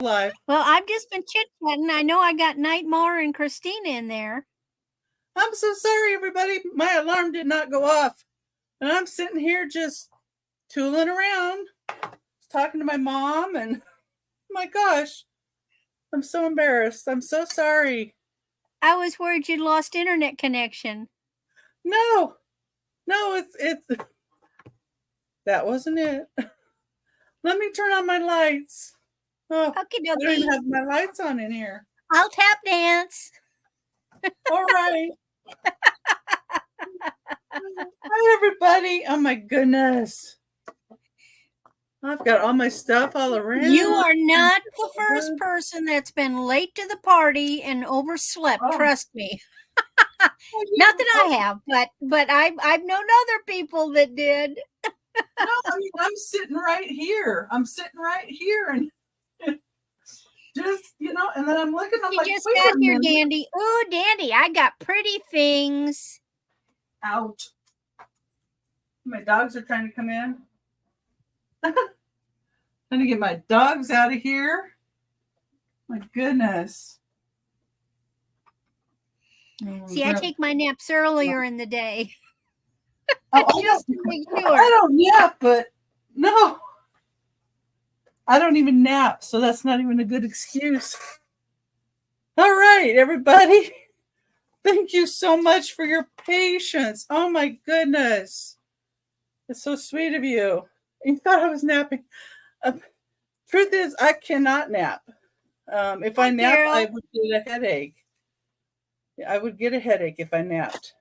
live. Well, I've just been chit-chatting. I know I got Nightmare and Christina in there. I'm so sorry, everybody. My alarm did not go off. And I'm sitting here just tooling around, talking to my mom, and my gosh, I'm so embarrassed. I'm so sorry. I was worried you'd lost internet connection. No, it's that wasn't it. Let me turn on my lights. Oh, Okay, I don't even have my lights on in here. I'll tap dance. All right. Hi, everybody. Oh, my goodness. I've got all my stuff all around. You are not the first person that's been late to the party and overslept. Oh. Trust me. Not that I have, but I've known other people that did. No, I mean, I'm sitting right here, and just, and then I'm looking, I'm you like, just wait got a here, minute. Dandy. Ooh, Dandy, I got pretty things. Out. My dogs are trying to come in. Trying to get my dogs out of here. My goodness. See, I take my naps earlier in the day. Oh, just to make sure. I don't nap, but no. I don't even nap, so that's not even a good excuse. All right, everybody. Thank you so much for your patience. Oh my goodness. It's so sweet of you. You thought I was napping. Truth is, I cannot nap. If I nap, I would get a headache. I would get a headache if I napped.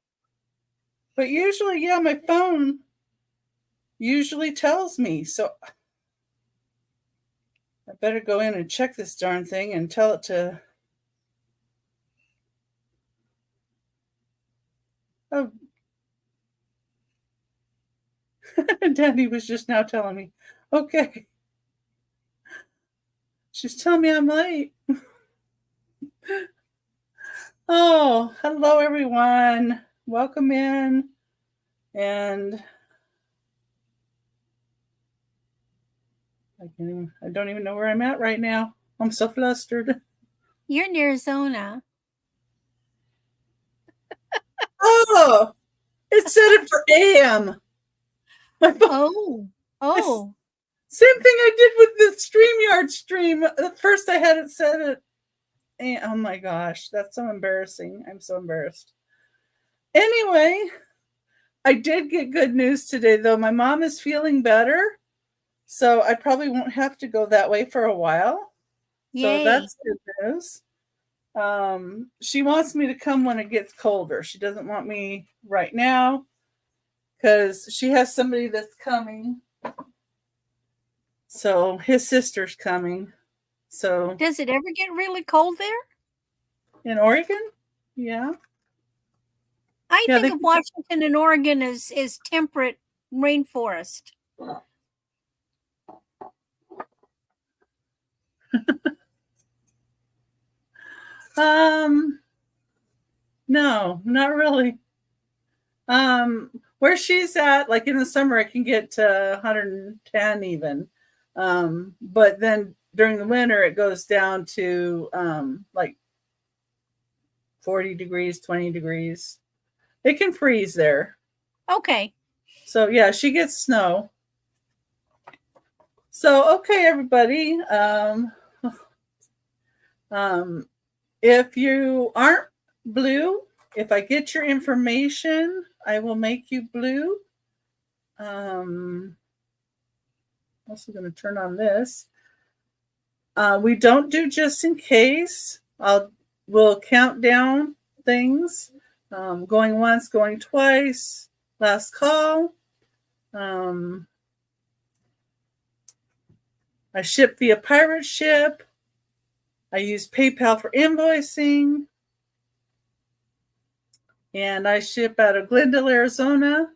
But usually, yeah, my phone usually tells me. So I better go in and check this darn thing and tell it to... Oh. Danny was just now telling me. Okay. She's telling me I'm late. Oh, hello, everyone. Welcome in. And I don't even know where I'm at right now. I'm so flustered. You're in Arizona. Oh, it set it for AM. Oh. Same thing I did with the StreamYard stream. At first I had it set at... Oh my gosh, that's so embarrassing. I'm so embarrassed. Anyway, I did get good news today, though. My mom is feeling better, so I probably won't have to go that way for a while. Yay. So that's good news. She wants me to come when it gets colder. She doesn't want me right now because she has somebody that's coming. So his sister's coming. So does it ever get really cold there? In Oregon? Yeah. I think of Washington and Oregon as temperate rainforest. No, not really. Where she's at, like in the summer, it can get to 110 even. But then during the winter, it goes down to like 40 degrees, 20 degrees. It can freeze there. Okay. So yeah, she gets snow. So, okay, everybody. If you aren't blue, if I get your information, I will make you blue. I'm also going to turn on this. We don't do just in case. We'll count down things. Going once, going twice. Last call. I ship via pirate ship. I use PayPal for invoicing. And I ship out of Glendale, Arizona.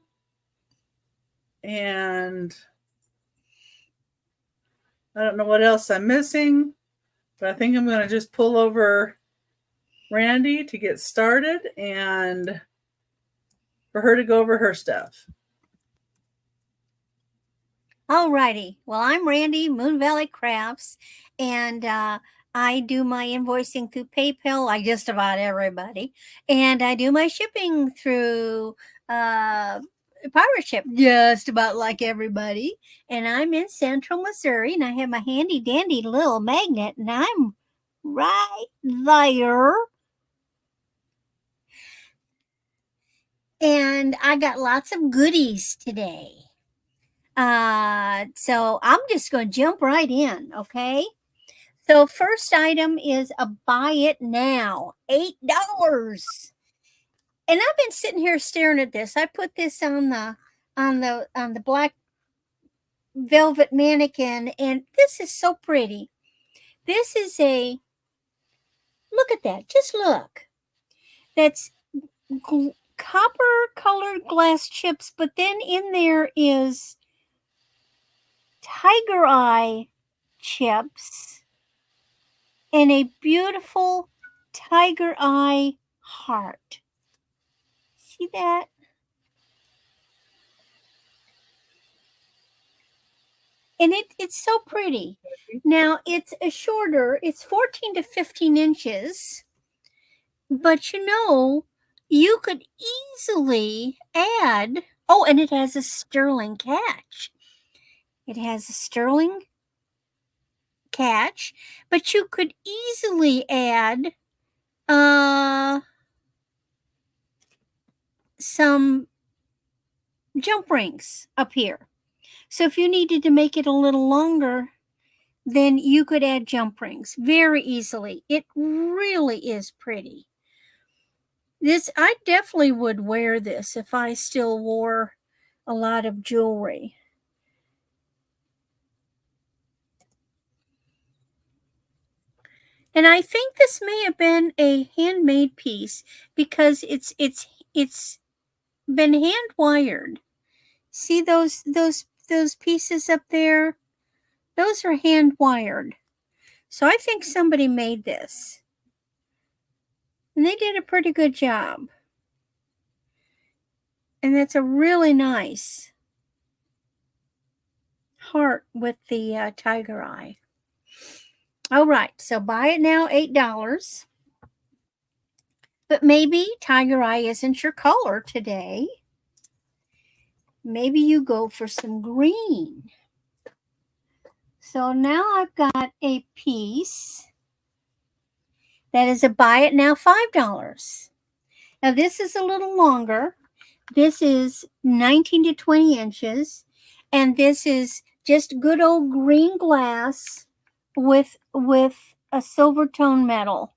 And I don't know what else I'm missing, but I think I'm going to just pull over Randy to get started and for her to go over her stuff. Alrighty. Well, I'm Randy, Moon Valley Crafts, and I do my invoicing through PayPal, like just about everybody, and I do my shipping through Pirate Ship, just about like everybody. And I'm in Central Missouri, and I have my handy dandy little magnet, and I'm right there. And I got lots of goodies today. So I'm just going to jump right in, okay? So first item is a buy it now, $8. And I've been sitting here staring at this. I put this on the black velvet mannequin, and this is so pretty. This is a look at that. Just look. That's copper colored glass chips, but then in there is tiger eye chips and a beautiful tiger eye heart. See that? And it's so pretty. Now it's a shorter, it's 14 to 15 inches, but you could easily add, oh, and it has a sterling catch. It has a sterling catch, but you could easily add some jump rings up here. So if you needed to make it a little longer, then you could add jump rings very easily. It really is pretty. I definitely would wear this if I still wore a lot of jewelry. And I think this may have been a handmade piece because it's been hand wired. See those pieces up there? Those are hand wired. So I think somebody made this. And they did a pretty good job. And that's a really nice heart with the tiger eye. All right, so buy it now, $8. But maybe tiger eye isn't your color today. Maybe you go for some green. So now I've got a piece that is a buy it now, $5. Now this is a little longer. This is 19 to 20 inches. And this is just good old green glass with a silver tone metal.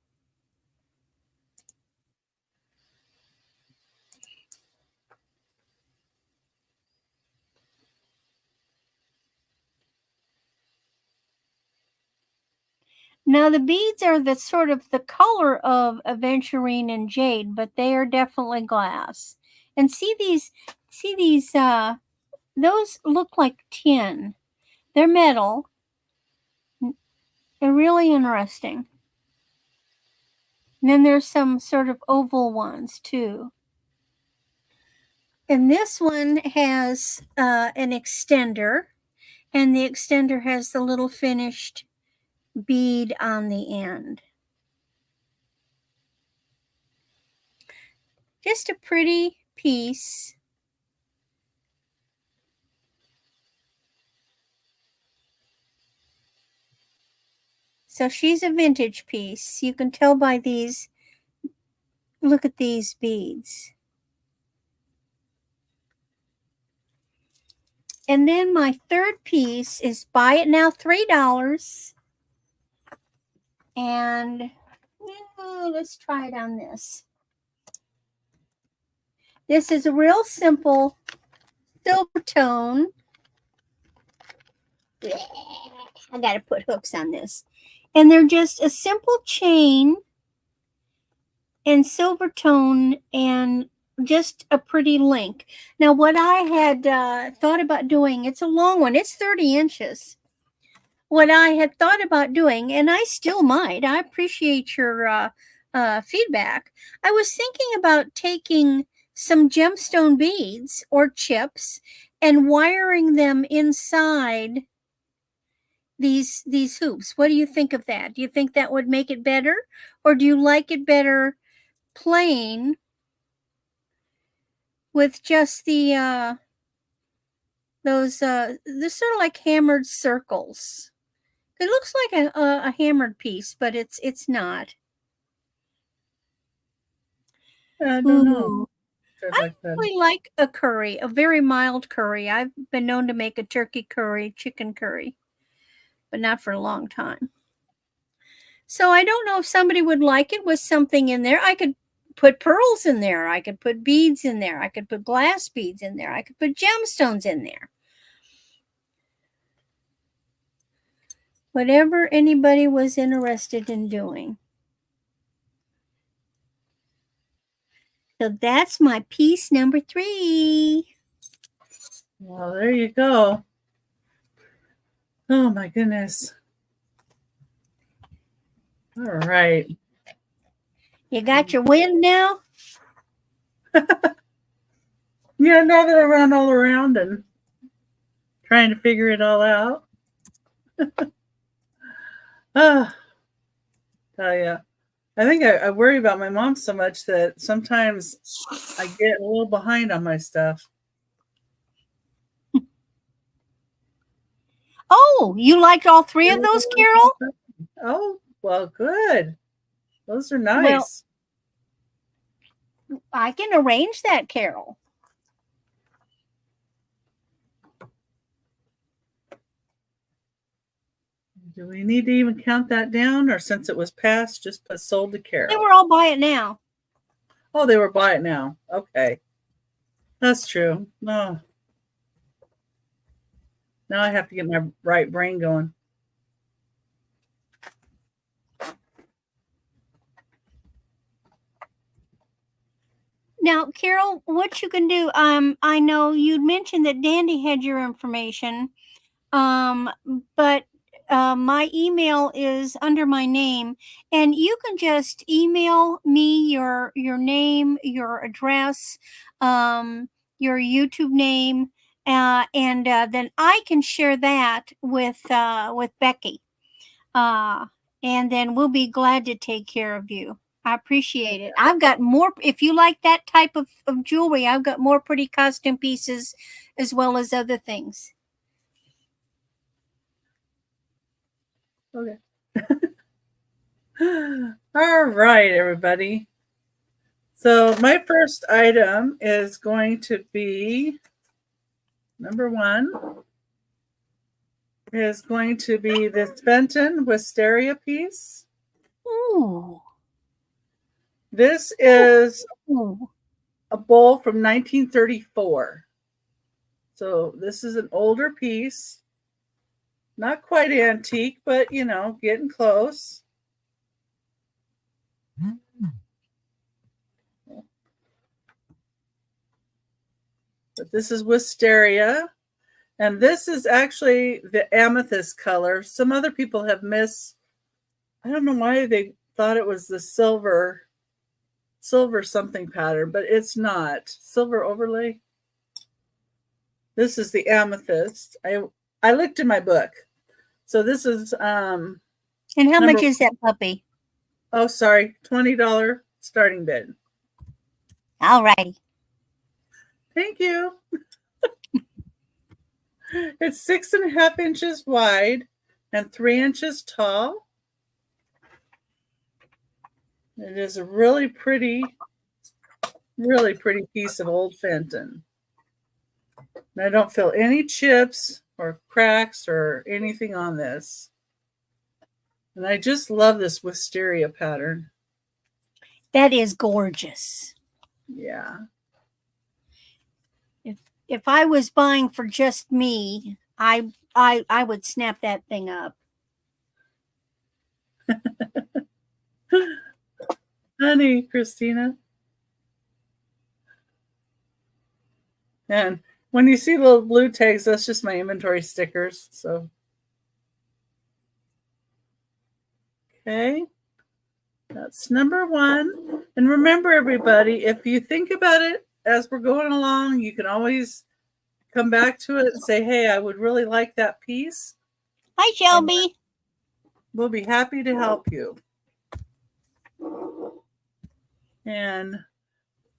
Now the beads are the sort of the color of aventurine and jade, but they are definitely glass. And see these those look like tin. They're metal. They're really interesting. And then there's some sort of oval ones too. And this one has an extender, and the extender has the little finished bead on the end. Just a pretty piece. So she's a vintage piece. You can tell by these. Look at these beads. And then my third piece is buy it now, $3. And let's try it on this. This is a real simple silver tone. I got to put hooks on this. And they're just a simple chain and silver tone and just a pretty link. Now, what I had thought about doing, it's a long one. It's 30 inches. What I had thought about doing, and I still might, I appreciate your feedback. I was thinking about taking some gemstone beads or chips and wiring them inside these hoops. What do you think of that? Do you think that would make it better, or do you like it better plain with just the those this sort of like hammered circles? It looks like a hammered piece, but it's not. I don't know. Ooh. I'd I like that. really like a curry, a very mild curry. I've been known to make a turkey curry, chicken curry, but not for a long time. So I don't know if somebody would like it with something in there. I could put pearls in there. I could put beads in there. I could put glass beads in there. I could put gemstones in there. Whatever anybody was interested in doing. So that's my piece number 3. Well, there you go. Oh my goodness. All right. You got your wind now? Yeah, now that I run all around and trying to figure it all out. Tell ya. I think I worry about my mom so much that sometimes I get a little behind on my stuff. Oh, you liked all 3 of those, Carol? Oh, well, good. Those are nice. Well, I can arrange that, Carol. Do we need to even count that down, or since it was passed, just put sold to Carol? They were all buy it now. Oh, they were buy it now. Okay. That's true. No. Now I have to get my right brain going. Now, Carol, what you can do, I know you'd mentioned that Dandy had your information, but my email is under my name, and you can just email me your name, your address, your YouTube name, and then I can share that with Becky, and then we'll be glad to take care of you. I appreciate it. I've got more. If you like that type of jewelry, I've got more pretty costume pieces as well as other things. Okay. All right, everybody. So my first item is going to be number 1 is going to be this Fenton Wisteria piece. Ooh. This is Ooh. a bowl from 1934. So this is an older piece. Not quite antique, but you know, getting close. But this is wisteria. And this is actually the amethyst color. Some other people have I don't know why they thought it was the silver something pattern, but it's not. Silver overlay. This is the amethyst. I looked in my book. So this is And how much is that puppy? Oh, sorry, $20 starting bid. All righty. Thank you. It's 6.5 inches wide and 3 inches tall. It is a really pretty piece of old Fenton. And I don't feel any chips or cracks or anything on this. And I just love this wisteria pattern. That is gorgeous. Yeah. If I was buying for just me, I would snap that thing up. Honey, Christina. And when you see little blue tags, that's just my inventory stickers. So, okay. That's number 1. And remember, everybody, if you think about it as we're going along. You can always come back to it and say, hey, I would really like that piece. Hi, Shelby. We'll be happy to help you. And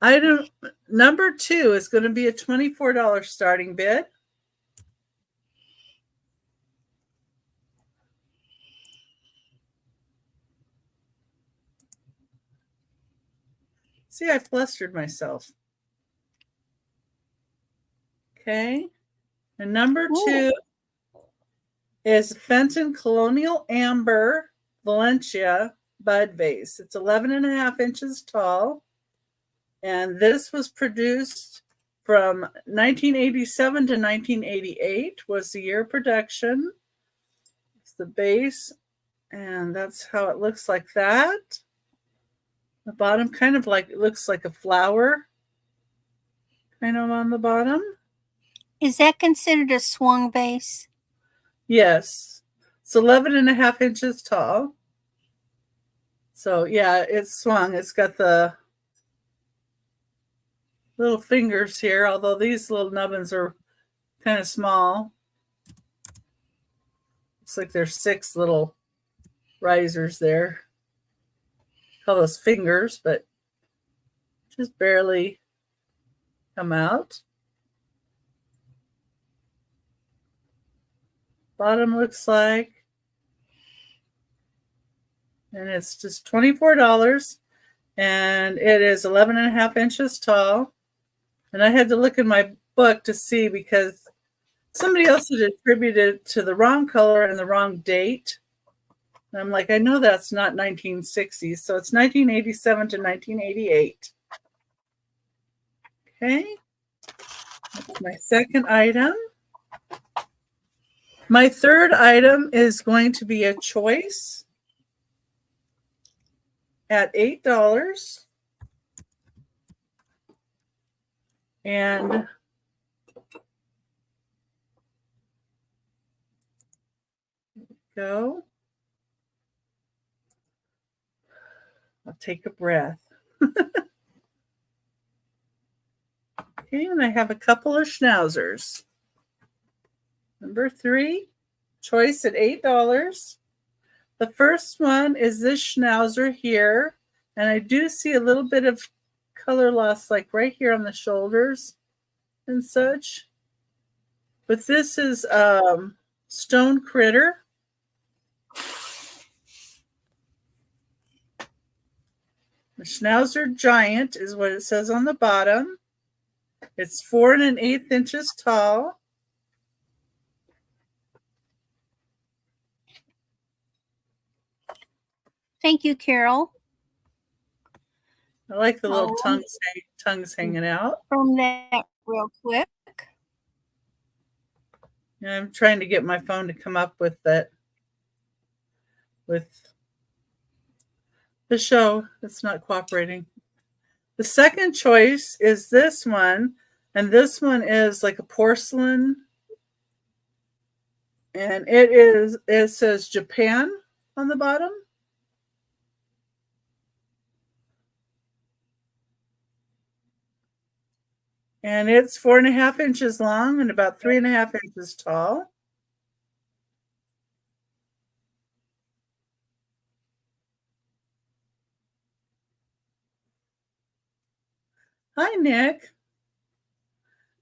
item number 2 is going to be a $24 starting bid. See, I flustered myself. Okay. And number 2 is Fenton Colonial Amber Valencia Bud Vase. It's 11.5 inches tall. And this was produced from 1987 to 1988 was the year of production. It's the base, and that's how it looks like that. The bottom kind of like, it looks like a flower kind of on the bottom. Is that considered a swung vase? Yes. It's 11.5 inches tall. So yeah, it's swung. It's got the little fingers here, although these little nubbins are kind of small. Looks like there's 6 little risers there. Call those fingers, but just barely come out. Bottom looks like, and it's just $24, and it is 11.5 inches tall. And I had to look in my book to see because somebody else had attributed it to the wrong color and the wrong date. And I'm like, I know that's not 1960, so it's 1987 to 1988. Okay, that's my second item. My third item is going to be a choice at $8. And go. I'll take a breath. Okay, and I have a couple of schnauzers. Number 3, choice at $8. The first one is this schnauzer here, and I do see a little bit of color loss like right here on the shoulders and such. But this is Stone Critter. The Schnauzer Giant is what it says on the bottom. It's 4 1/8 inches tall. Thank you, Carol. I like the little tongues hanging out. From that real quick. And I'm trying to get my phone to come up with that, with the show. It's not cooperating. The second choice is this one, and this one is like a porcelain, and it says Japan on the bottom. And it's 4 1/2 inches long and about 3 1/2 inches tall. Hi, Nick.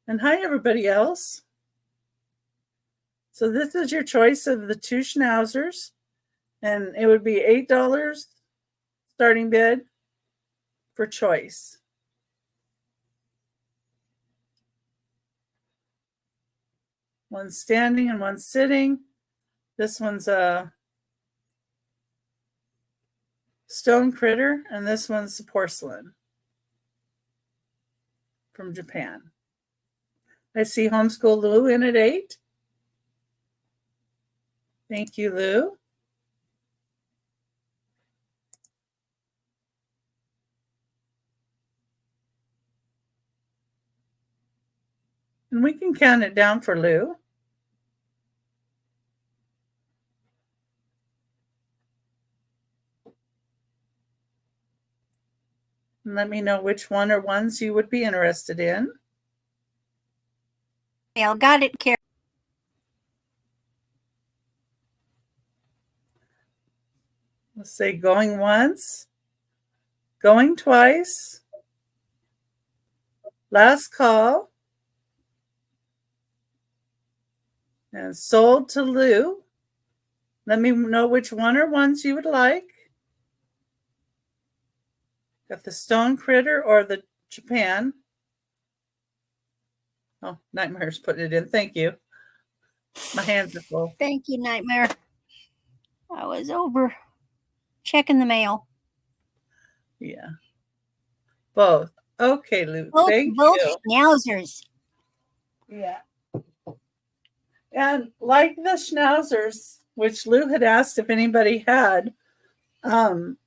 And hi, everybody else. So this is your choice of the 2 schnauzers. And it would be $8 starting bid for choice. One's standing and one's sitting. This one's a Stone Critter, and this one's a porcelain from Japan. I see Homeschool Lou in at 8. Thank you, Lou. And we can count it down for Lou. And let me know which one or ones you would be interested in. Yeah, got it, Carol. Let's say going once, going twice, last call, and sold to Lou. Let me know which one or ones you would like. Got the stone critter or the Japan. Oh, Nightmare's putting it in. Thank you. My hands are full. Thank you, Nightmare. I was over checking the mail. Yeah. Both. Okay, Lou. Both Thank you. schnauzers. Yeah. And like the schnauzers, which Lou had asked if anybody had,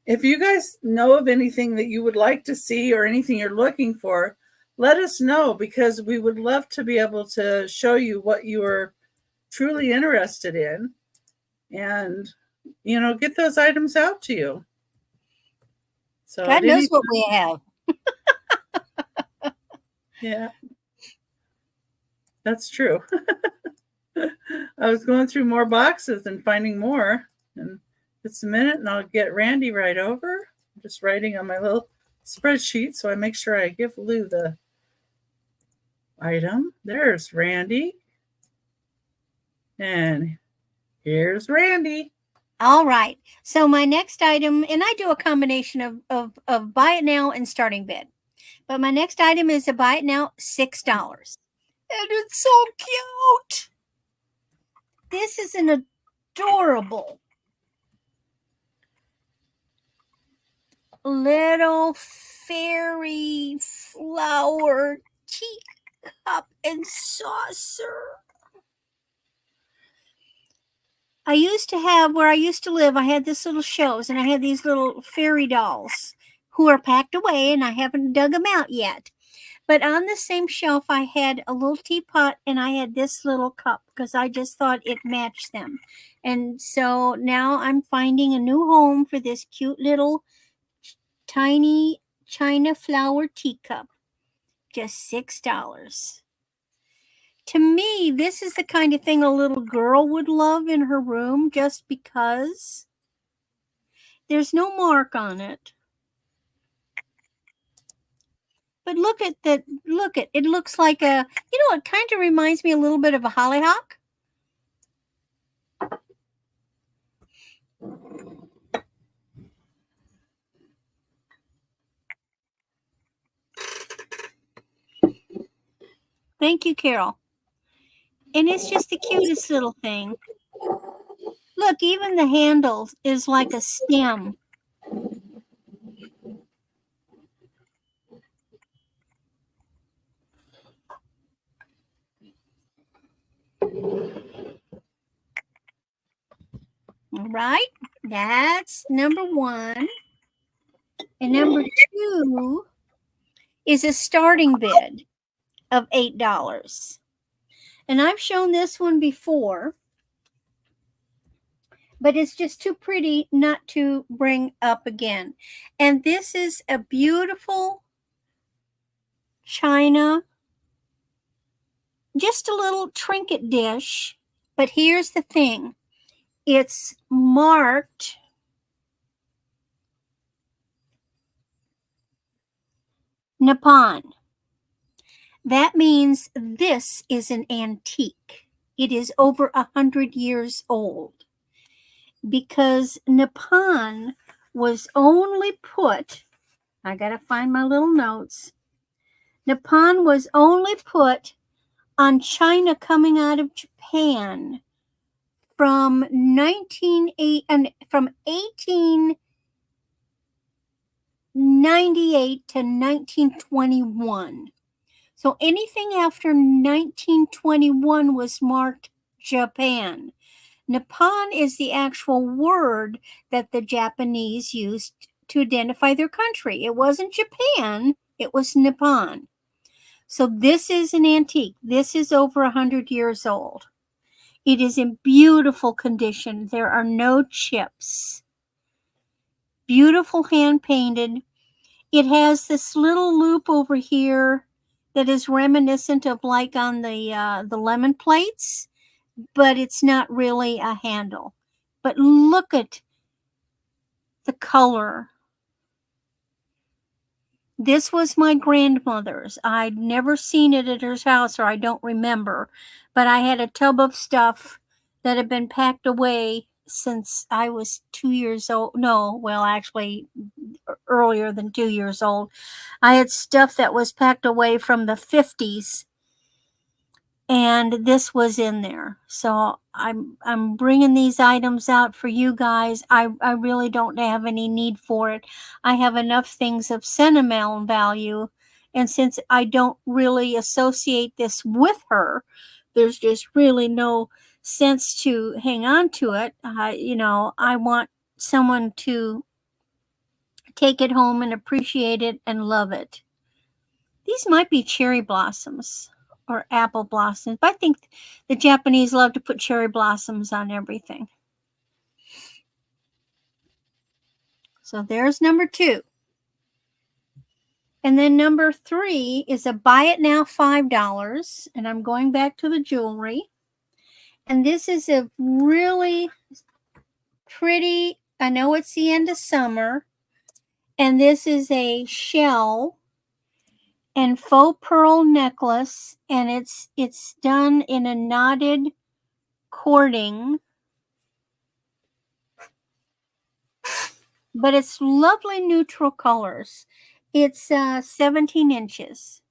if you guys know of anything that you would like to see or anything you're looking for, let us know, because we would love to be able to show you what you are truly interested in and, you know, get those items out to you. So God knows what we have. Yeah, that's true. I was going through more boxes and finding more. And just a minute and I'll get Randy right over. I'm just writing on my little spreadsheet so I make sure I give Lou the item. There's Randy. And here's Randy. All right. So my next item, and I do a combination of buy it now and starting bid. But my next item is a buy it now, $6. And it's so cute. This is an adorable little fairy flower teacup and saucer. I used to have, where I used to live, I had this little shelves, and I had these little fairy dolls who are packed away, and I haven't dug them out yet. But on the same shelf, I had a little teapot, and I had this little cup because I just thought it matched them. And so now I'm finding a new home for this cute little tiny China flower teacup. Just $6. To me, this is the kind of thing a little girl would love in her room, just because there's no mark on it. But look at that. Look at it. Looks like a, you know, it kind of reminds me a little bit of a hollyhock. Thank you, Carol. And it's just the cutest little thing. Look, even the handle is like a stem. All right, that's number one. And number two is a starting bid of $8. And I've shown this one before, but it's just too pretty not to bring up again. And this is a beautiful china, just a little trinket dish. But here's the thing. It's marked Nippon. That means this is an antique. It is over 100 years old, because Nippon was only put, I gotta find my little notes. Nippon was only put on China coming out of Japan from 1898 to 1921. So anything after 1921 was marked Japan. Nippon is the actual word that the Japanese used to identify their country. It wasn't Japan, it was Nippon. So this is an antique. This is over 100 years old. It is in beautiful condition. There are no chips. Beautiful hand painted. It has this little loop over here that is reminiscent of like on the lemon plates, but it's not really a handle. But look at the color. This was my grandmother's. I'd never seen it at her house, or I don't remember, but I had a tub of stuff that had been packed away since I was 2 years old. No, well, actually, earlier than 2 years old. I had stuff that was packed away from the 50s, and this was in there. So I'm bringing these items out for you guys. I really don't have any need for it. I have enough things of sentimental value, and since I don't really associate this with her, there's just really no sense to hang on to it. I want someone to take it home and appreciate it and love it. These might be cherry blossoms or apple blossoms, but I think the Japanese love to put cherry blossoms on everything. So there's number 2. And then number 3 is a buy it now $5. And I'm going back to the jewelry. And this is a really pretty, I know it's the end of summer. And this is a shell and faux pearl necklace. And it's done in a knotted cording. But it's lovely neutral colors. It's 17 inches.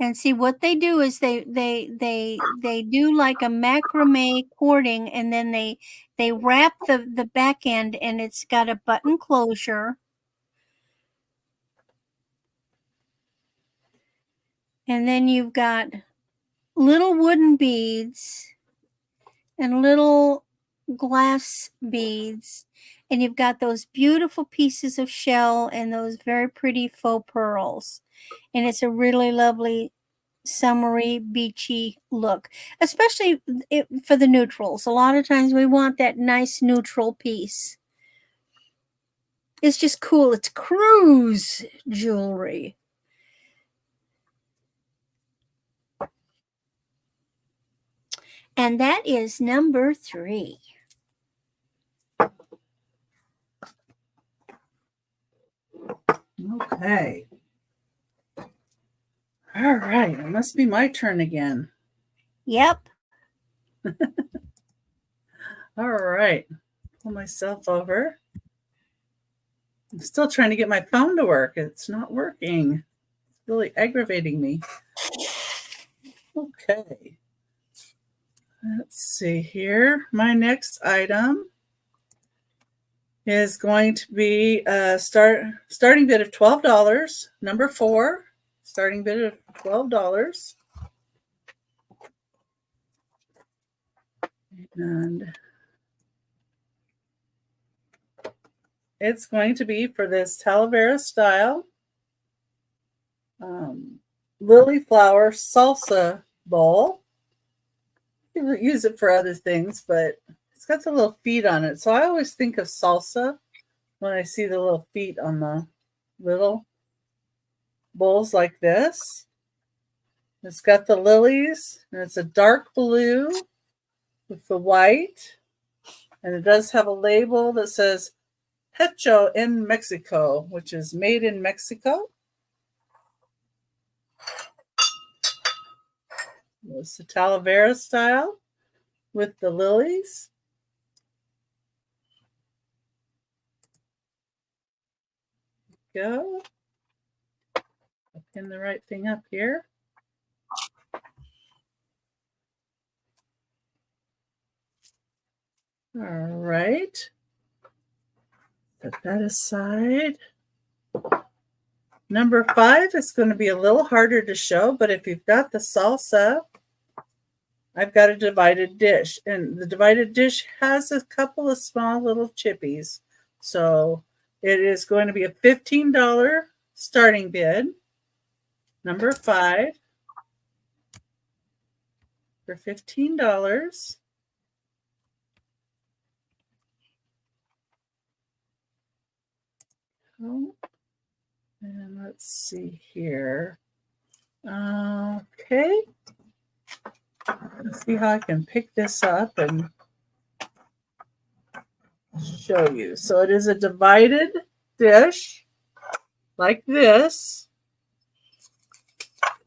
And see what they do is they do like a macrame cording, and then they wrap the back end, and it's got a button closure. And then you've got little wooden beads and little glass beads, and you've got those beautiful pieces of shell and those very pretty faux pearls, and it's a really lovely summery beachy look, especially for the neutrals. A lot of times we want that nice neutral piece. It's just cool. It's cruise jewelry. And that is number 3. Okay. All right. It must be my turn again. Yep. All right. Pull myself over. I'm still trying to get my phone to work. It's not working. It's really aggravating me. Okay. Let's see here. My next item is going to be a starting bid of $12. Number 4, starting bid of $12. And it's going to be for this Talavera style lily flower salsa bowl. You can use it for other things, but it's got the little feet on it. So I always think of salsa when I see the little feet on the little bowls like this. It's got the lilies, and it's a dark blue with the white. And it does have a label that says Hecho in Mexico, which is made in Mexico. It's the Talavera style with the lilies. Go. I'll pin the right thing up here. All right. Put that aside. Number 5 is going to be a little harder to show, but if you've got the salsa, I've got a divided dish. And the divided dish has a couple of small little chippies. So it is going to be a $15 starting bid. Number 5. for $15. Oh, and let's see here. Okay. Let's see how I can pick this up and show you. So it is a divided dish like this.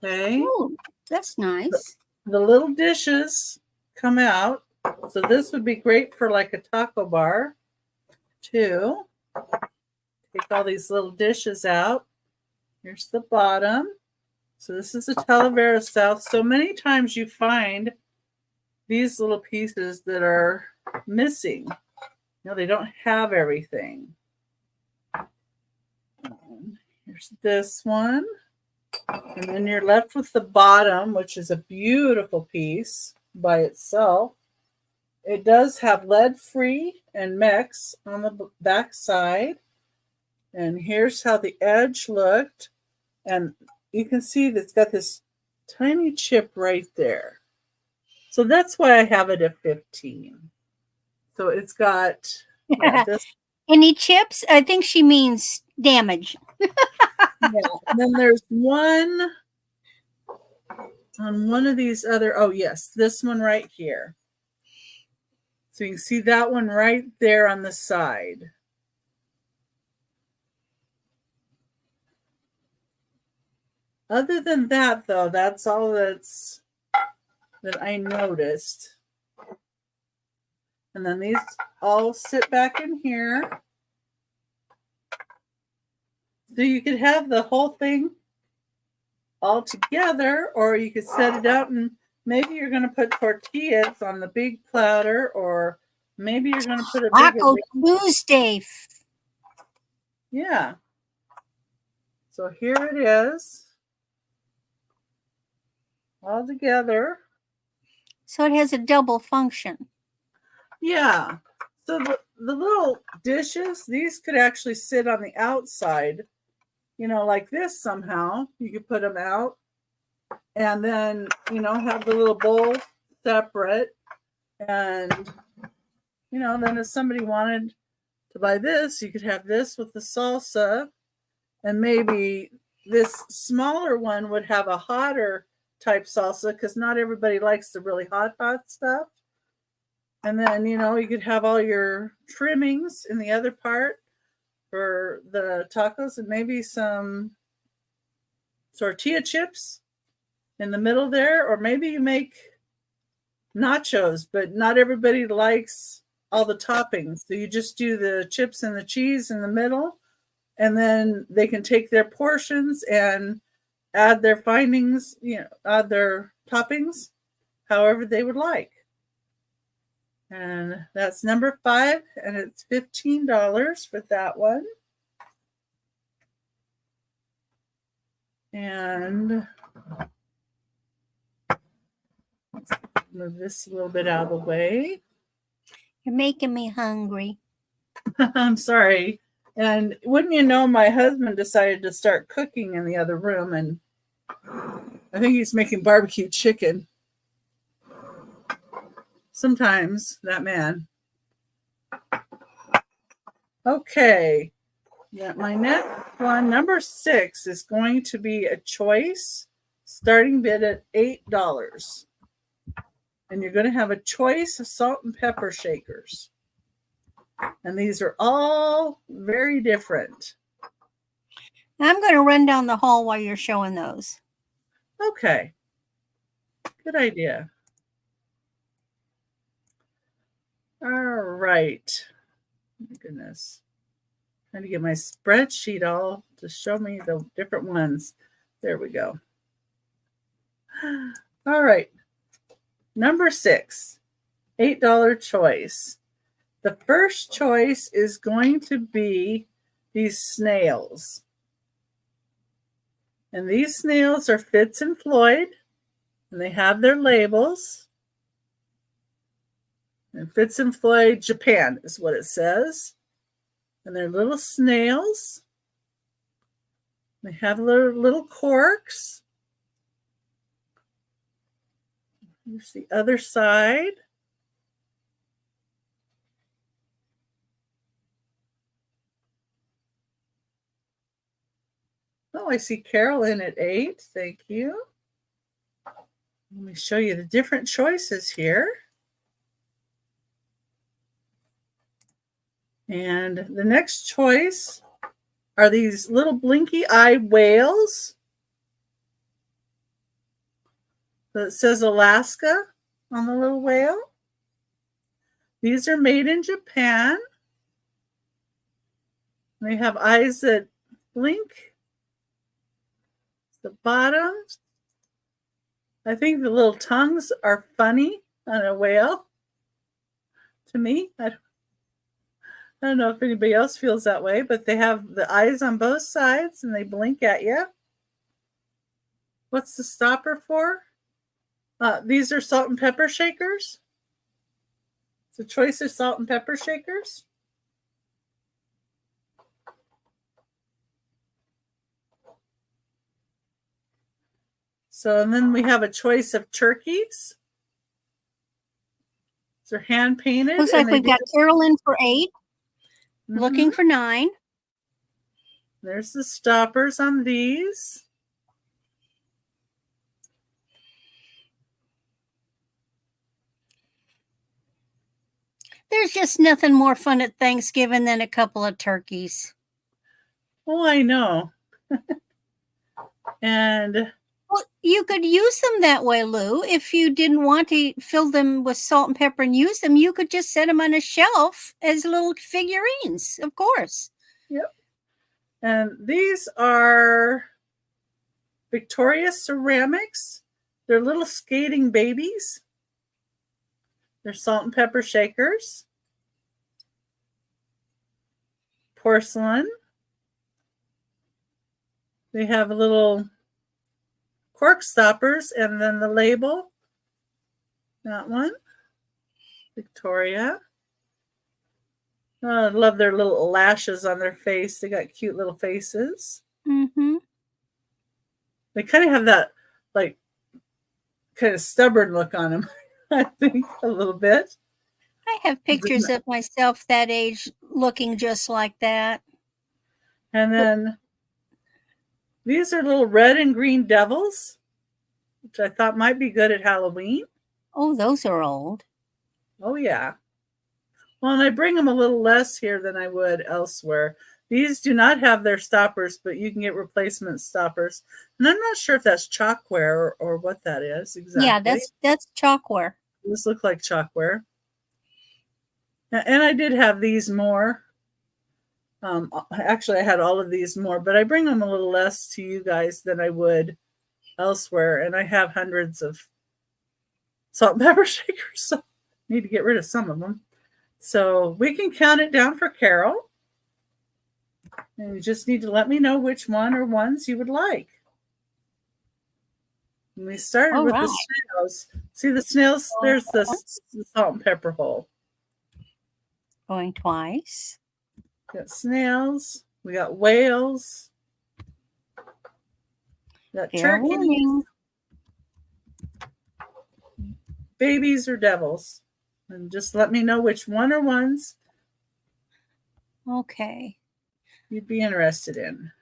Okay. Oh, that's nice. The little dishes come out. So this would be great for like a taco bar too. Take all these little dishes out. Here's the bottom. So this is a Talavera South. So many times you find these little pieces that are missing. They don't have everything. Here's this one. And then you're left with the bottom, which is a beautiful piece by itself. It does have lead-free and Mex on the back side. And here's how the edge looked. And you can see that it's got this tiny chip right there. So that's why I have it at 15. So it's got this. Any chips? I think she means damage. And then there's one on one of these other, oh yes, this one right here. So you can see that one right there on the side. Other than that, though, that's all that I noticed. And then these all sit back in here. So you could have the whole thing all together, or you could set it out and maybe you're going to put tortillas on the big platter, or maybe you're going to put a Taco Tuesday. Yeah. So here it is. All together. So it has a double function. Yeah. So the little dishes, these could actually sit on the outside, like this somehow. You could put them out and then, have the little bowl separate. And, then if somebody wanted to buy this, you could have this with the salsa. And maybe this smaller one would have a hotter type salsa because not everybody likes the really hot stuff. And then, you could have all your trimmings in the other part for the tacos and maybe some tortilla chips in the middle there. Or maybe you make nachos, but not everybody likes all the toppings. So you just do the chips and the cheese in the middle. And then they can take their portions and add their findings, add their toppings, however they would like. And that's number 5, and it's $15 for that one. And let's move this a little bit out of the way. You're making me hungry. I'm sorry. And wouldn't you know, my husband decided to start cooking in the other room, and I think he's making barbecue chicken. Sometimes, that man. Okay. Yeah, my next one, number 6, is going to be a choice, starting bid at $8. And you're going to have a choice of salt and pepper shakers. And these are all very different. I'm going to run down the hall while you're showing those. Okay. Good idea. All right. Oh my goodness. Trying to get my spreadsheet all to show me the different ones. There we go. All right. Number 6, $8 choice. The first choice is going to be these snails. And these snails are Fitz and Floyd, and they have their labels. And Fitz and Floyd Japan is what it says. And they're little snails. They have little corks. Here's the other side. Oh, I see Carolyn at 8. Thank you. Let me show you the different choices here. And the next choice are these little blinky eye whales. So it says Alaska on the little whale. These are made in Japan. They have eyes that blink. The bottom. I think the little tongues are funny on a whale. To me, I don't know if anybody else feels that way, but they have the eyes on both sides and they blink at you. What's the stopper for? These are salt and pepper shakers. It's a choice of salt and pepper shakers. So, and then we have a choice of turkeys. They're hand painted. Looks like we've got Carolyn for 8, looking for 9. There's the stoppers on these. There's just nothing more fun at Thanksgiving than a couple of turkeys. Oh, I know. And well, you could use them that way, Lou. If you didn't want to fill them with salt and pepper and use them, you could just set them on a shelf as little figurines, of course. Yep. And these are Victoria ceramics. They're little skating babies. They're salt and pepper shakers. Porcelain. They have a little cork stoppers and then the label. That one. Victoria. Oh, I love their little lashes on their face. They got cute little faces. Mm-hmm. They kind of have that, like, kind of stubborn look on them, I think, a little bit. I have pictures of myself that age looking just like that. And then these are little red and green devils, which I thought might be good at Halloween. Oh, those are old. Oh, yeah. Well, and I bring them a little less here than I would elsewhere. These do not have their stoppers, but you can get replacement stoppers. And I'm not sure if that's chalkware or what that is exactly. Yeah, that's chalkware. This looks like chalkware. And I did have these more. Actually, I had all of these more, but I bring them a little less to you guys than I would elsewhere. And I have hundreds of salt and pepper shakers, so I need to get rid of some of them. So we can count it down for Carol. And you just need to let me know which one or ones you would like. And we started with the snails. See the snails? There's the salt and pepper hole. Going twice. We got snails. We got whales. We got turkeys. Babies or devils. And just let me know which one or ones. Okay. You'd be interested in.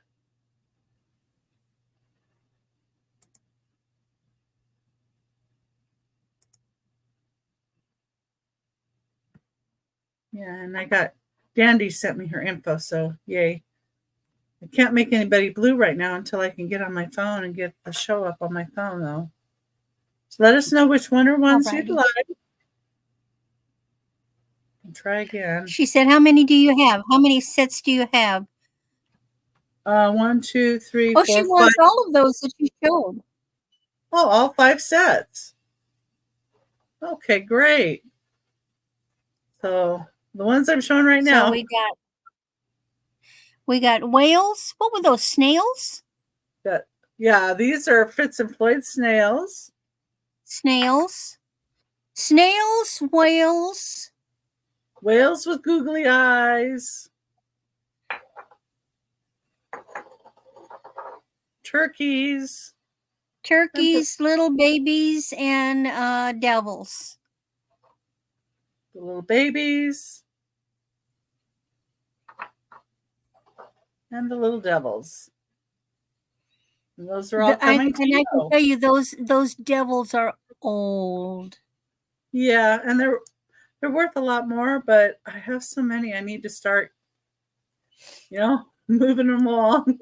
Yeah, and I got Dandy sent me her info, so yay. I can't make anybody blue right now until I can get on my phone and get the show up on my phone, though. So let us know which one or ones you'd like. And try again. She said, how many do you have? How many sets do you have? 1, 2, 3, 4, 5. She wants all of those that you showed. Oh, all 5 sets. Okay, great. So the ones I'm showing right now. So we got whales. What were those, snails? Yeah, these are Fitz and Floyd snails. Snails. Snails, whales. Whales with googly eyes. Turkeys. Turkeys, little babies, and devils. The little babies and the little devils. And those are all coming to you. I can tell you those devils are old. Yeah, and they're worth a lot more, but I have so many I need to start, moving them along.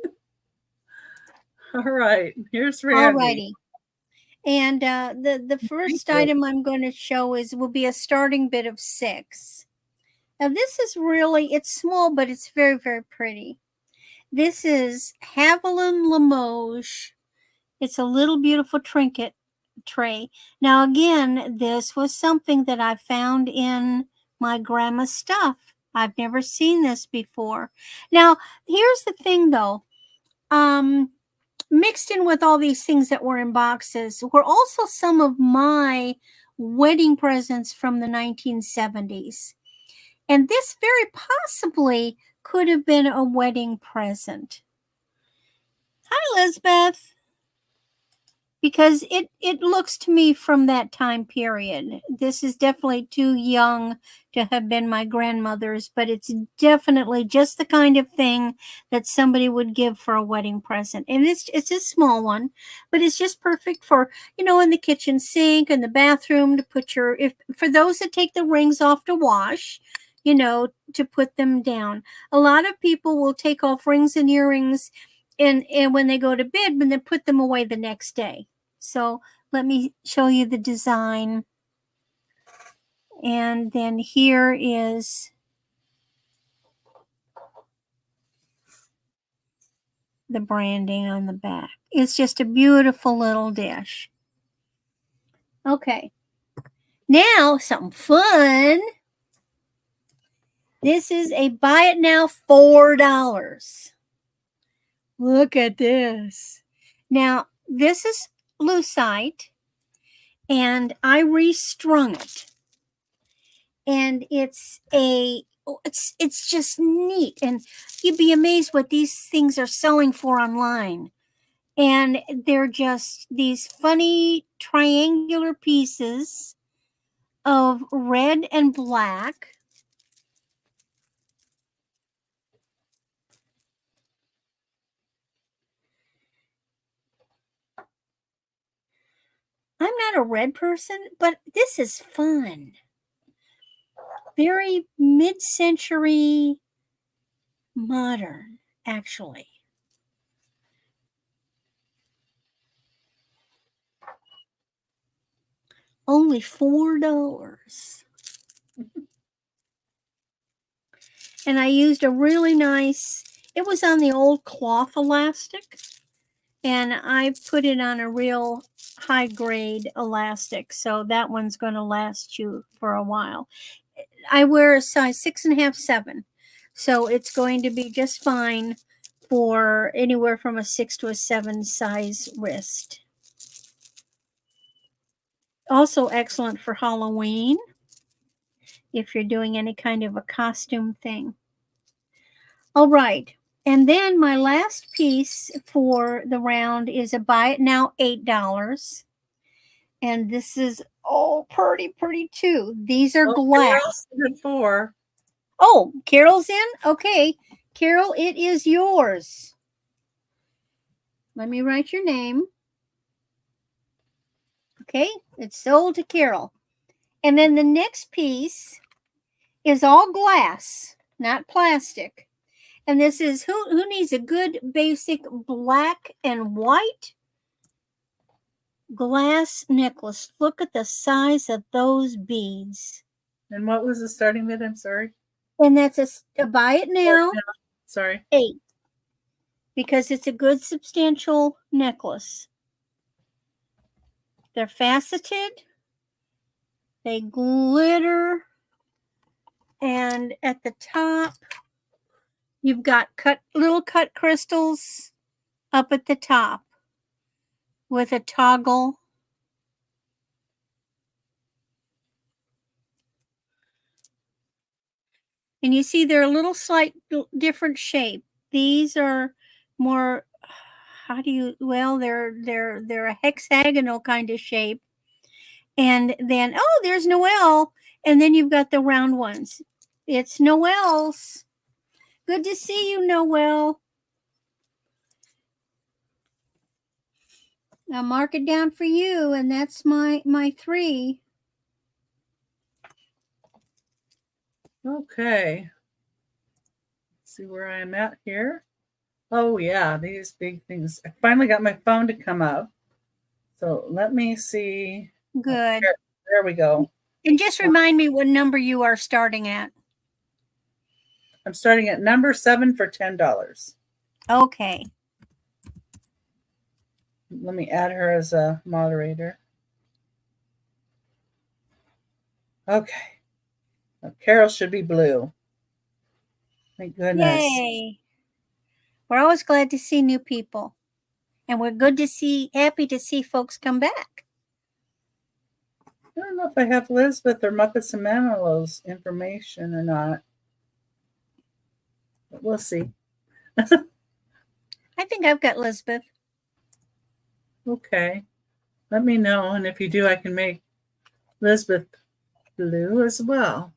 All right, here's Randy. Alrighty. And the first item I'm going to show will be a starting bid of 6. Now this is it's small, but it's very, very pretty. This is Haviland Limoges. It's a little beautiful trinket tray. Now again, this was something that I found in my grandma's stuff. I've never seen this before. Now, here's the thing though. Mixed in with all these things that were in boxes were also some of my wedding presents from the 1970s. And this very possibly could have been a wedding present. Hi, Elizabeth. Because it looks to me from that time period. This is definitely too young to have been my grandmother's, but it's definitely just the kind of thing that somebody would give for a wedding present. And it's a small one, but it's just perfect for, in the kitchen sink and the bathroom to put for those that take the rings off to wash, to put them down. A lot of people will take off rings and earrings and when they go to bed, and then put them away the next day. So let me show you the design. And then here is the branding on the back. It's just a beautiful little dish. Okay. Now, something fun. This is a buy it now $4. Look at this. Now, this is lucite, and I restrung it. And it's just neat, and you'd be amazed what these things are selling for online. And they're just these funny triangular pieces of red and black. I'm not a red person, but this is fun. Very mid-century modern, actually. Only $4. And I used a really nice, it was on the old cloth elastic, and I put it on a real high grade elastic. So that one's going to last you for a while. I wear a size 6.5, 7. So it's going to be just fine for anywhere from a 6 to a 7 size wrist. Also excellent for Halloween if you're doing any kind of a costume thing. All right. And then my last piece for the round is a buy it now $8. And this is pretty too. These are glass. $4. Oh, Carol's in? Okay. Carol, it is yours. Let me write your name. Okay, it's sold to Carol. And then the next piece is all glass, not plastic. And this is, who needs a good basic black and white glass necklace? Look at the size of those beads. And what was the starting bid? I'm sorry. And that's a buy it now. Sorry. 8. Because it's a good substantial necklace. They're faceted. They glitter. And at the top, you've got little cut crystals up at the top with a toggle. And you see they're a little slight different shape. These are more, how do you, well, they're a hexagonal kind of shape. And then, oh, there's Noelle. And then you've got the round ones. It's Noelle's. Good to see you, Noelle. I'll mark it down for you, and that's my 3. Okay. See where I am at here. Oh yeah, these big things. I finally got my phone to come up. So let me see. Good. There we go. And just remind me what number you are starting at. I'm starting at number 7 for $10. Okay. Let me add her as a moderator. Okay. Now, Carol should be blue. Thank goodness. Yay. We're always glad to see new people. And we're happy to see folks come back. I don't know if I have Lisbeth or Muppets and Manilows information or not. But we'll see. I think I've got Lisbeth. Okay. Let me know. And if you do, I can make Lisbeth blue as well.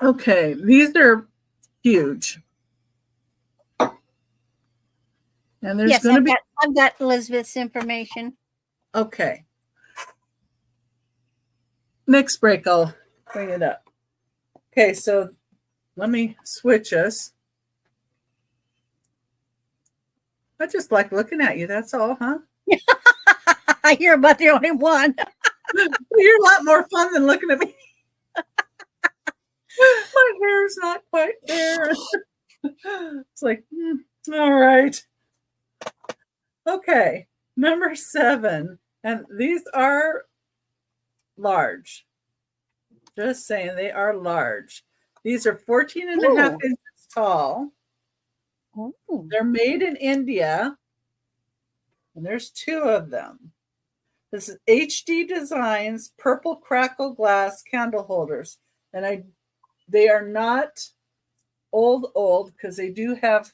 Okay. These are huge. And there's Yes, going to be. I've got Elizabeth's information. Okay. Next break, I'll bring it up. Okay, so let me switch us. I just like looking at you. That's all, huh? You're about the only one. You're a lot more fun than looking at me. My hair's not quite there. It's like, all right. Okay, number 7. And these are large. Just saying, they are large. These are 14 and a half inches tall. Ooh. They're made in India. And there's 2 of them. This is HD Designs Purple Crackle Glass Candle Holders. And they are not old because they do have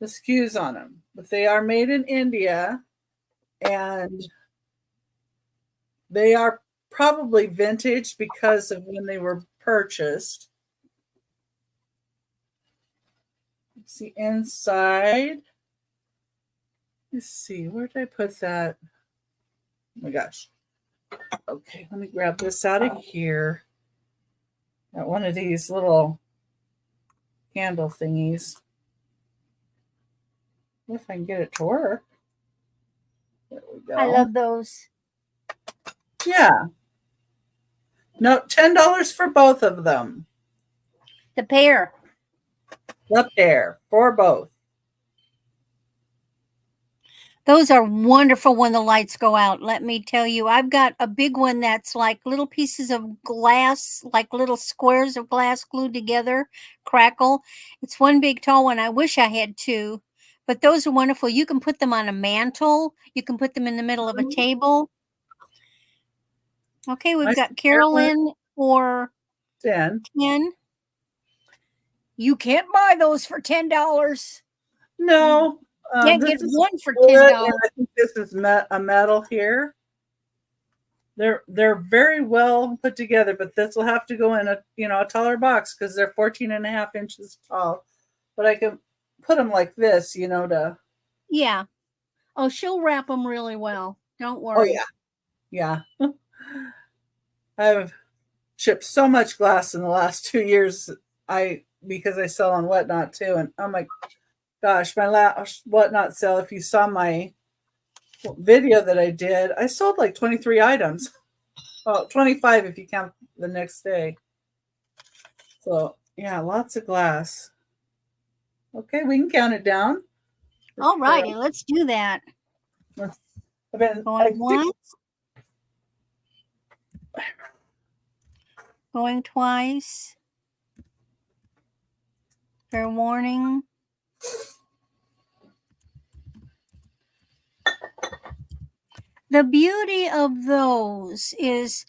the SKUs on them. But they are made in India. And they are probably vintage because of when they were purchased. Let's see inside. Let's see, where did I put that? Oh my gosh. Okay, let me grab this out of here. Got one of these little candle thingies. If I can get it to work. There we go. I love those. Yeah. No, $10 for both of them. The pair. The pair for both. Those are wonderful when the lights go out. Let me tell you, I've got a big one that's like little pieces of glass, like little squares of glass glued together, crackle. It's one big tall one. I wish I had 2, but those are wonderful. You can put them on a mantle. You can put them in the middle of a table. Okay, we've got Carolyn for 10. You can't buy those for $10. No. Can't get one for $10. I think this is a metal here. They're very well put together, but this will have to go in a taller box because they're 14 and a half inches tall. But I can put them like this, to. Yeah. Oh, she'll wrap them really well. Don't worry. Oh yeah. I've shipped so much glass in the last 2 years. Because I sell on Whatnot too, and oh my gosh, my last Whatnot sale, if you saw my video that I did, I sold like 23 items. Well, 25 if you count the next day. So yeah, lots of glass. Okay, we can count it down. All righty, let's do that. Going once. Going twice. Fair warning. The beauty of those is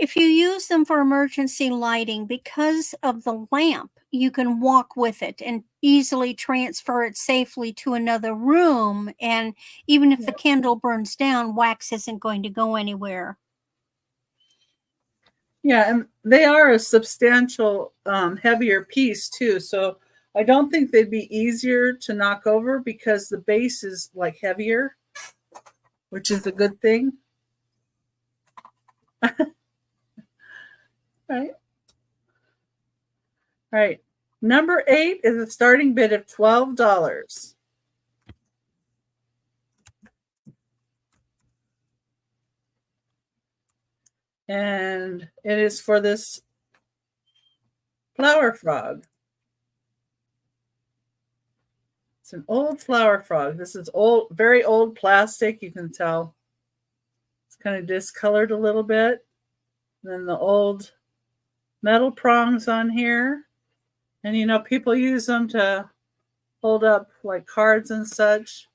If you use them for emergency lighting, because of the lamp, you can walk with it and easily transfer it safely to another room. And even if the candle burns down, wax isn't going to go anywhere. Yeah, and they are a substantial, heavier piece too. So I don't think they'd be easier to knock over because the base is like heavier, which is a good thing. Right. Right. Number 8 is a starting bid of $12. And it is for this flower frog. It's an old flower frog. This is old, very old plastic. You can tell it's kind of discolored a little bit. And then the old metal prongs on here. And you know, people use them to hold up like cards and such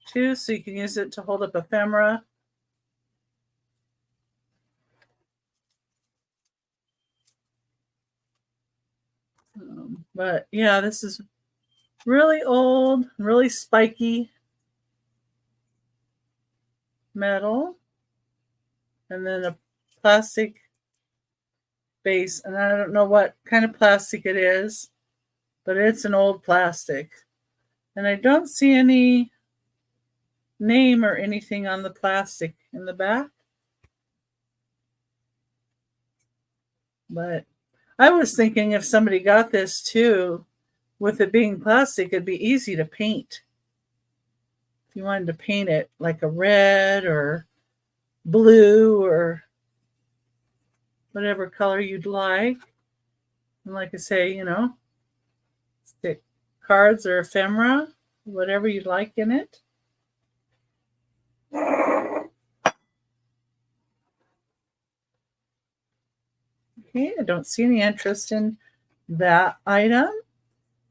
too. So you can use it to hold up ephemera. But yeah, this is really old, really spiky metal. And then a plastic base. And I don't know what kind of plastic it is, but it's an old plastic. And I don't see any name or anything on the plastic in the back. But I was thinking if somebody got this too, with it being plastic, it'd be easy to paint. If you wanted to paint it like a red or blue or whatever color you'd like. And like I say, you know, stick cards or ephemera, whatever you'd like in it. Okay, I don't see any interest in that item.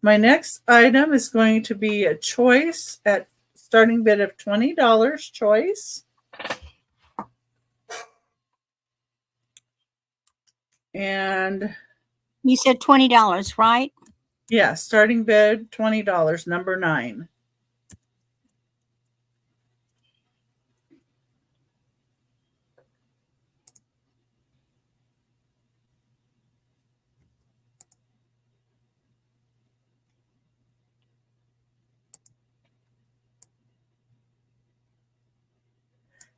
My next item is going to be a choice at starting bid of $20 choice. And you said $20, right? Yeah, starting bid $20, number 9.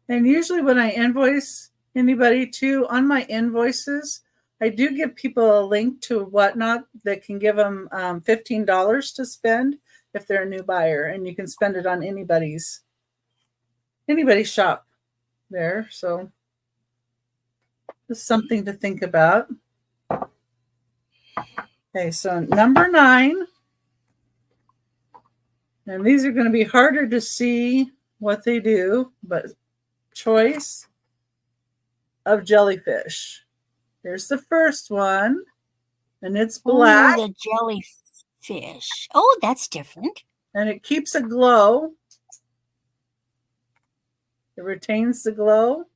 And usually when I invoice anybody too, on my invoices, I do give people a link to Whatnot that can give them $15 to spend if they're a new buyer, and you can spend it on anybody's shop there. So just something to think about. Okay, so number 9, and these are going to be harder to see what they do, but choice of jellyfish. Here's the first one, and it's black. Oh, the jellyfish. Oh, that's different. And it keeps a glow. It retains the glow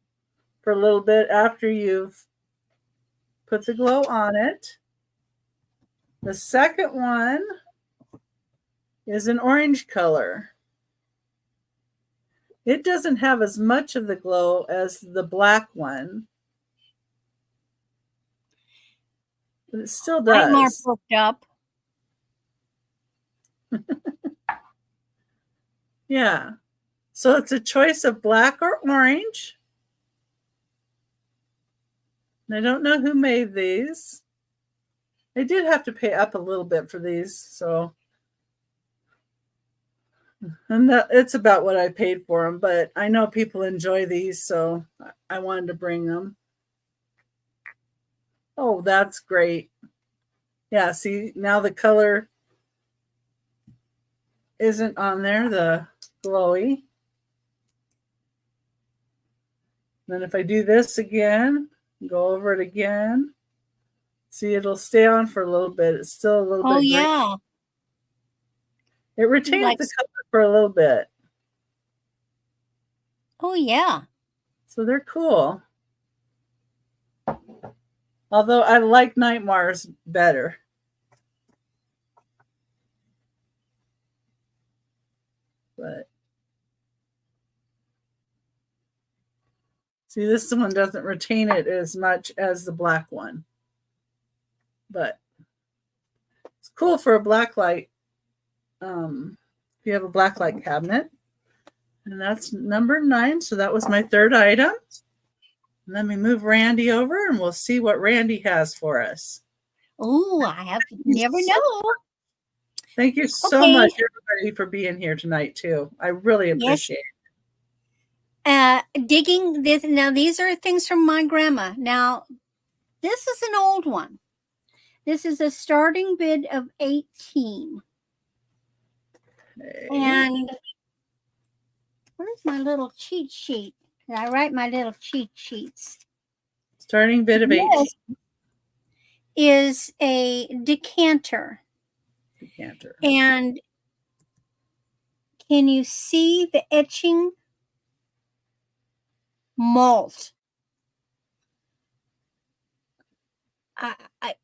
for a little bit after you've put the glow on it. The second one is an orange color. It doesn't have as much of the glow as the black one, but it still does. I'm more perked up. Yeah. So it's a choice of black or orange. And I don't know who made these. I did have to pay up a little bit for these, so. And it's about what I paid for them, but I know people enjoy these, so I wanted to bring them. Oh, that's great. Yeah, see, now the color isn't on there, the glowy. Then if I do this again, go over it again, see, it'll stay on for a little bit. It's still a little bit. Oh, yeah. It retains the color for a little bit. Oh, yeah. So they're cool. Although I like Night Mars better. But see, this one doesn't retain it as much as the black one. But it's cool for a black light. If you have a black light cabinet. And that's number 9. So that was my third item. Let me move Randy over and we'll see what Randy has for us. Oh, I have to never know. Thank you so much, everybody, for being here tonight, too. I really appreciate it. Digging this. Now, these are things from my grandma. Now, this is an old one. This is a starting bid of 18. Okay. And where's my little cheat sheet? I write my little cheat sheets. Starting bid of 18 is a decanter. And can you see the etching malt?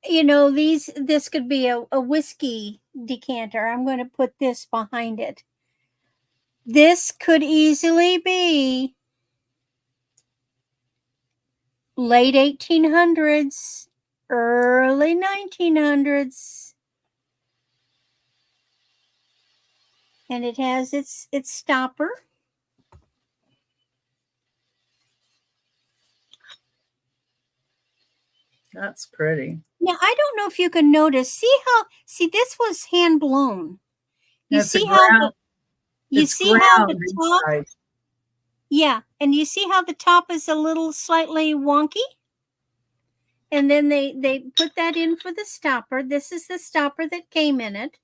This could be a whiskey decanter. I'm going to put this behind it. This could easily be late 1800s, early 1900s. And it has its stopper. That's pretty. Now, I don't know if you can notice. See, this was hand blown. You see how the top? Inside. Yeah, and you see how the top is a little slightly wonky? And then they put that in for the stopper. This is the stopper that came in it.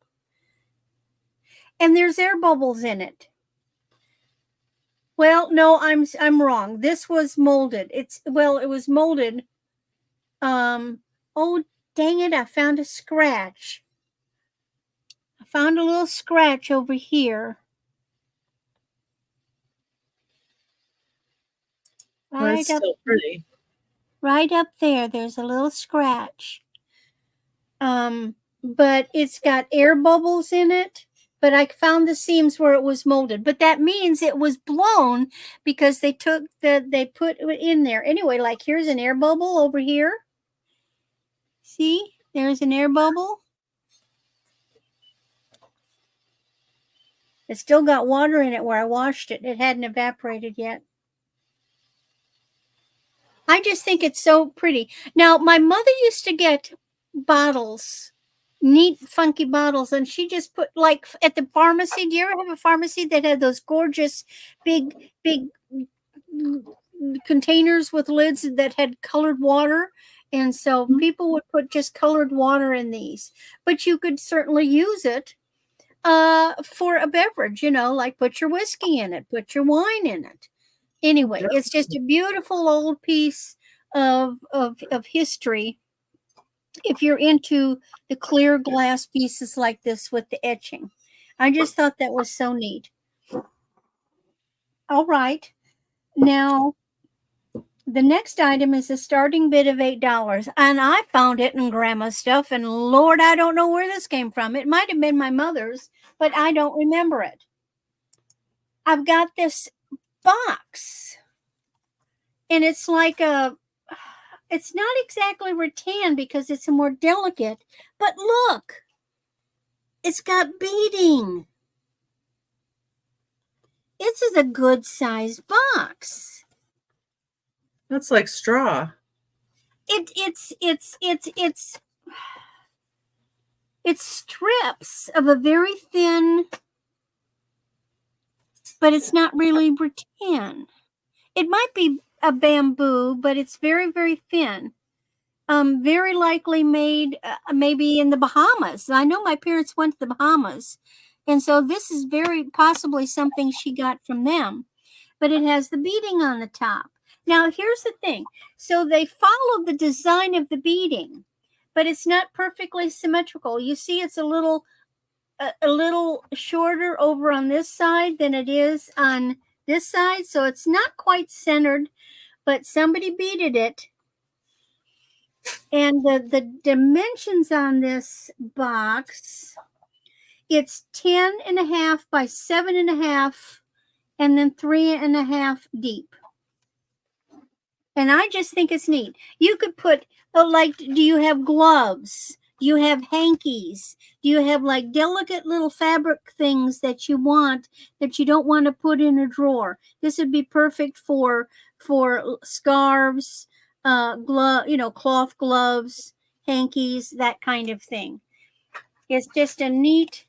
And there's air bubbles in it. Well, no, I'm wrong. This was molded. It was molded. Oh, dang it, I found a scratch. I found a little scratch over here. Right up, so pretty. Right up there, there's a little scratch. But it's got air bubbles in it. But I found the seams where it was molded. But that means it was blown because they put it in there. Anyway, like here's an air bubble over here. See, there's an air bubble. It's still got water in it where I washed it. It hadn't evaporated yet. I just think it's so pretty. Now, my mother used to get bottles, neat, funky bottles, and she just put, like, at the pharmacy. Do you ever have a pharmacy that had those gorgeous, big containers with lids that had colored water? And so people would put just colored water in these. But you could certainly use it for a beverage, like put your whiskey in it, put your wine in it. Anyway, it's just a beautiful old piece of history. If you're into the clear glass pieces like this with the etching. I just thought that was so neat. All right. Now, the next item is a starting bid of $8. And I found it in Grandma's stuff. And Lord, I don't know where this came from. It might have been my mother's, but I don't remember it. I've got this box. And it's like it's not exactly rattan because it's a more delicate. But look, it's got beading. This is a good sized box. That's like straw. It's strips of a very thin, but it's not really rattan. It might be a bamboo, but it's very, very thin. Very likely made maybe in the Bahamas. I know my parents went to the Bahamas, and so this is very possibly something she got from them. But it has the beading on the top. Now, here's the thing. So they follow the design of the beading, but it's not perfectly symmetrical. You see, it's a little shorter over on this side than it is on this side. So it's not quite centered. but somebody beaded it. And the dimensions on this box, it's 10.5 by 7.5, and then 3.5 deep. And I just think it's neat. You could put, like, do you have gloves? Do you have hankies? Do you have like delicate little fabric things that you want that you don't want to put in a drawer? This would be perfect for scarves, cloth gloves, hankies, that kind of thing. It's just a neat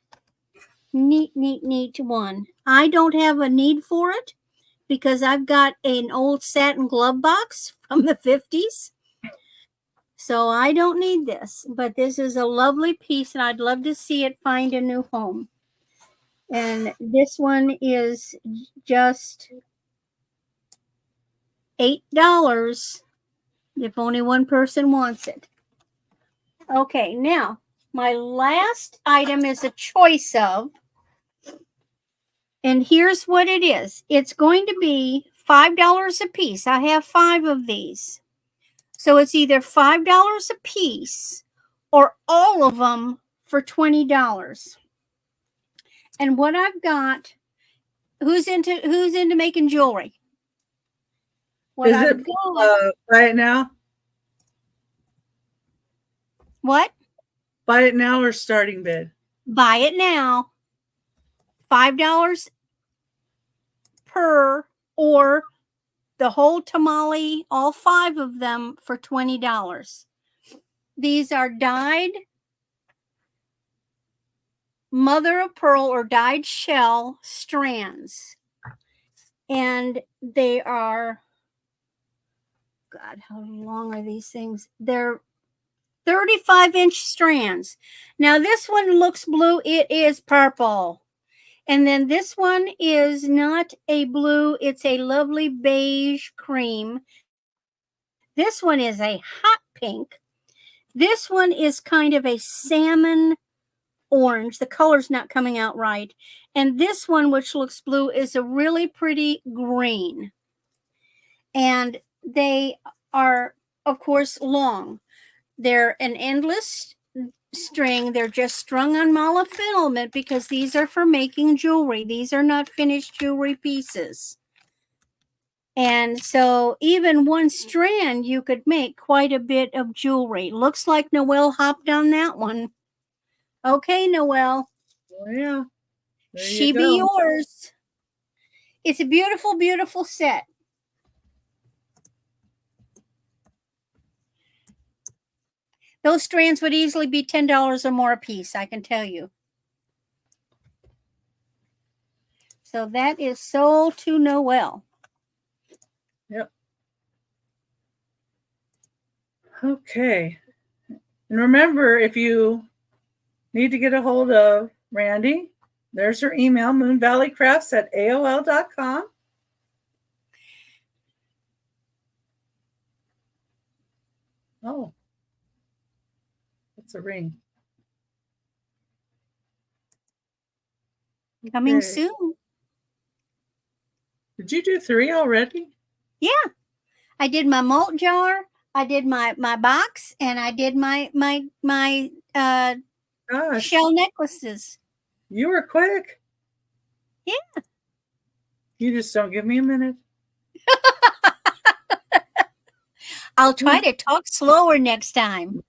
one. I don't have a need for it because I've got an old satin glove box from the 50s. So I don't need this, but this is a lovely piece and I'd love to see it find a new home. And this one is just $8 if only one person wants it. Okay, now my last item is a choice of, and here's what it is. It's going to be $5 a piece. I have 5 of these. So it's either $5 a piece or all of them for $20. And what I've got, who's into making jewelry? Is it buy it now? What? Buy it now or starting bid? Buy it now. $5 per, or the whole tamale, all 5 of them for $20. These are dyed mother of pearl or dyed shell strands. And they are, God, how long are these things? They're 35-inch strands. Now this one looks blue. It is purple. And then this one is not a blue. It's a lovely beige cream. This one is a hot pink. This one is kind of a salmon orange. The color's not coming out right. And this one, which looks blue, is a really pretty green. And they are, of course, long. They're an endless string. They're just strung on monofilament because these are for making jewelry. These are not finished jewelry pieces. And so even one strand, you could make quite a bit of jewelry. Looks like Noelle hopped on that one. Okay, Noelle. Oh, yeah. She be yours. It's a beautiful, beautiful set. Those strands would easily be $10 or more a piece, I can tell you. So that is sold to Noelle. Yep. Okay. And remember, if you need to get a hold of Randy, there's her email, moonvalleycrafts@aol.com. Oh, it's a ring. Coming Okay. soon. Did you do 3 already? Yeah. I did my malt jar, I did my box, and I did my Gosh, shell necklaces. you were quick. Yeah. You just don't give me a minute. I'll try to talk slower next time.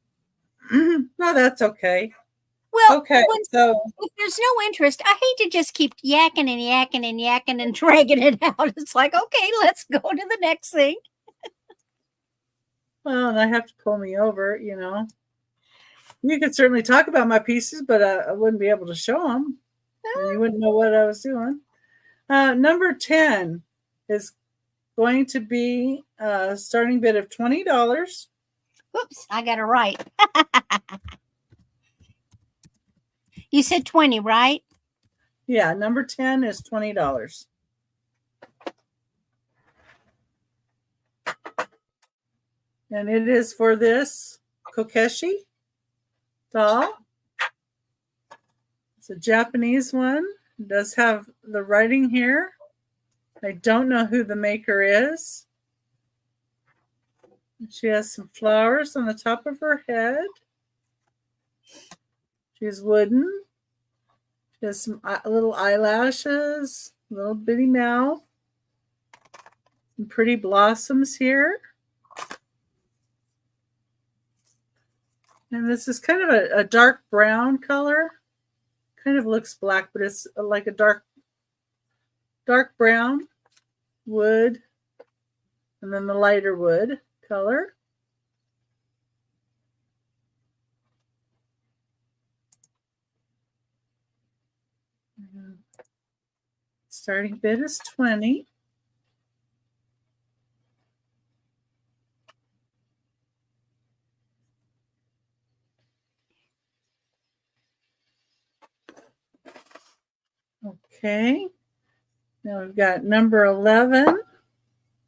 No, that's okay. Well, okay, so if there's no interest, I hate to just keep yakking and yakking and yakking and dragging it out. It's like, okay, let's go to the next thing. well, and I have to pull me over, you know. You could certainly talk about my pieces, but I wouldn't be able to show them. And you wouldn't know what I was doing. Number 10 is going to be a starting bid of $20. Whoops, I got it right. You said 20, right? Yeah, number 10 is $20. And it is for this Kokeshi doll. It's a Japanese one. It does have the writing here. I don't know who the maker is. She has some flowers on the top of her head. She's wooden. She has some little eyelashes, little bitty mouth, some pretty blossoms here. And this is kind of a dark brown color. Kind of looks black, but it's like a dark brown wood, and then the lighter wood color. Starting bid is 20. Okay. Now we've got number 11.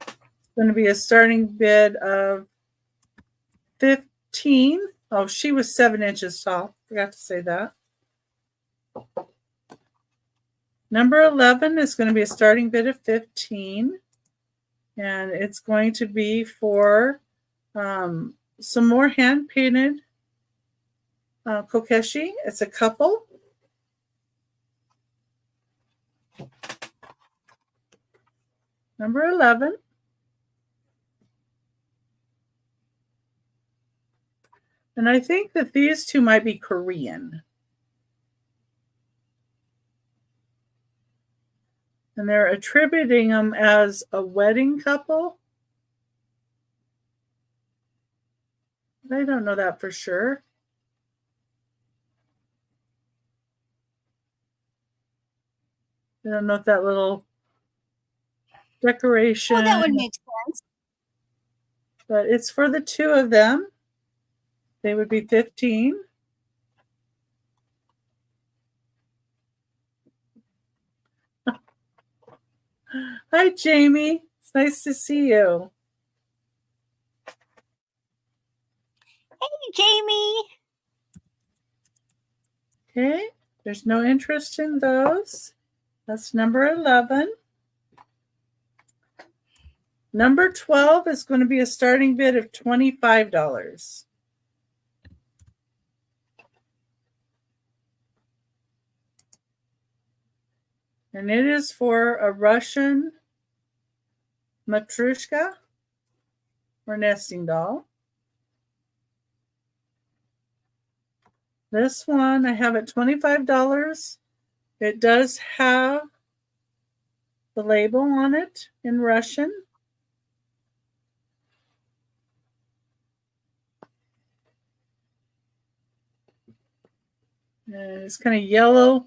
It's going to be a starting bid of 15. Oh, she was 7 inches tall. Forgot to say that. Number 11 is going to be a starting bid of 15. And it's going to be for some more hand-painted kokeshi. It's a couple. Number 11. And I think that these two might be Korean. And they're attributing them as a wedding couple. I don't know that for sure. I don't know if that little decoration. Well, that would make sense. But it's for the two of them. They would be 15. Hi, Jamie. It's nice to see you. Hey, Jamie. Okay. There's no interest in those. That's number 11. Number 12 is going to be a starting bid of $25. And it is for a Russian matrushka or nesting doll. This one I have at $25. It does have the label on it in Russian. And it's kind of yellow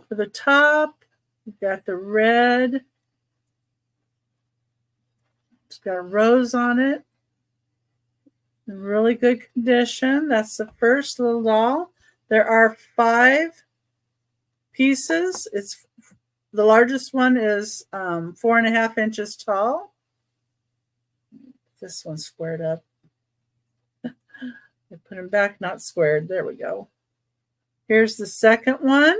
for the top. We've got the red. It's got a rose on it. In really good condition. That's the first little doll. There are 5 pieces. It's the largest one is 4.5 inches tall. This one's squared up. I put them back, not squared. There we go. Here's the second one.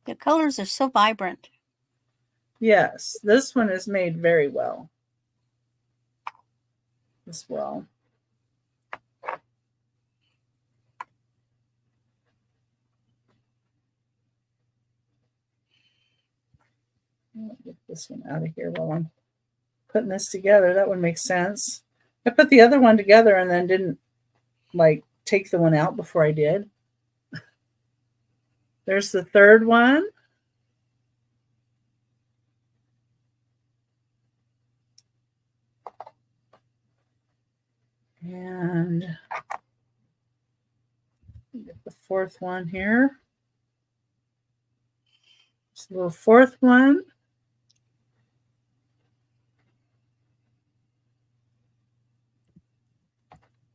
The colors are so vibrant. Yes, this one is made very well as well. I'll get this one out of here while I'm putting this together. That would make sense. I put the other one together and then didn't take the one out before I did. There's the third one. And get the fourth one here. Just a little fourth one.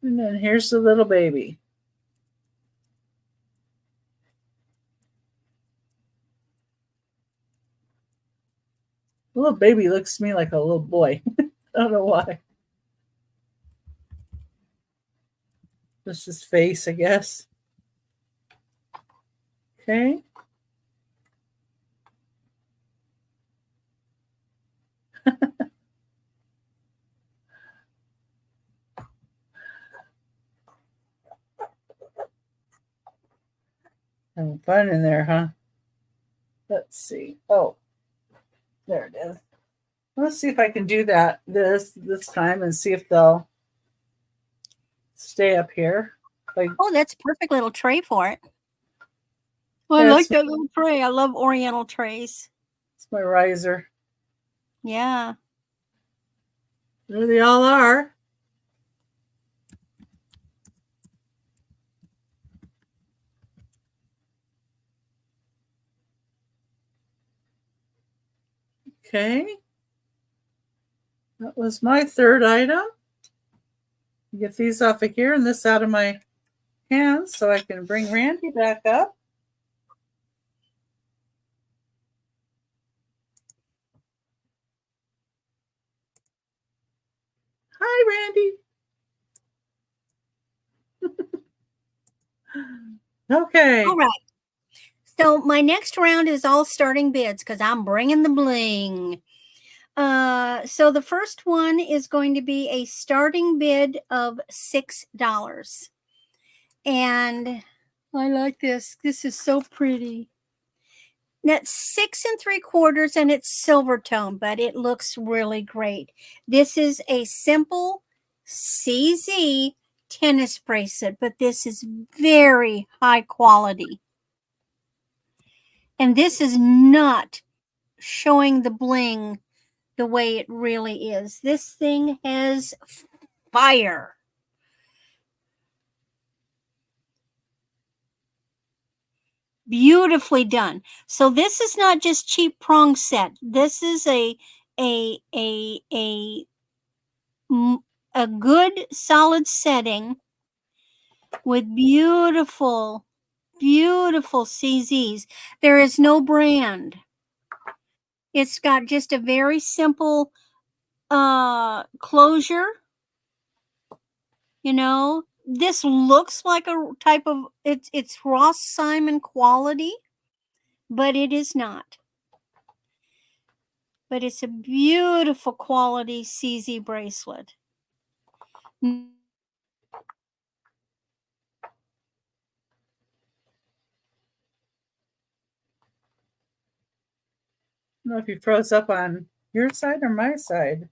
And then here's the little baby. The little baby looks to me like a little boy. I don't know why. That's his face, I guess. Okay. Having fun in there, huh? Let's see. Oh, there it is. Let's see if I can do that this time and see if they'll stay up here. Like, Oh, that's a perfect little tray for it. I yeah, like that little tray. I love Oriental trays. it's my riser. Yeah. There they all are. Okay. That was my third item. Get these off of here and this out of my hands so I can bring Randy back up. Hi, Randy. Okay. All right. So my next round is all starting bids because I'm bringing the bling. So the first one is going to be a starting bid of $6. And I like this. This is so pretty. That's 6 3/4 and it's silver tone, but it looks really great. This is a simple CZ tennis bracelet, but this is very high quality. And this is not showing the bling the way it really is. This thing has fire. Beautifully done. So this is not just cheap prong set. This is a good solid setting with beautiful CZs. There is no brand. It's got just a very simple closure. You know, this looks like a type of it's Ross Simon quality, but it is not. But it's a beautiful quality CZ bracelet. I don't know if you froze up on your side or my side.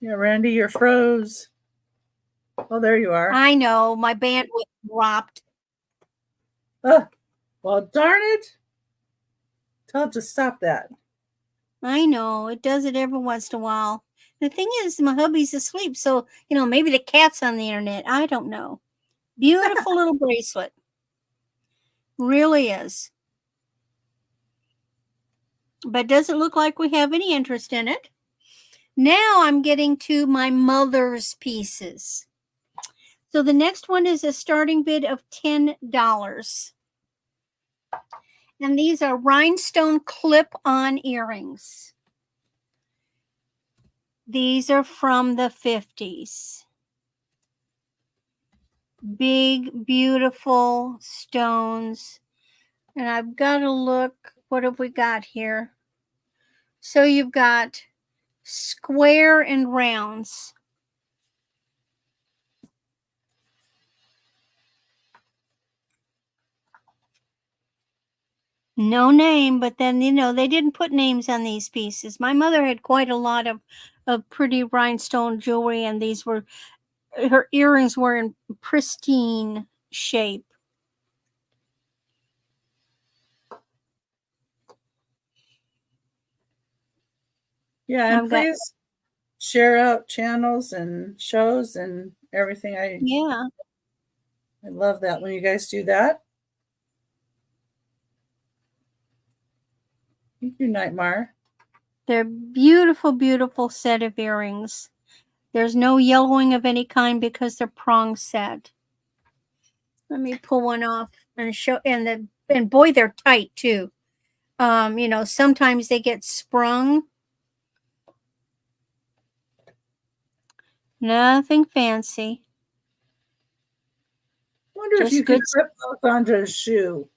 Yeah, Randy, you're froze. Oh, there you are. I know my bandwidth dropped. Oh, well, darn it. Tell it to stop that. I know it does it every once in a while. The thing is, my hubby's asleep, so maybe the cat's on the internet. I don't know. Beautiful little bracelet, really is. But doesn't look like we have any interest in it. Now I'm getting to my mother's pieces. So the next one is a starting bid of $10. And these are rhinestone clip-on earrings. These are from the 50s. Big, beautiful stones. And I've got to look, what have we got here? So you've got square and rounds. No name, but then, they didn't put names on these pieces. My mother had quite a lot of pretty rhinestone jewelry, and her earrings were in pristine shape. Yeah, and please share out channels and shows and everything. Yeah. I love that when you guys do that. Thank you, Nightmare. They're beautiful, beautiful set of earrings. There's no yellowing of any kind because they're prong set. Let me pull one off and show. And boy, they're tight too. Sometimes they get sprung. Nothing fancy. wonder if Just you could good. clip those onto a shoe.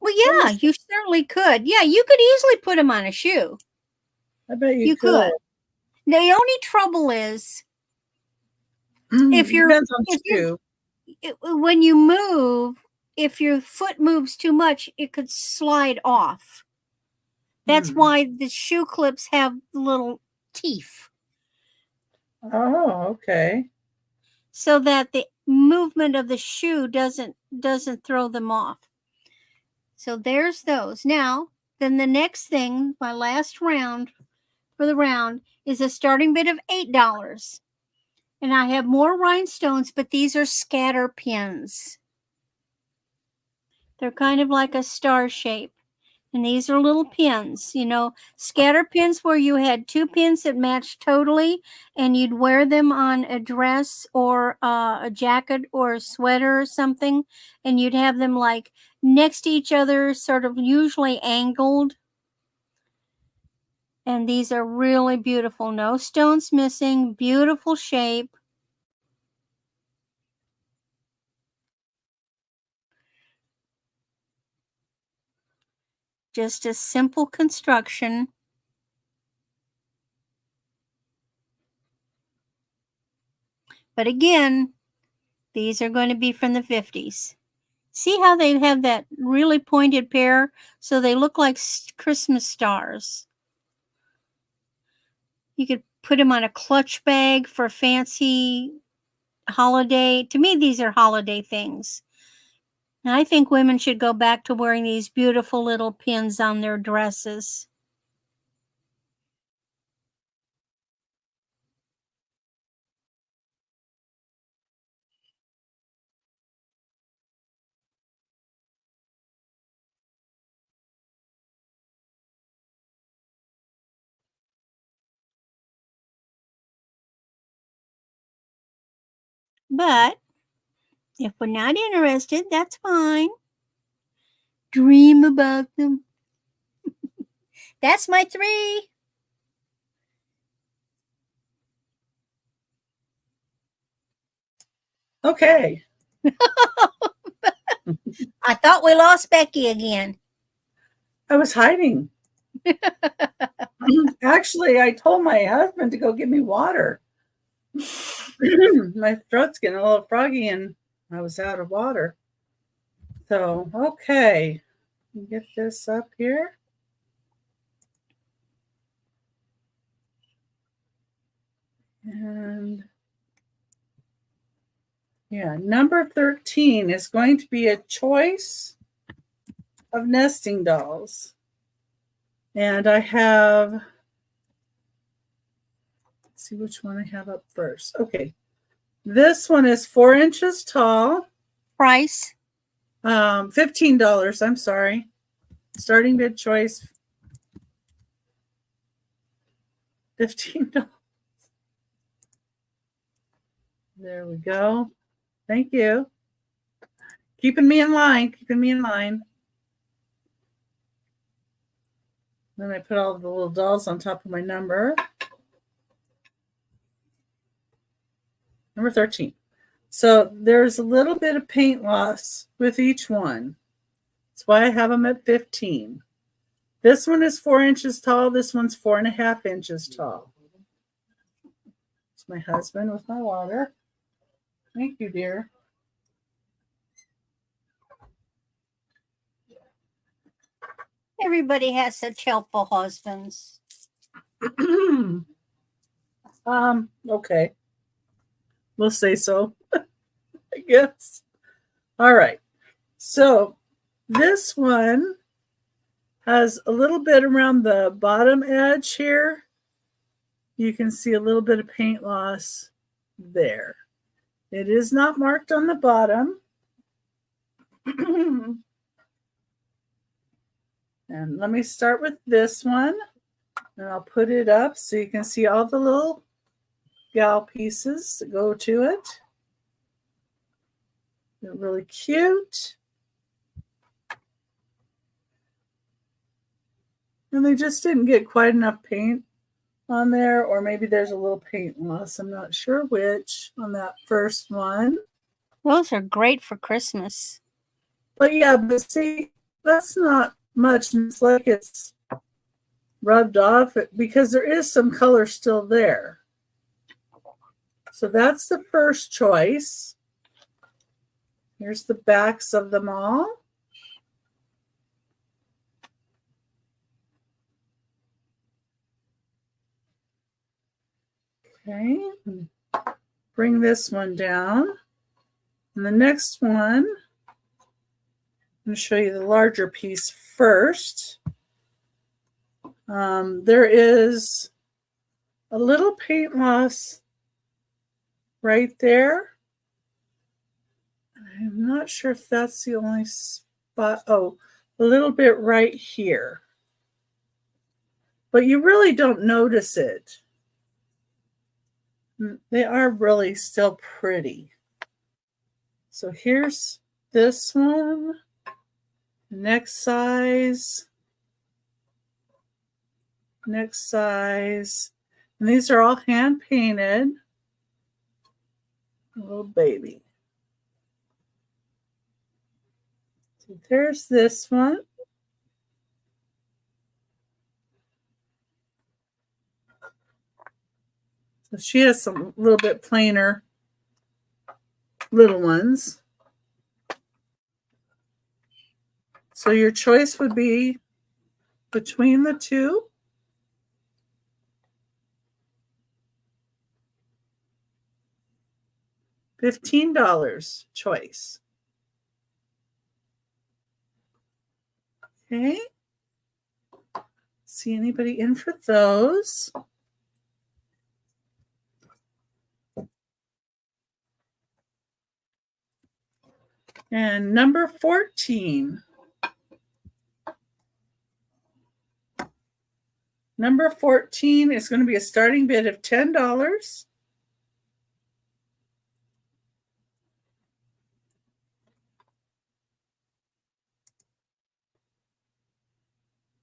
Well, yeah, you certainly could. Yeah, you could easily put them on a shoe. I bet you You could. could. The only trouble is if you're Depends on the shoe. when you move, if your foot moves too much, it could slide off. That's why the shoe clips have little teeth. Oh, okay. So that the movement of the shoe doesn't throw them off. So there's those. Now, then the next thing, my last round for the round is a starting bid of $8. And I have more rhinestones, but these are scatter pins. They're kind of like a star shape. And these are little pins, you know, scatter pins where you had two pins that matched totally, and you'd wear them on a dress or a jacket or a sweater or something, and you'd have them like next to each other, sort of usually angled. And these are really beautiful. No stones missing, beautiful shape. Just a simple construction. But again, these are going to be from the 50s. See how they have that really pointed pair? So they look like Christmas stars. You could put them on a clutch bag for fancy holiday. To me, these are holiday things. And I think women should go back to wearing these beautiful little pins on their dresses. But if we're not interested, that's fine. Dream about them. That's my 3. Okay. I thought we lost Becky again. I was hiding. Actually, I told my husband to go get me water. My throat's getting a little froggy and I was out of water. So, okay. Get this up here. And yeah, number 13 is going to be a choice of nesting dolls. And I have, let's see which one I have up first. Okay. This one is 4 inches tall. Price? $15. I'm sorry. Starting bid choice. $15. There we go. Thank you. Keeping me in line. Then I put all the little dolls on top of my number. Number 13. So there's a little bit of paint loss with each one. That's why I have them at 15. This one is 4 inches tall. This one's 4.5 inches tall. It's my husband with my water. Thank you, dear. Everybody has such helpful husbands. Okay. We'll say so, I guess. All right. So this one has a little bit around the bottom edge here. You can see a little bit of paint loss there. It is not marked on the bottom. And let me start with this one. And I'll put it up so you can see all the little gal pieces that go to it. They're really cute. And they just didn't get quite enough paint on there, or maybe there's a little paint loss. I'm not sure which on that first one. Those are great for Christmas. But yeah, but see, that's not much. And it's like it's rubbed off because there is some color still there. So that's the first choice. Here's the backs of them all. Okay, bring this one down. And the next one, I'm going to show you the larger piece first. There is a little paint loss right there. I'm not sure if that's the only spot. Oh, a little bit right here. But you really don't notice it. They are really still pretty. So here's this one. Next size. Next size. And these are all hand painted. Little baby. So there's this one. So she has some little bit plainer little ones. So your choice would be between the two. $15 choice. Okay. See anybody in for those? And number 14. Number 14 is going to be a starting bid of $10.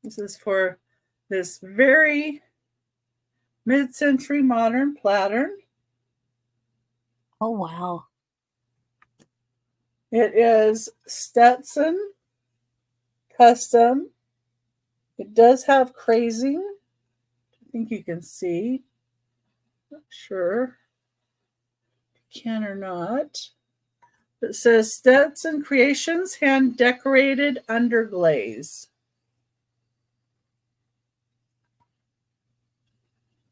This is for this very mid-century modern pattern. Oh, wow. It is Stetson custom. It does have crazing. I think you can see. Not sure if you can or not. It says Stetson Creations hand decorated underglaze.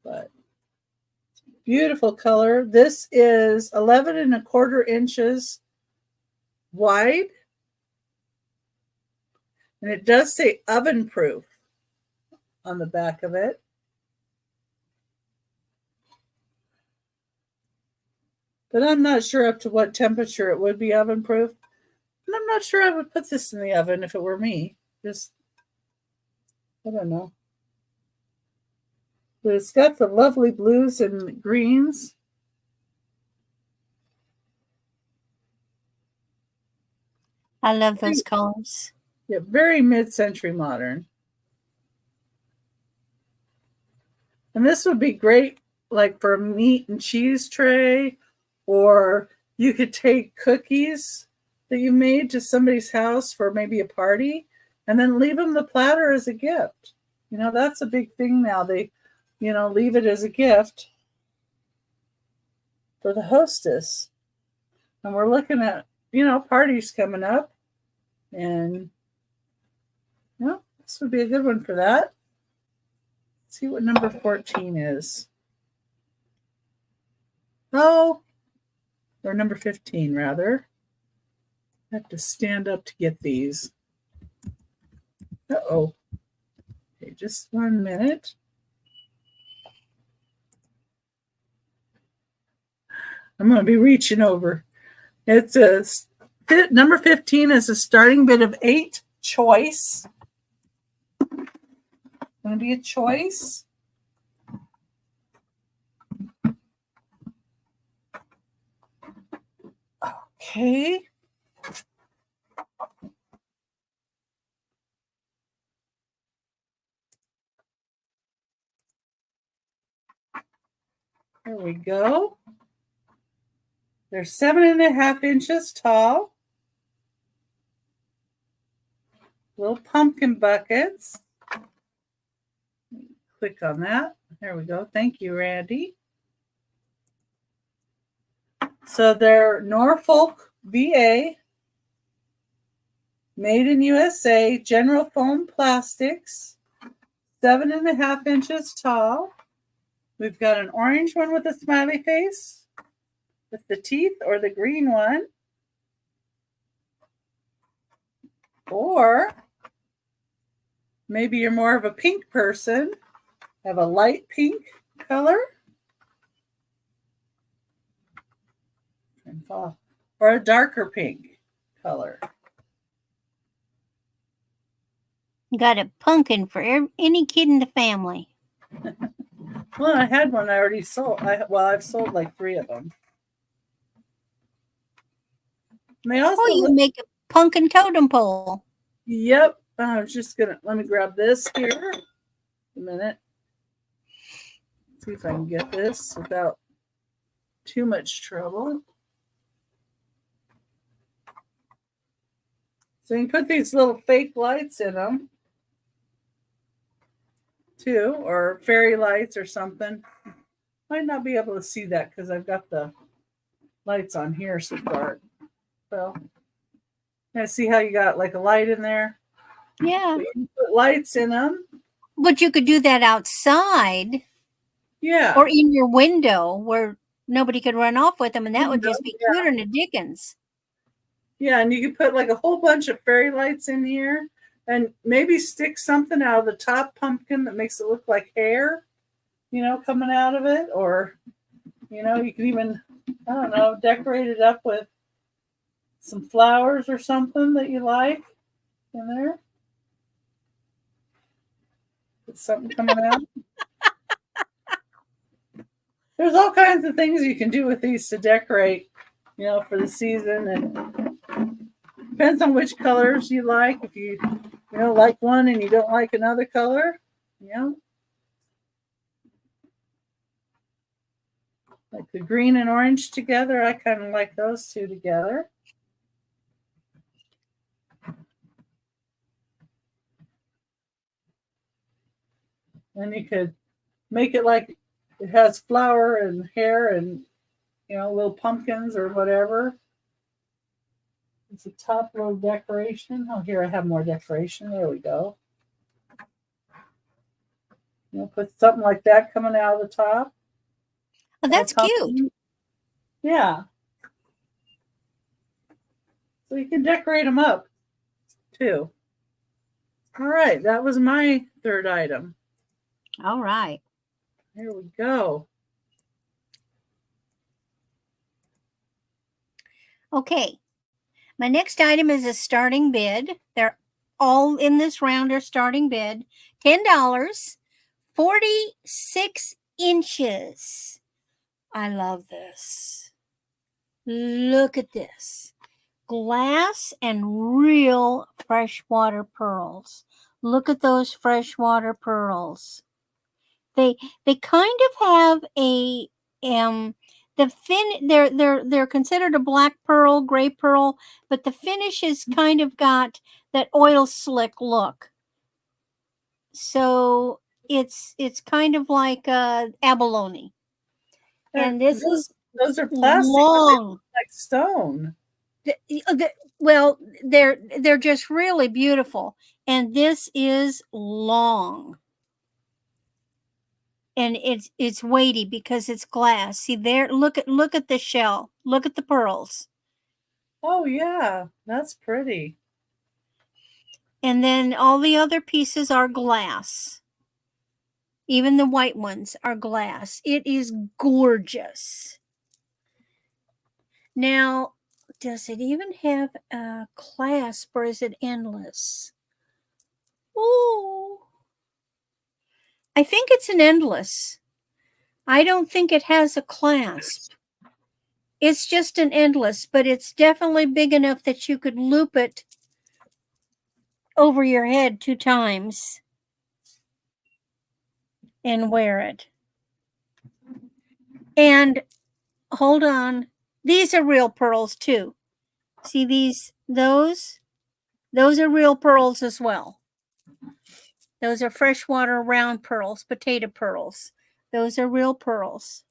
But beautiful color. This is 11 1/4 inches wide. And it does say oven proof on the back of it. But I'm not sure up to what temperature it would be oven proof. And I'm not sure I would put this in the oven if it were me. Just, I don't know. But it's got the lovely blues and greens. I love those colors. Yeah, very mid-century modern. And this would be great like for a meat and cheese tray, or you could take cookies that you made to somebody's house for maybe a party and then leave them the platter as a gift. You know, that's a big thing now. They, you know, leave it as a gift for the hostess. And we're looking at, you know, parties coming up. And, you know, this would be a good one for that. Let's see what number 14 is. Oh, or number 15, rather. I have to stand up to get these. Uh-oh. Okay, just 1 minute. I'm going to be reaching over. It's a number 15 is a starting bid of 8 choice. Going to be a choice. Okay. There we go. They're 7.5 inches tall. Little pumpkin buckets. Click on that. There we go. Thank you, Randy. So they're Norfolk, VA, made in USA, General Foam Plastics, 7.5 inches tall. We've got an orange one with a smiley face with the teeth, or the green one. Or maybe you're more of a pink person. Have a light pink color. Or a darker pink color. Got a pumpkin for any kid in the family. Well, I had one I already sold. I've sold like 3 of them. And they also you make a pumpkin totem pole. Yep. I was just gonna let me grab this here. A minute. See if I can get this without too much trouble. So you can put these little fake lights in them too, or fairy lights or something. Might not be able to see that because I've got the lights on here so far. So, yeah, see how you got like a light in there? Yeah. So you can put lights in them. But you could do that outside. Yeah. Or in your window where nobody could run off with them, and that would just be cuter than Dickens. Yeah, and you could put like a whole bunch of fairy lights in here and maybe stick something out of the top pumpkin that makes it look like hair, coming out of it. Or, you can even, I don't know, decorate it up with some flowers or something that you like in there. Put something coming out. There's all kinds of things you can do with these to decorate, for the season. And depends on which colors you like. If you like one and you don't like another color, like the green and orange together. I kind of like those two together. And you could make it like it has flower and hair and, little pumpkins or whatever. It's a top little decoration. Oh, here I have more decoration. There we go. Put something like that coming out of the top. Oh, that's cute. Yeah. So you can decorate them up too. All right. That was my third item. All right. Here we go. Okay. My next item is a starting bid. They're all in this round are starting bid. $10, 46 inches. I love this. Look at this. Glass and real freshwater pearls. Look at those freshwater pearls. They kind of have a they're considered a black pearl, gray pearl, but the finish is kind of got that oil slick look. So it's kind of like abalone. And this is those are plastic, long, like stone. Well, they're just really beautiful, and this is long. And it's weighty because it's glass. See there, look at the shell. Look at the pearls. Oh yeah, that's pretty. And then all the other pieces are glass. Even the white ones are glass. It is gorgeous. Now, does it even have a clasp or is it endless? Oh, I think it's an endless. I don't think it has a clasp. It's just an endless, but it's definitely big enough that you could loop it over your head 2 times and wear it. And hold on, These are real pearls too. See these, those are real pearls as well. Those are freshwater round pearls, potato pearls. Those are real pearls.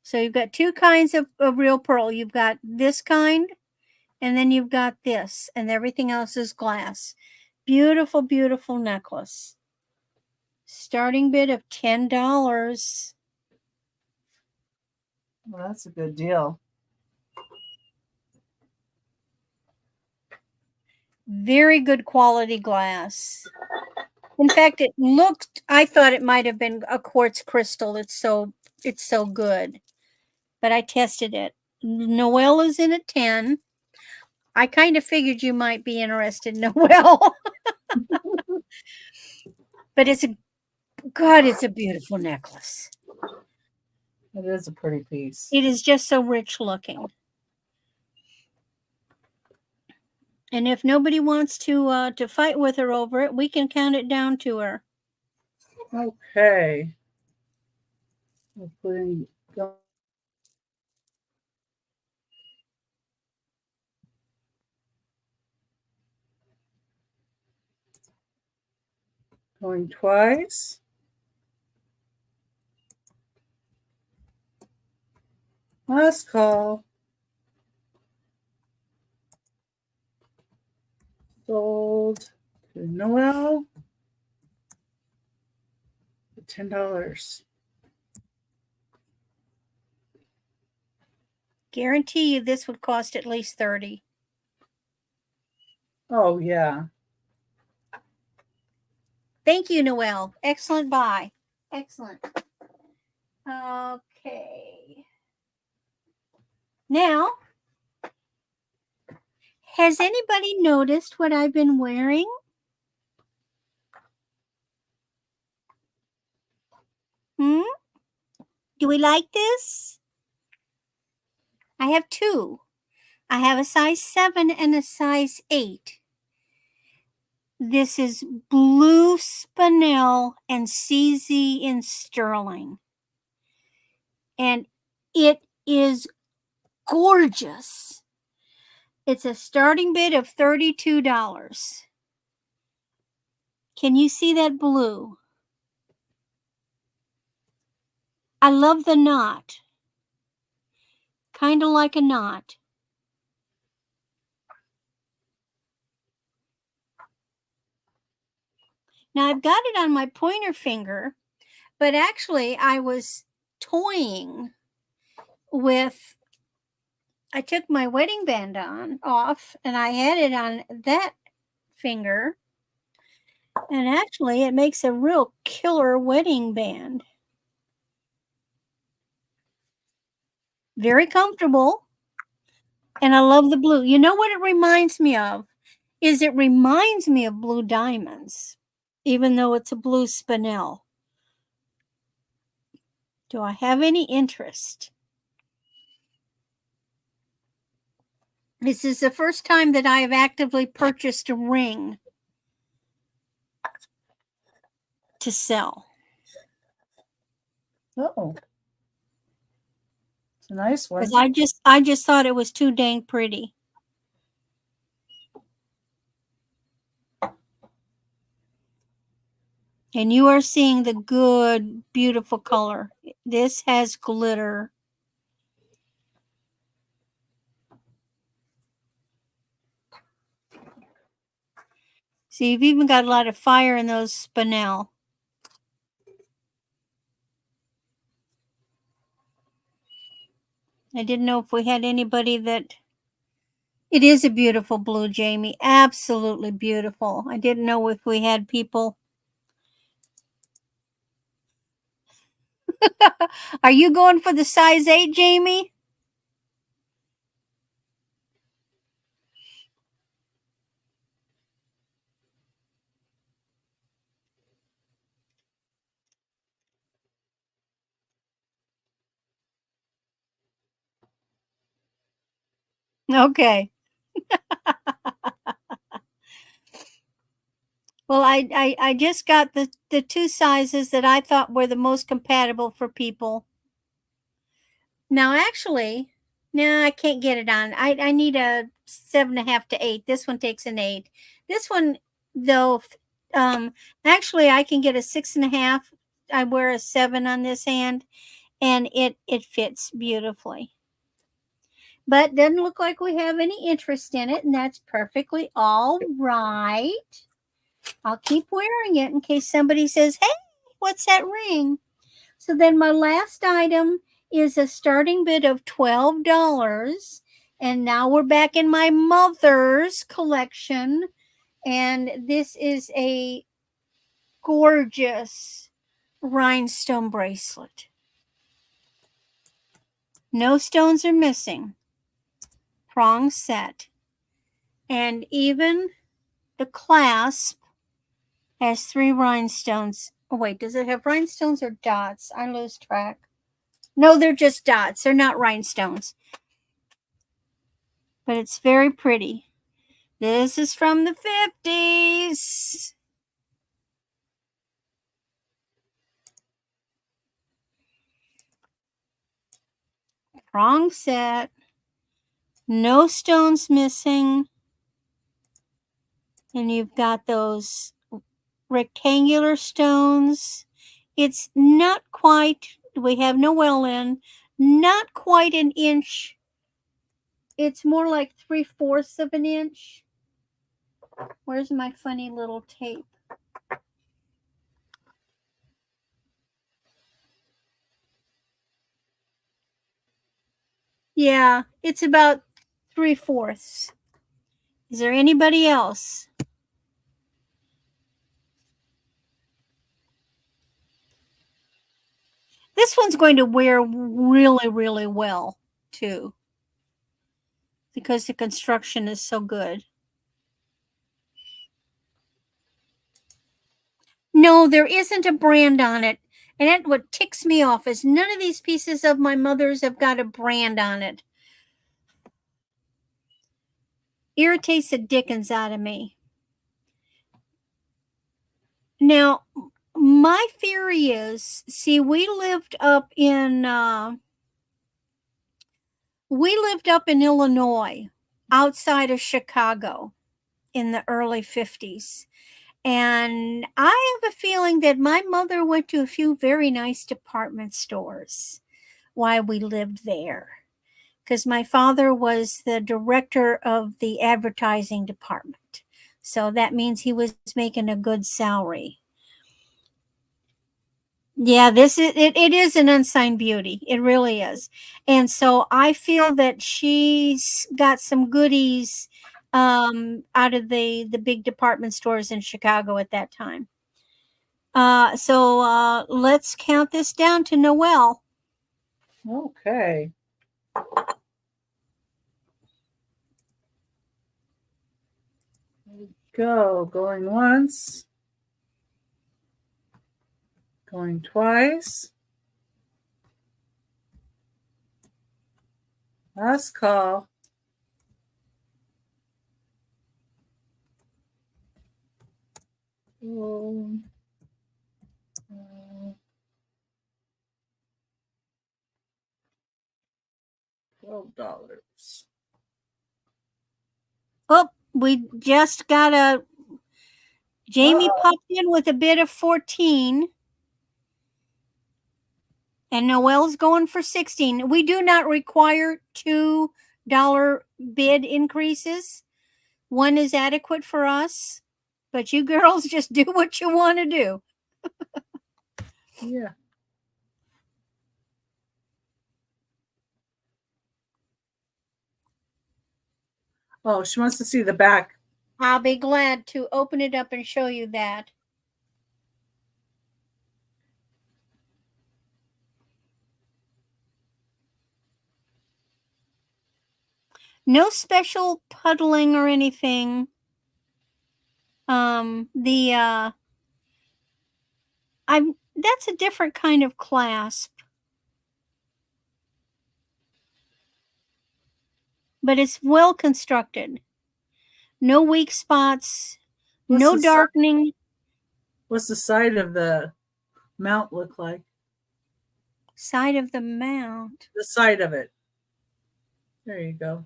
So you've got two kinds of real pearl. You've got this kind, and then you've got this, and everything else is glass. Beautiful, beautiful necklace. Starting bid of $10. Well, that's a good deal. Very good quality glass. In fact, it looked, I thought it might have been a quartz crystal. It's so good. But I tested it. Noelle is in at 10. I kind of figured you might be interested, Noelle. But it's a beautiful necklace. It is a pretty piece. It is just so rich looking. And if nobody wants to fight with her over it, we can count it down to her. Okay. We're putting going twice. Last call. Sold to Noelle for $10. Guarantee you this would cost at least $30. Oh, yeah. Thank you, Noelle. Excellent buy. Excellent. Okay. Now, has anybody noticed what I've been wearing? Do we like this? I have two. I have a size 7 and a size 8. This is blue spinel and CZ in sterling. And it is gorgeous. It's a starting bid of $32. Can you see that blue? I love the knot. Kind of like a knot. Now I've got it on my pointer finger, but actually I was toying with, I took my wedding band off and I had it on that finger. And actually it makes a real killer wedding band. Very comfortable. And I love the blue. You know what it reminds me of? It reminds me of blue diamonds, even though it's a blue spinel. Do I have any interest? This is the first time that I have actively purchased a ring to sell. Oh. It's a nice one. Because I just thought it was too dang pretty. And you are seeing the good, beautiful color. This has glitter. See, you've even got a lot of fire in those spinel. I didn't know if we had anybody that... It is a beautiful blue, Jamie. Absolutely beautiful. I didn't know if we had people. Are you going for the size 8, Jamie? Okay. Well, I just got the two sizes that I thought were the most compatible for people. Now, actually, no, I can't get it on. I need a 7.5 to 8. This one takes an 8. This one, though, actually, I can get a 6.5. I wear a 7 on this hand, and it fits beautifully. But doesn't look like we have any interest in it, and that's perfectly all right. I'll keep wearing it in case somebody says, "Hey, what's that ring?" So then my last item is a starting bid of $12. And now we're back in my mother's collection. And this is a gorgeous rhinestone bracelet. No stones are missing. Prong set. And even the clasp has 3 rhinestones. Oh, wait, does it have rhinestones or dots? I lose track. No, they're just dots. They're not rhinestones. But it's very pretty. This is from the 50s. Wrong set. No stones missing. And you've got those rectangular stones. It's not quite, we have no well in, not quite an inch. It's more like 3/4 of an inch. Where's my funny little tape? Yeah, it's about 3/4. Is there anybody else? This one's going to wear really, really well, too, because the construction is so good. No, there isn't a brand on it. And that what ticks me off is none of these pieces of my mother's have got a brand on it. Irritates the dickens out of me. Now, my theory is, see, we lived up in Illinois, outside of Chicago in the early 50s. And I have a feeling that my mother went to a few very nice department stores while we lived there. Because my father was the director of the advertising department. So that means he was making a good salary. Yeah, it is an unsigned beauty. It really is. And so I feel that she's got some goodies out of the big department stores in Chicago at that time. So let's count this down to Noelle. Okay. Go. Going once. Going twice. Last call. $12. Oh, we just got a Jamie popped in with a bid of 14. And Noelle's going for 16. We do not require $2 bid increases. One is adequate for us, but you girls just do what you want to do. Yeah. Oh, she wants to see the back. I'll be glad to open it up and show you that. No special puddling or anything. That's a different kind of clasp. But it's well constructed. No weak spots, no darkening. What's the side of the mount look like? Side of the mount. The side of it. There you go.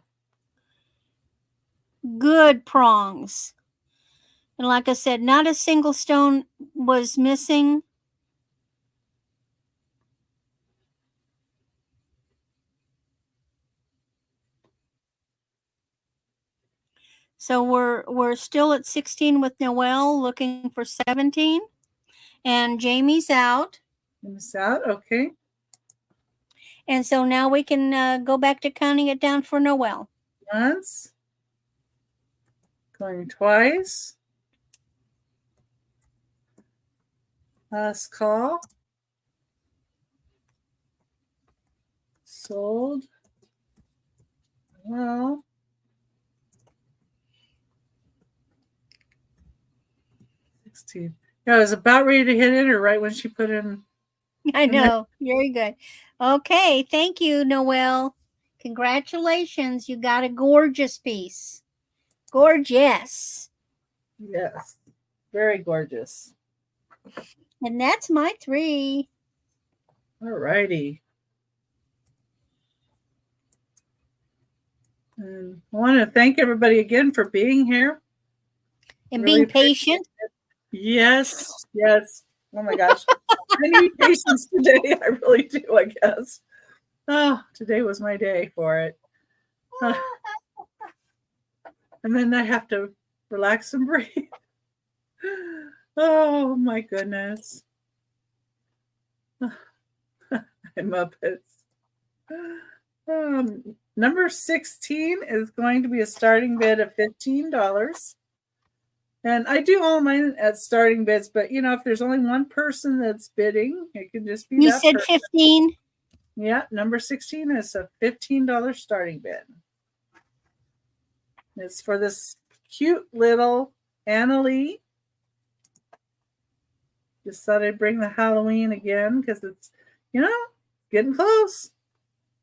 Good prongs. And like I said, not a single stone was missing. So we're still at 16 with Noelle, looking for 17. And Jamie's out. Miss out, okay. And so now we can go back to counting it down for Noelle. Once. Going twice. Last call. Sold. Well. Yeah, I was about ready to hit enter right when she put in. I know. Very good. Okay. Thank you, Noelle. Congratulations. You got a gorgeous piece. Gorgeous. Yes. Very gorgeous. And that's my 3. All righty. And I want to thank everybody again for being here. And really being patient. Yes. Yes. Oh my gosh. I need patience today. I really do, I guess. Oh, today was my day for it. And then I have to relax and breathe. Oh my goodness. Muppets. Number 16 is going to be a starting bid of $15. And I do all mine at starting bids, but you know, if there's only one person that's bidding, it can just be you that said person. 15? Yeah, number 16 is a $15 starting bid. It's for this cute little Annalie. Just thought I'd bring the Halloween again because it's, you know, getting close.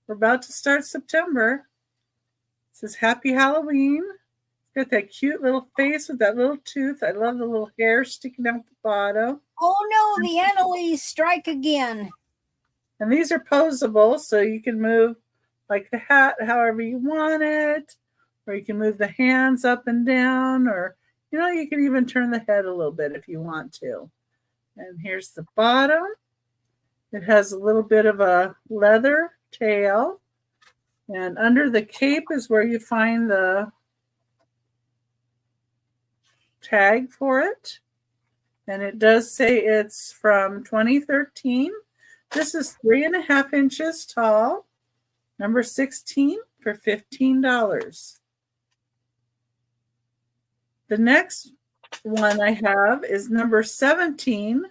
We're about to start September. It says Happy Halloween. It's got that cute little face with that little tooth. I love the little hair sticking out the bottom. Oh no, the Annalise strike again. And these are posable, so you can move like the hat however you want it, or you can move the hands up and down, or you know, you can even turn the head a little bit if you want to. And here's the bottom. It has a little bit of a leather tail, and under the cape is where you find the tag for it. And it does say it's from 2013. This is 3.5 inches tall. Number 16 for $15. The next one I have is number 17,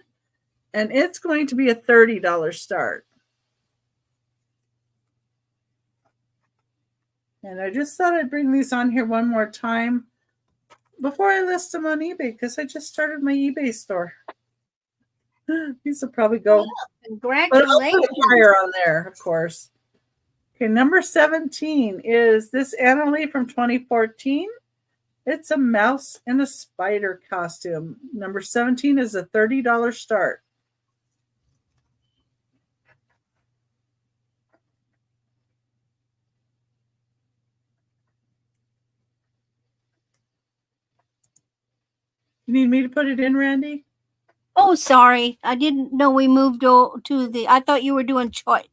and it's going to be a $30 start. And I just thought I'd bring these on here one more time before I list them on eBay, because I just started my eBay store. These will probably go. Congratulations. But I'll put a flyer on there, of course. Okay, number 17 is this Annalie from 2014. It's a mouse in a spider costume. Number 17 is a $30 start. You need me to put it in, Randy? Oh, sorry. I didn't know we moved to the, I thought you were doing choice.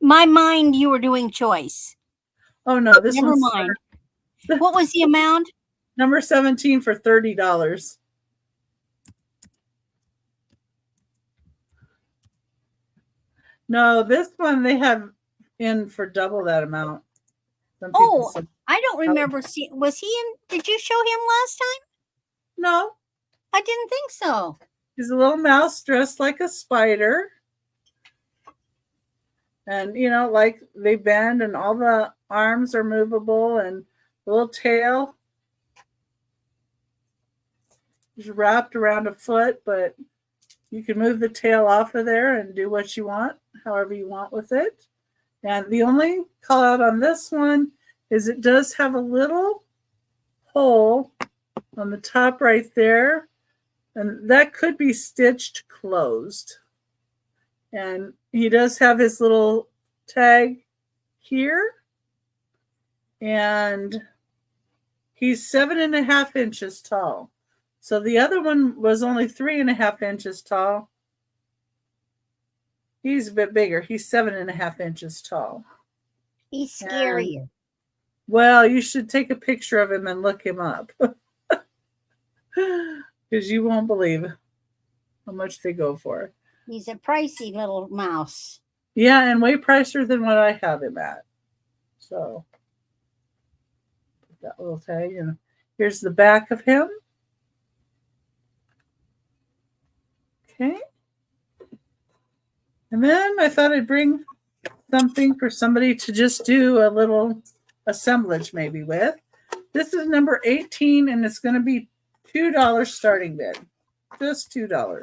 My mind, you were doing choice. Oh, no. This Never mind. What was the amount? Number 17 for $30. No, this one they have in for double that amount. Oh, I don't remember seeing. Was he in? Did you show him last time? No. I didn't think so. He's a little mouse dressed like a spider. And, you know, like they bend and all the arms are movable and the little tail is wrapped around a foot, but you can move the tail off of there and do what you want, however you want with it. And the only call out on this one is it does have a little hole on the top right there, and that could be stitched closed. And he does have his little tag here. And he's 7.5 inches tall. So the other one was only 3.5 inches tall. He's a bit bigger. He's 7.5 inches tall. He's scary. And, well, you should take a picture of him and look him up. Because you won't believe how much they go for. He's a pricey little mouse. Yeah, and way pricier than what I have him at. So, put that little tag. And here's the back of him. Okay. And then I thought I'd bring something for somebody to just do a little assemblage maybe with. This is number 18, and it's going to be $2 starting bid. Just $2.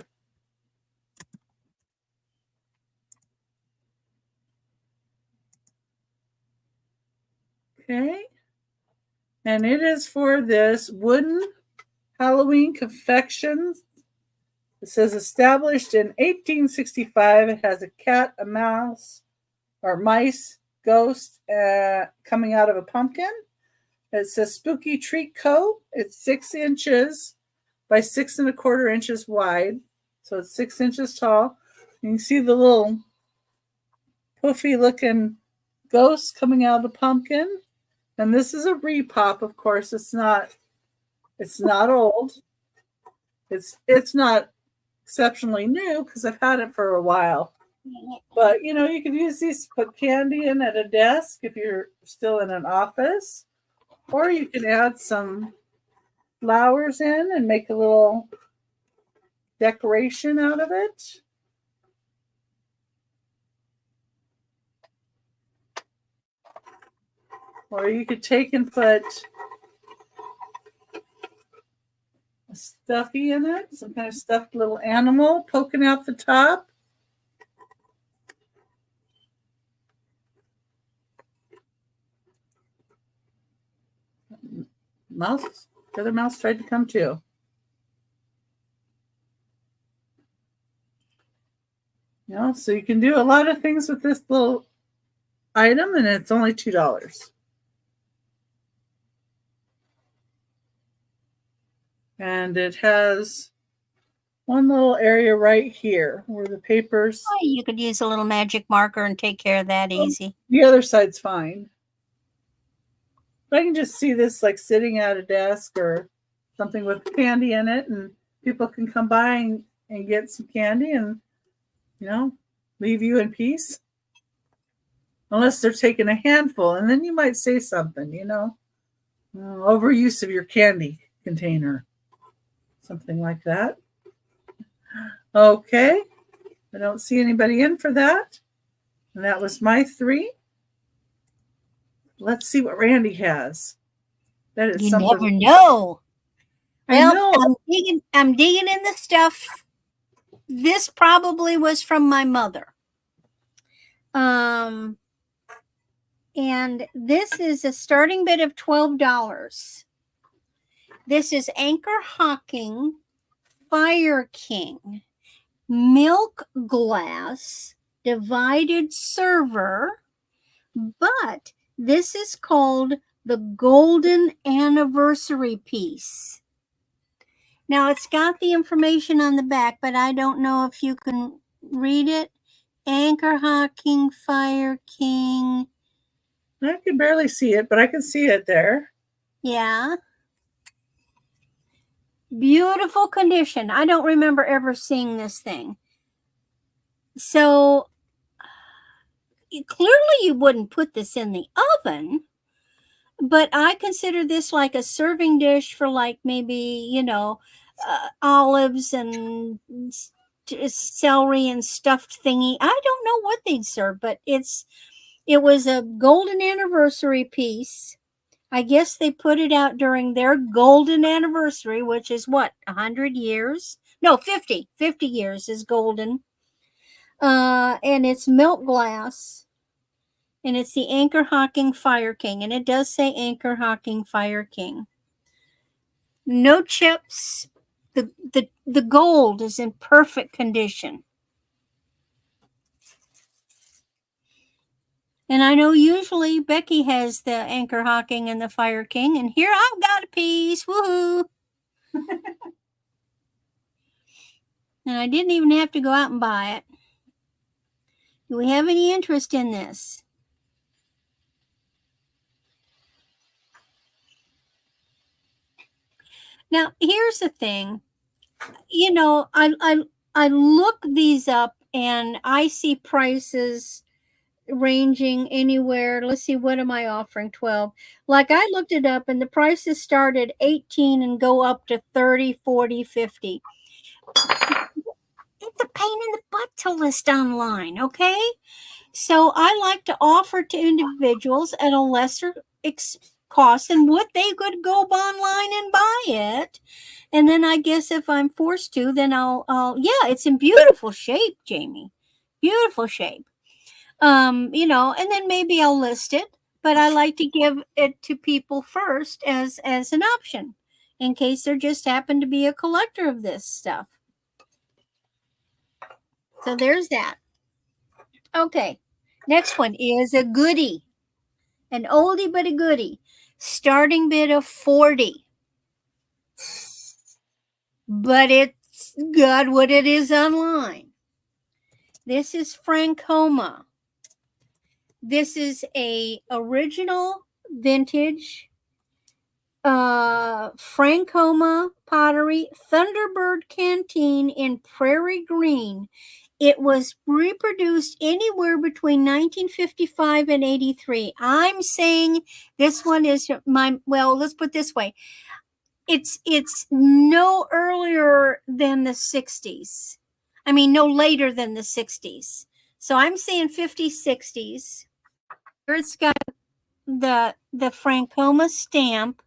Okay. And it is for this wooden Halloween confections. It says established in 1865. It has a cat, a mouse, or mice, ghost coming out of a pumpkin. It says Spooky Treat Co. It's 6 inches by 6.25 inches wide. So it's 6 inches tall. You can see the little poofy looking ghost coming out of the pumpkin. And this is a repop, of course. It's not old. It's not exceptionally new because I've had it for a while. But you know, you can use these to put candy in at a desk if you're still in an office, or you can add some flowers in and make a little decoration out of it. Or you could take and put a stuffy in it, some kind of stuffed little animal poking out the top. Mouse, the other mouse tried to come too. You know, so you can do a lot of things with this little item, and it's only $2. And it has one little area right here where the papers. Oh, you could use a little magic marker and take care of that easy. The other side's fine. But I can just see this like sitting at a desk or something with candy in it, and people can come by and get some candy and, you know, leave you in peace. Unless they're taking a handful, and then you might say something, you know, overuse of your candy container. Something like that. Okay. I don't see anybody in for that. And that was my 3. Let's see what Randy has. That is You something. never know. I Well, know. I'm digging in the stuff. This probably was from my mother. And this is a starting bid of $12. This is Anchor Hawking Fire King milk glass divided server, but this is called the Golden Anniversary piece. Now it's got the information on the back, but I don't know if you can read it. Anchor Hawking Fire King. I can barely see it, but I can see it there. Yeah. Beautiful condition. I don't remember ever seeing this thing. So clearly you wouldn't put this in the oven, but I consider this like a serving dish for like maybe, you know, olives and celery and stuffed thingy. I don't know what they'd serve, but it was a golden anniversary piece. I guess they put it out during their golden anniversary, which is what, 100 years? No, 50. 50 years is golden. And it's milk glass. And it's the Anchor Hawking Fire King. And it does say Anchor Hawking Fire King. No chips. The gold is in perfect condition. And I know usually Becky has the Anchor Hawking and the Fire King, and here I've got a piece. Woohoo! And I didn't even have to go out and buy it. Do we have any interest in this? Now, here's the thing. You know, I look these up and I see prices ranging anywhere. Let's see, what am I offering? 12. Like I looked it up and the prices start at 18 and go up to 30, 40, 50. It's a pain in the butt to list online, okay? So I like to offer to individuals at a lesser cost than what they could go online and buy it. And then I guess if I'm forced to, then yeah, it's in beautiful shape, Jamie. Beautiful shape. You know, and then maybe I'll list it, but I like to give it to people first as an option in case there just happen to be a collector of this stuff. So there's that. Okay. Next one is a goodie. An oldie but a goodie. Starting bid of 40. But it's got what it is online. This is Francoma. This is a original vintage Francoma pottery Thunderbird canteen in prairie green. It was reproduced anywhere between 1955 and 83. I'm saying this one is well, let's put it this way. It's no earlier than the 60s. I mean, no later than the 60s. So I'm saying 50s, 60s. Here it's got the Francoma stamp.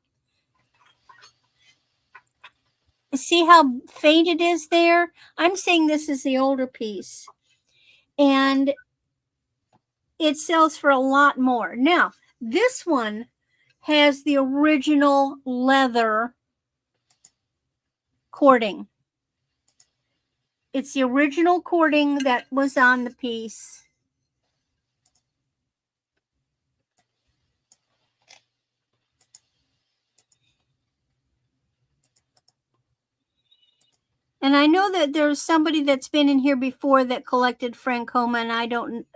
See how faint it is there? I'm saying this is the older piece. And it sells for a lot more. Now, this one has the original leather cording. It's the original cording that was on the piece. And I know that there's somebody that's been in here before that collected Francoma, and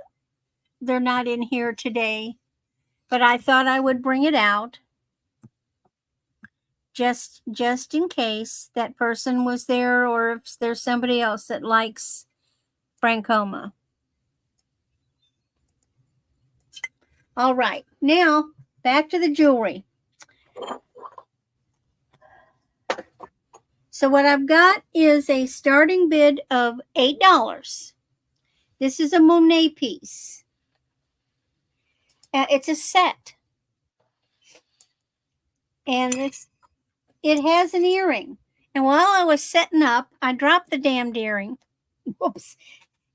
they're not in here today, but I thought I would bring it out just in case that person was there, or if there's somebody else that likes Francoma. All right, now back to the jewelry. So what I've got is a starting bid of $8. This is a Monet piece. It's a set. And it has an earring. And while I was setting up, I dropped the damned earring. Whoops.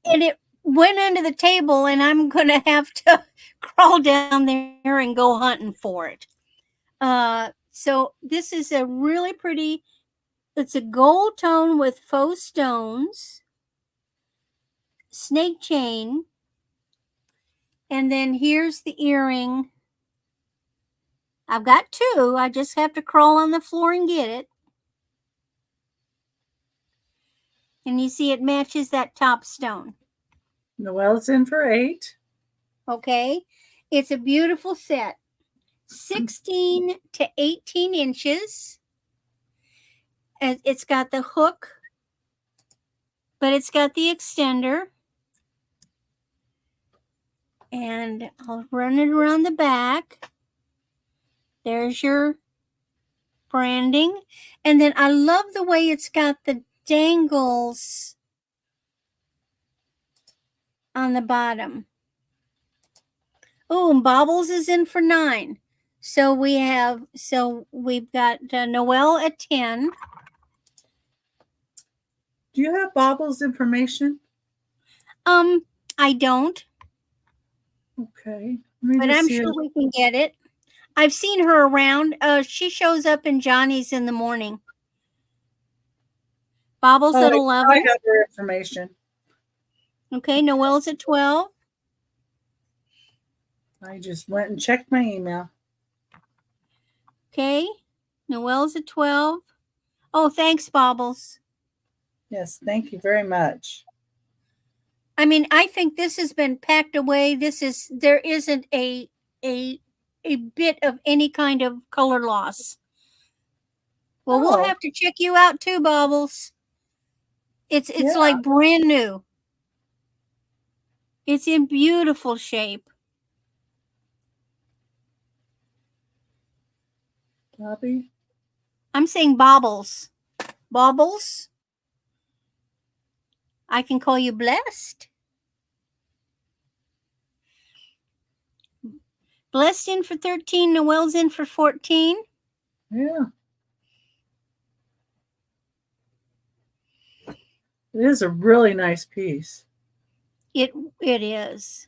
And it went under the table, and I'm going to have to crawl down there and go hunting for it. So this is a really pretty, it's a gold tone with faux stones, snake chain, and then here's the earring. I've got two. I just have to crawl on the floor and get it. And you see it matches that top stone. Noelle's in for 8. Okay. It's a beautiful set. 16 to 18 inches. And it's got the hook, but it's got the extender. And I'll run it around the back. There's your branding. And then I love the way it's got the dangles on the bottom. Oh, and Baubles is in for 9. So we've got Noelle at 10. Do you have Baubles information? I don't. Okay. But I'm sure we can get it. I've seen her around. She shows up in Johnny's in the morning. Baubles at 11. I have her information. Okay, Noelle's at 12. I just went and checked my email. Okay. Noelle's at 12. Oh, thanks, Bobbles. Yes, thank you very much. I mean, I think this has been packed away. There isn't a bit of any kind of color loss. Well, we'll have to check you out too, Bobbles. It's like brand new. It's in beautiful shape. Bobby? I'm saying Bobbles. Bobbles? I can call you blessed. Blessed in for 13. Noelle's in for 14. Yeah. It is a really nice piece. It is.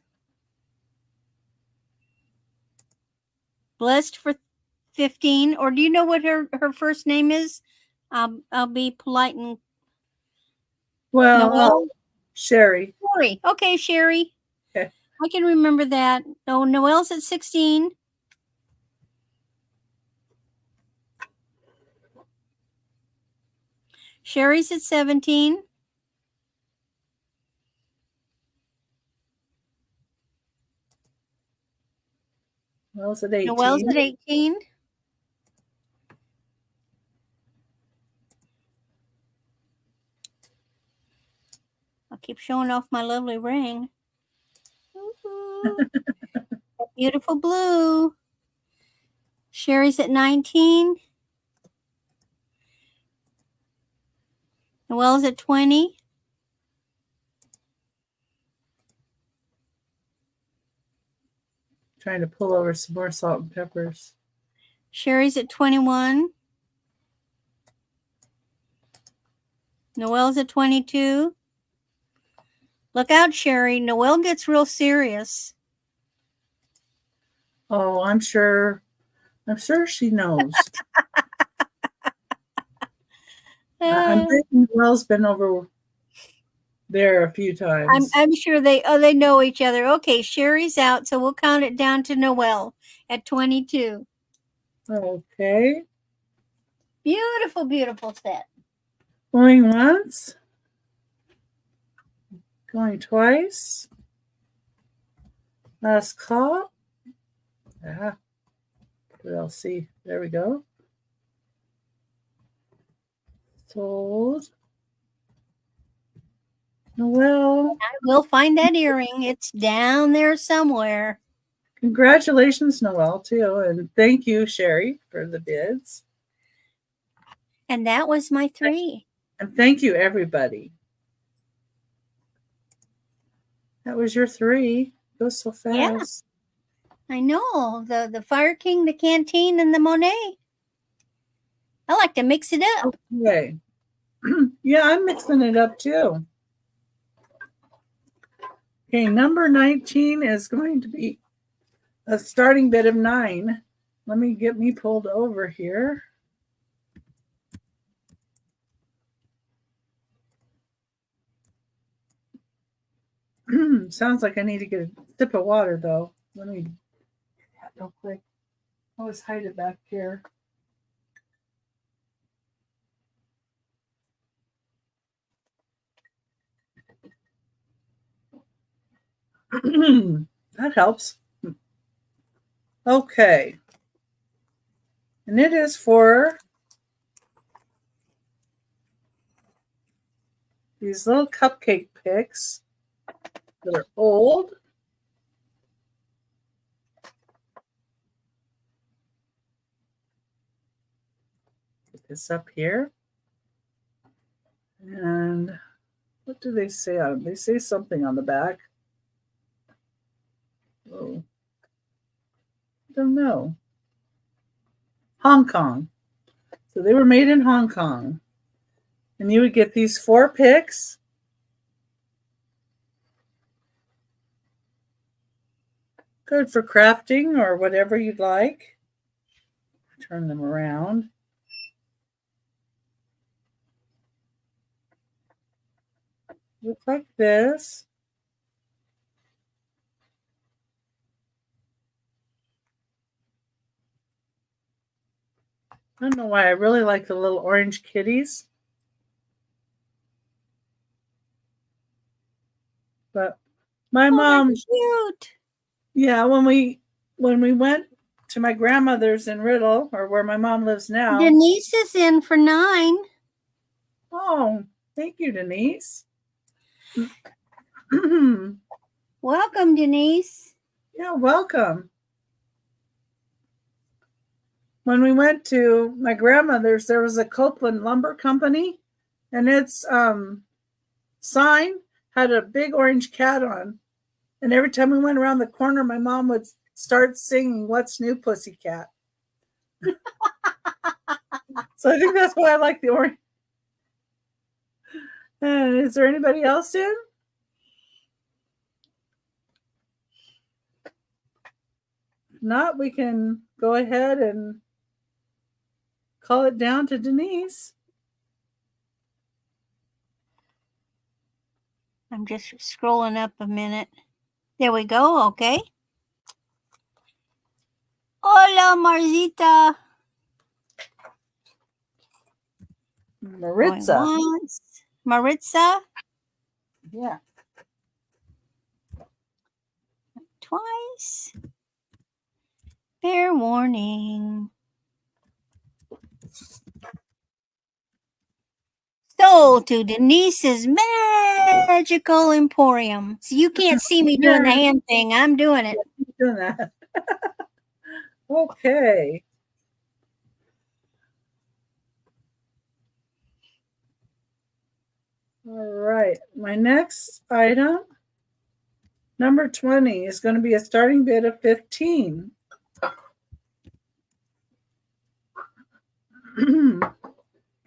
Blessed for 15. Or do you know what her first name is? I'll be polite and Noelle? Sherry. Sherry. Okay, Sherry. Okay. I can remember that. Oh, Noelle's at 16. Sherry's at 17. Noelle's at 18. Noelle's at 18. I'll keep showing off my lovely ring. Beautiful blue. Sherry's at 19. Noelle's at 20. Trying to pull over some more salt and peppers. Sherry's at 21. Noelle's at 22. Look out, Sherry. Noelle gets real serious. Oh, I'm sure she knows. I'm thinking Noelle's been over there a few times. I'm sure they know each other. Okay, Sherry's out, so we'll count it down to Noelle at 22. Okay. Beautiful, beautiful set. Going once. Going twice. Last call. Ah, we'll see. There we go. Sold. Noelle. I will find that earring. It's down there somewhere. Congratulations, Noelle, too. And thank you, Sherry, for the bids. And that was my 3. And thank you, everybody. That was your 3. It goes so fast. Yeah, I know. The Fire King, the Canteen, and the Monet. I like to mix it up. Okay. Yeah, I'm mixing it up too. Okay, number 19 is going to be a starting bid of 9. Let me get me pulled over here. Sounds like I need to get a sip of water, though. Let me do that real quick. I always hide it back here. That helps. Okay. And it is for these little cupcake picks that are old. Get this up here. And what do they say on them? They say something on the back. Oh, don't know. Hong Kong. So they were made in Hong Kong. And you would get these 4 picks. Good for crafting or whatever you'd like. Turn them around. Look like this. I don't know why I really like the little orange kitties. But my mom, Cute. yeah, when we went to my grandmother's in Riddle, or where my mom lives now. Denise is in for 9. Oh, thank you, Denise. Welcome, Denise. Yeah, welcome. When we went to my grandmother's, there was a Copeland Lumber Company, and its sign had a big orange cat on. And every time we went around the corner, my mom would start singing "What's New, Pussycat." So I think that's why I like the orange. Is there anybody else in? If not, we can go ahead and call it down to Denise. I'm just scrolling up a minute. There we go. Okay. Hola, Marzita. Maritza. Going once. Maritza. Yeah. Twice. Fair warning. Sold to Denise's Magical Emporium. So you can't see me doing the hand thing. I'm doing it. Doing that. Okay. All right. My next item, number 20, is going to be a starting bid of 15.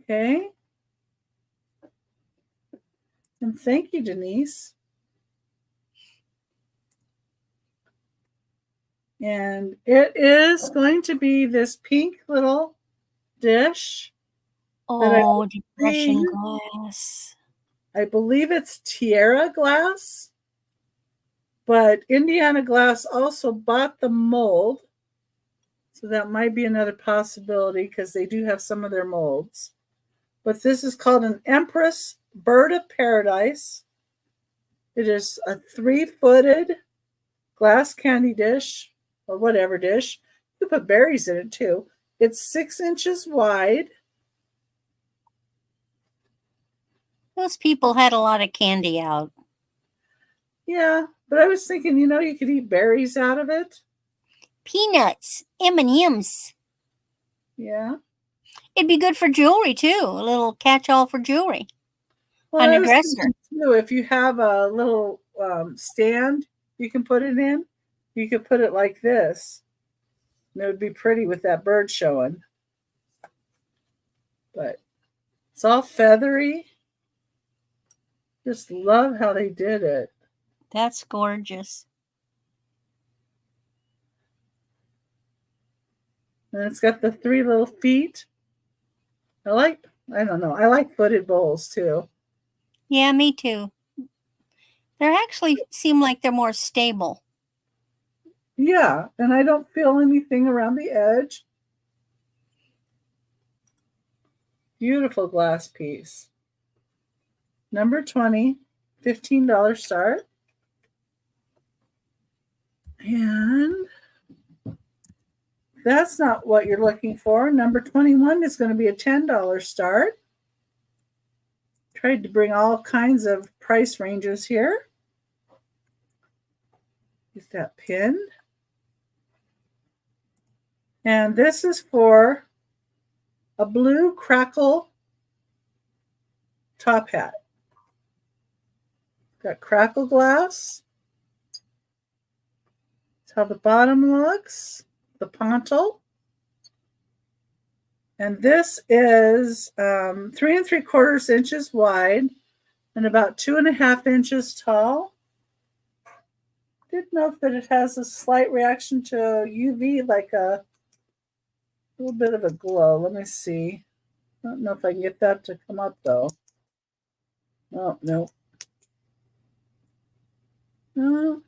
Okay. And thank you, Denise. And it is going to be this pink little dish. Oh, depression glass. I believe it's Tierra glass, but Indiana Glass also bought the mold. So that might be another possibility because they do have some of their molds. But this is called an Empress Bird of Paradise. It is a 3-footed glass candy dish, or whatever dish. You put berries in it too. It's 6 inches wide. Those people had a lot of candy out. Yeah, but I was thinking, you could eat berries out of it. Peanuts, M&Ms. Yeah. It'd be good for jewelry too. A little catch-all for jewelry Well, on I a was dresser. thinking too, if you have a little stand you can put it in, you could put it like this. And it would be pretty with that bird showing. But it's all feathery. Just love how they did it. That's gorgeous. And it's got the 3 little feet. I like footed bowls too. Yeah, me too. They actually seem like they're more stable. Yeah, and I don't feel anything around the edge. Beautiful glass piece. Number 20, $15 start. And that's not what you're looking for. Number 21 is going to be a $10 start. Tried to bring all kinds of price ranges here. Get that pinned. And this is for a blue crackle top hat. Got crackle glass. That's how the bottom looks. The pontal. And this is 3 3/4 inches wide and about 2.5 inches tall. Did note that it has a slight reaction to UV, like a little bit of a glow. Let me see. I don't know if I can get that to come up though. Oh, no. No.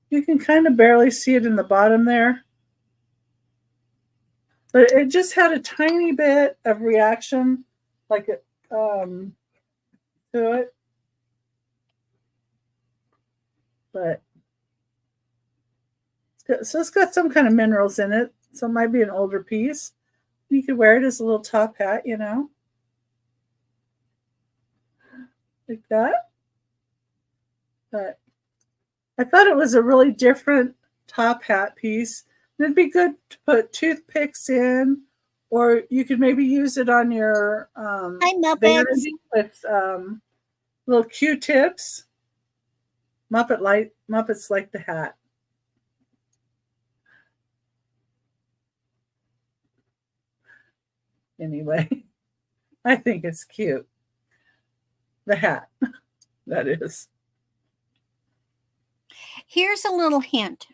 You can kind of barely see it in the bottom there. But it just had a tiny bit of reaction, like to it. But so it's got some kind of minerals in it. So it might be an older piece. You could wear it as a little top hat, you know, like that. But I thought it was a really different top hat piece. It'd be good to put toothpicks in, or you could maybe use it on your Hi, Muppets. vanity with little Q-tips. Muppets like the hat. Anyway, I think it's cute. The hat, that is. Here's a little hint.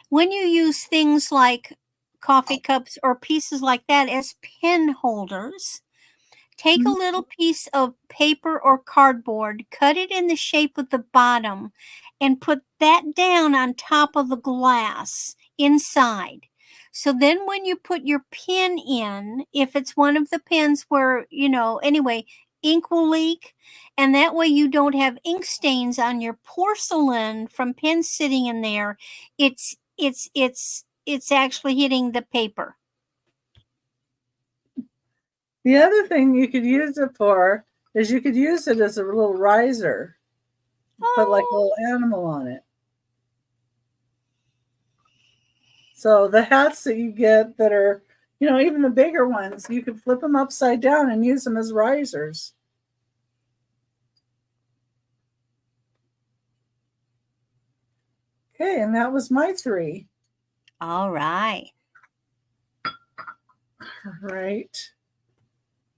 When you use things like coffee cups or pieces like that as pen holders, take a little piece of paper or cardboard, cut it in the shape of the bottom, and put that down on top of the glass inside. So then when you put your pen in, if it's one of the pens where, anyway, ink will leak, and that way you don't have ink stains on your porcelain from pens sitting in there. It's actually hitting the paper. The other thing you could use it for is you could use it as a little riser. Put like a little animal on it. So the hats that you get that are, even the bigger ones, you could flip them upside down and use them as risers. Okay, and that was my 3. All right. All right.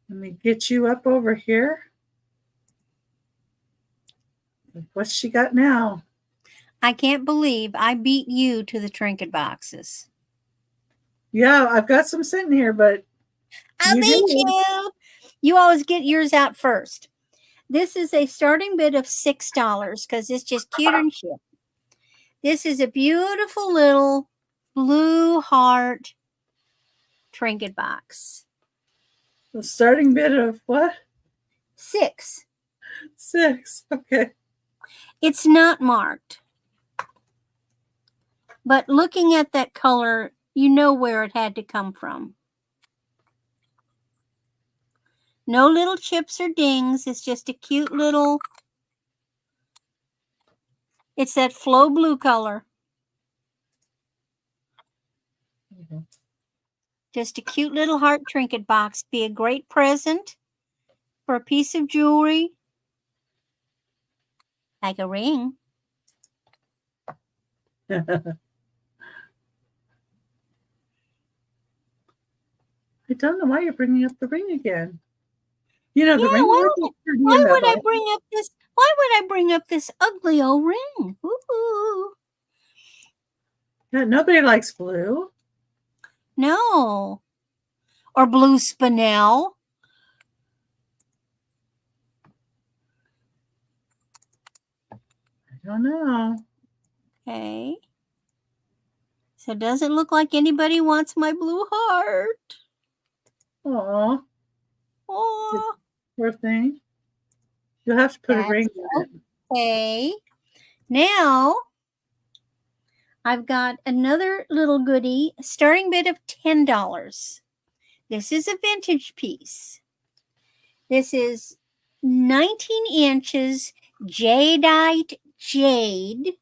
Let me get you up over here. What's she got now? I can't believe I beat you to the trinket boxes. Yeah, I've got some sitting here, but I beat you. You always get yours out first. This is a starting bid of $6 because it's just cute and cute. This is a beautiful little blue heart trinket box. The starting bid of what? 6. 6. Okay. It's not marked. But looking at that color, you know where it had to come from. No little chips or dings. It's just a cute little, it's that flow blue color. Mm-hmm. Just a cute little heart trinket box. Be a great present for a piece of jewelry. Like a ring. I don't know why you're bringing up the ring again. The ring. Why would I bring up this? Why would I bring up this ugly old ring? Ooh. Yeah, nobody likes blue. No. Or blue spinel. I don't know. Okay. So it doesn't look like anybody wants my blue heart. Aw. Aw. Poor thing. You'll have to put a ring in it. Okay. Now, I've got another little goodie, starting bid of $10. This is a vintage piece. This is 19 inches jadeite jade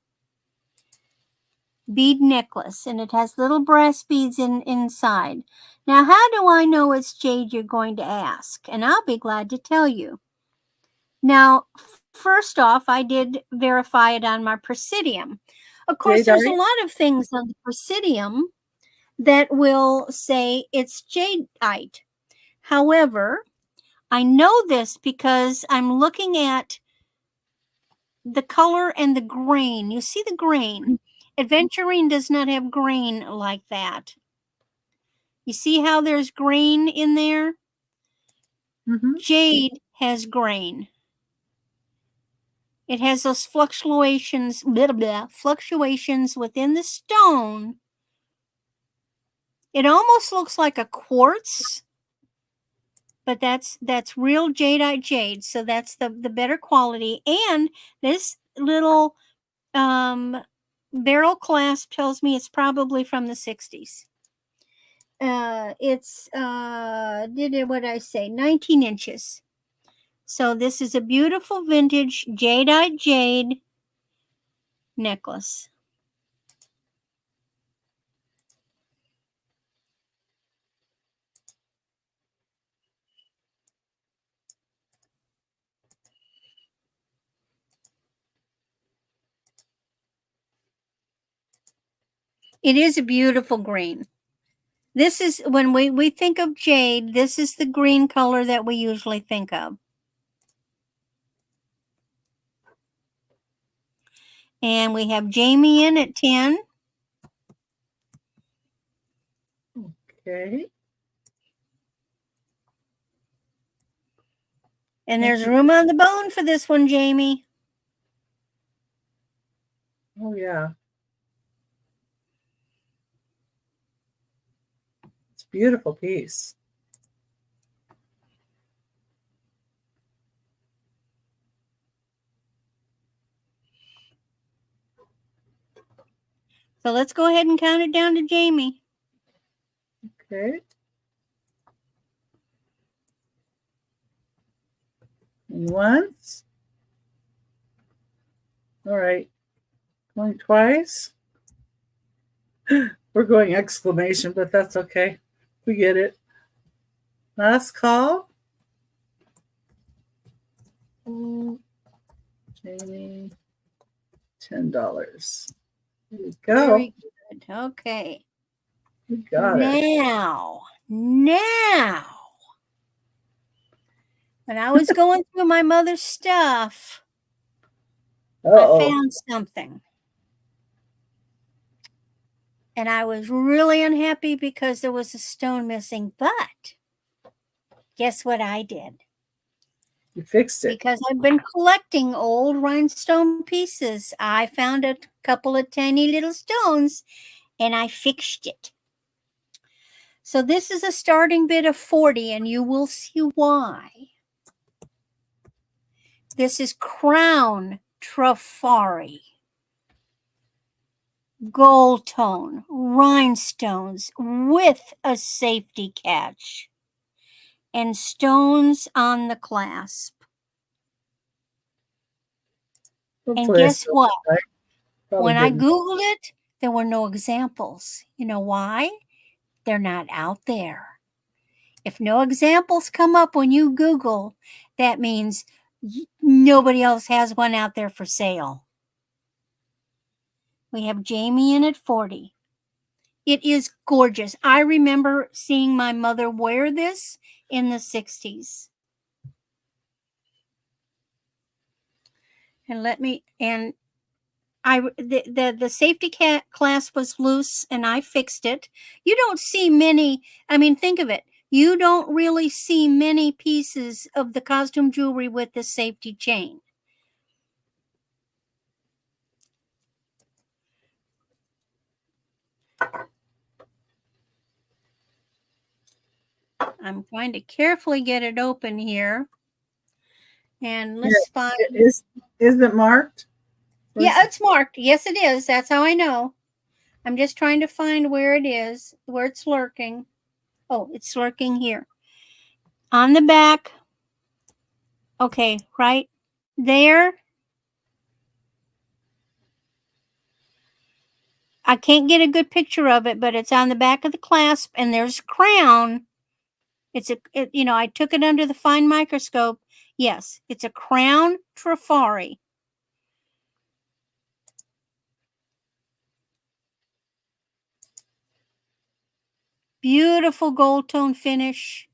bead necklace, and it has little brass beads inside. Now, how do I know it's jade, you're going to ask? And I'll be glad to tell you. Now, first off, I did verify it on my Presidium. Of course, there's a lot of things on the Presidium that will say it's jadeite. However, I know this because I'm looking at the color and the grain. You see the grain. Adventurine does not have grain like that. You see how there's grain in there? Mm-hmm. Jade has grain. It has those fluctuations within the stone It almost looks like a quartz, but that's real jadeite jade, so that's the better quality. And this little barrel clasp tells me it's probably from the 60s. It's what I say, 19 inches. So this is a beautiful vintage jadeite jade necklace. It is a beautiful green. This is, when we think of jade, this is the green color that we usually think of. And we have Jamie in at 10. Okay. And there's room on the bone for this one, Jamie. Oh, yeah. It's a beautiful piece. So let's go ahead and count it down to Jamie. Okay. And once. All right. Going twice. We're going exclamation, but that's okay. We get it. Last call. Jamie, $10. There you go. Very good. Okay. You got it. Now, when I was going through my mother's stuff, I found something. And I was really unhappy because there was a stone missing. But guess what I did? You fixed it. Because I've been collecting old rhinestone pieces. I found a couple of tiny little stones and I fixed it. So this is a starting bid of 40, and you will see why. This is Crown Trafari. Gold tone, rhinestones with a safety catch, and stones on the clasp. Hopefully and guess what? Right. When I Googled it, there were no examples. You know why? They're not out there. If no examples come up when you Google, that means nobody else has one out there for sale. We have Jamie in at 40. It is gorgeous. I remember seeing my mother wear this in the 60s. And the safety clasp was loose and I fixed it. You don't see many, think of it. You don't really see many pieces of the costume jewelry with the safety chain. I'm trying to carefully get it open here. And let's find. Is it marked? Yeah, it's marked. Yes, it is. That's how I know. I'm just trying to find where it is, where it's lurking. Oh, it's lurking here. On the back. Okay, right there. I can't get a good picture of it, but it's on the back of the clasp, and there's crown. I took it under the fine microscope. Yes, it's a Crown Trafari. Beautiful gold tone finish.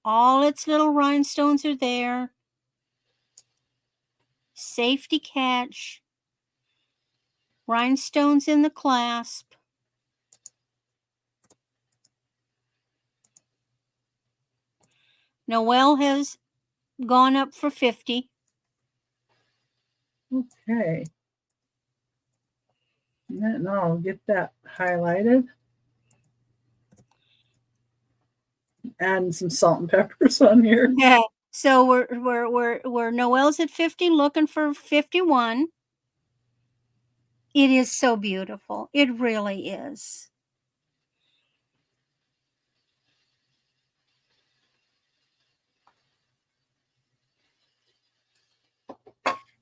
All its little rhinestones are there. Safety catch. Rhinestones in the clasp. Noelle has gone up for 50. Okay. And I'll get that highlighted. Adding some salt and peppers on here. Yeah. So we're Noelle's at 50, looking for 51. It is so beautiful. It really is.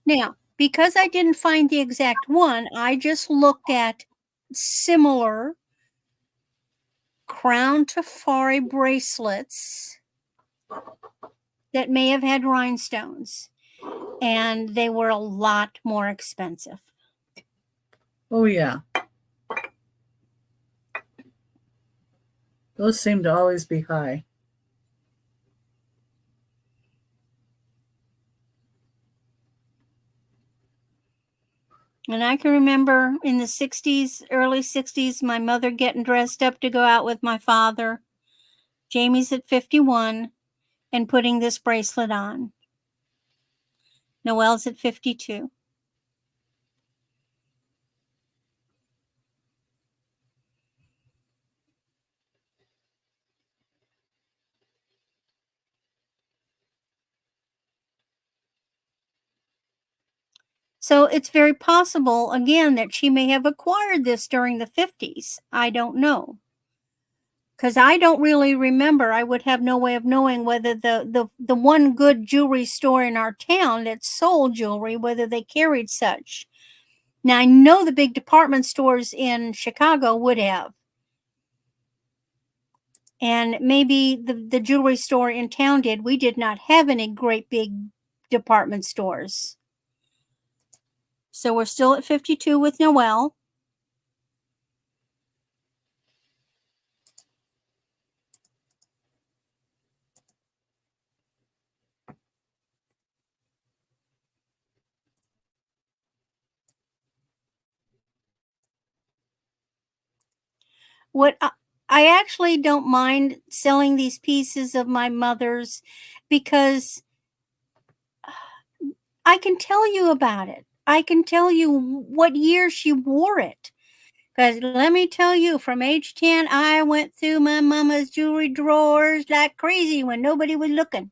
Now, because I didn't find the exact one, I just looked at similar crown tafari bracelets that may have had rhinestones, and they were a lot more expensive. Oh, yeah. Those seem to always be high. And I can remember in the 60s, early 60s, my mother getting dressed up to go out with my father. Jamie's at 51 and putting this bracelet on. Noelle's at 52. So it's very possible, again, that she may have acquired this during the 50s. I don't know. Because I don't really remember. I would have no way of knowing whether the one good jewelry store in our town that sold jewelry, whether they carried such. Now, I know the big department stores in Chicago would have. And maybe the jewelry store in town did. We did not have any great big department stores. So we're still at 52 with Noelle. What I actually don't mind selling these pieces of my mother's because I can tell you about it. I can tell you what year she wore it. Because let me tell you, from age 10, I went through my mama's jewelry drawers like crazy when nobody was looking.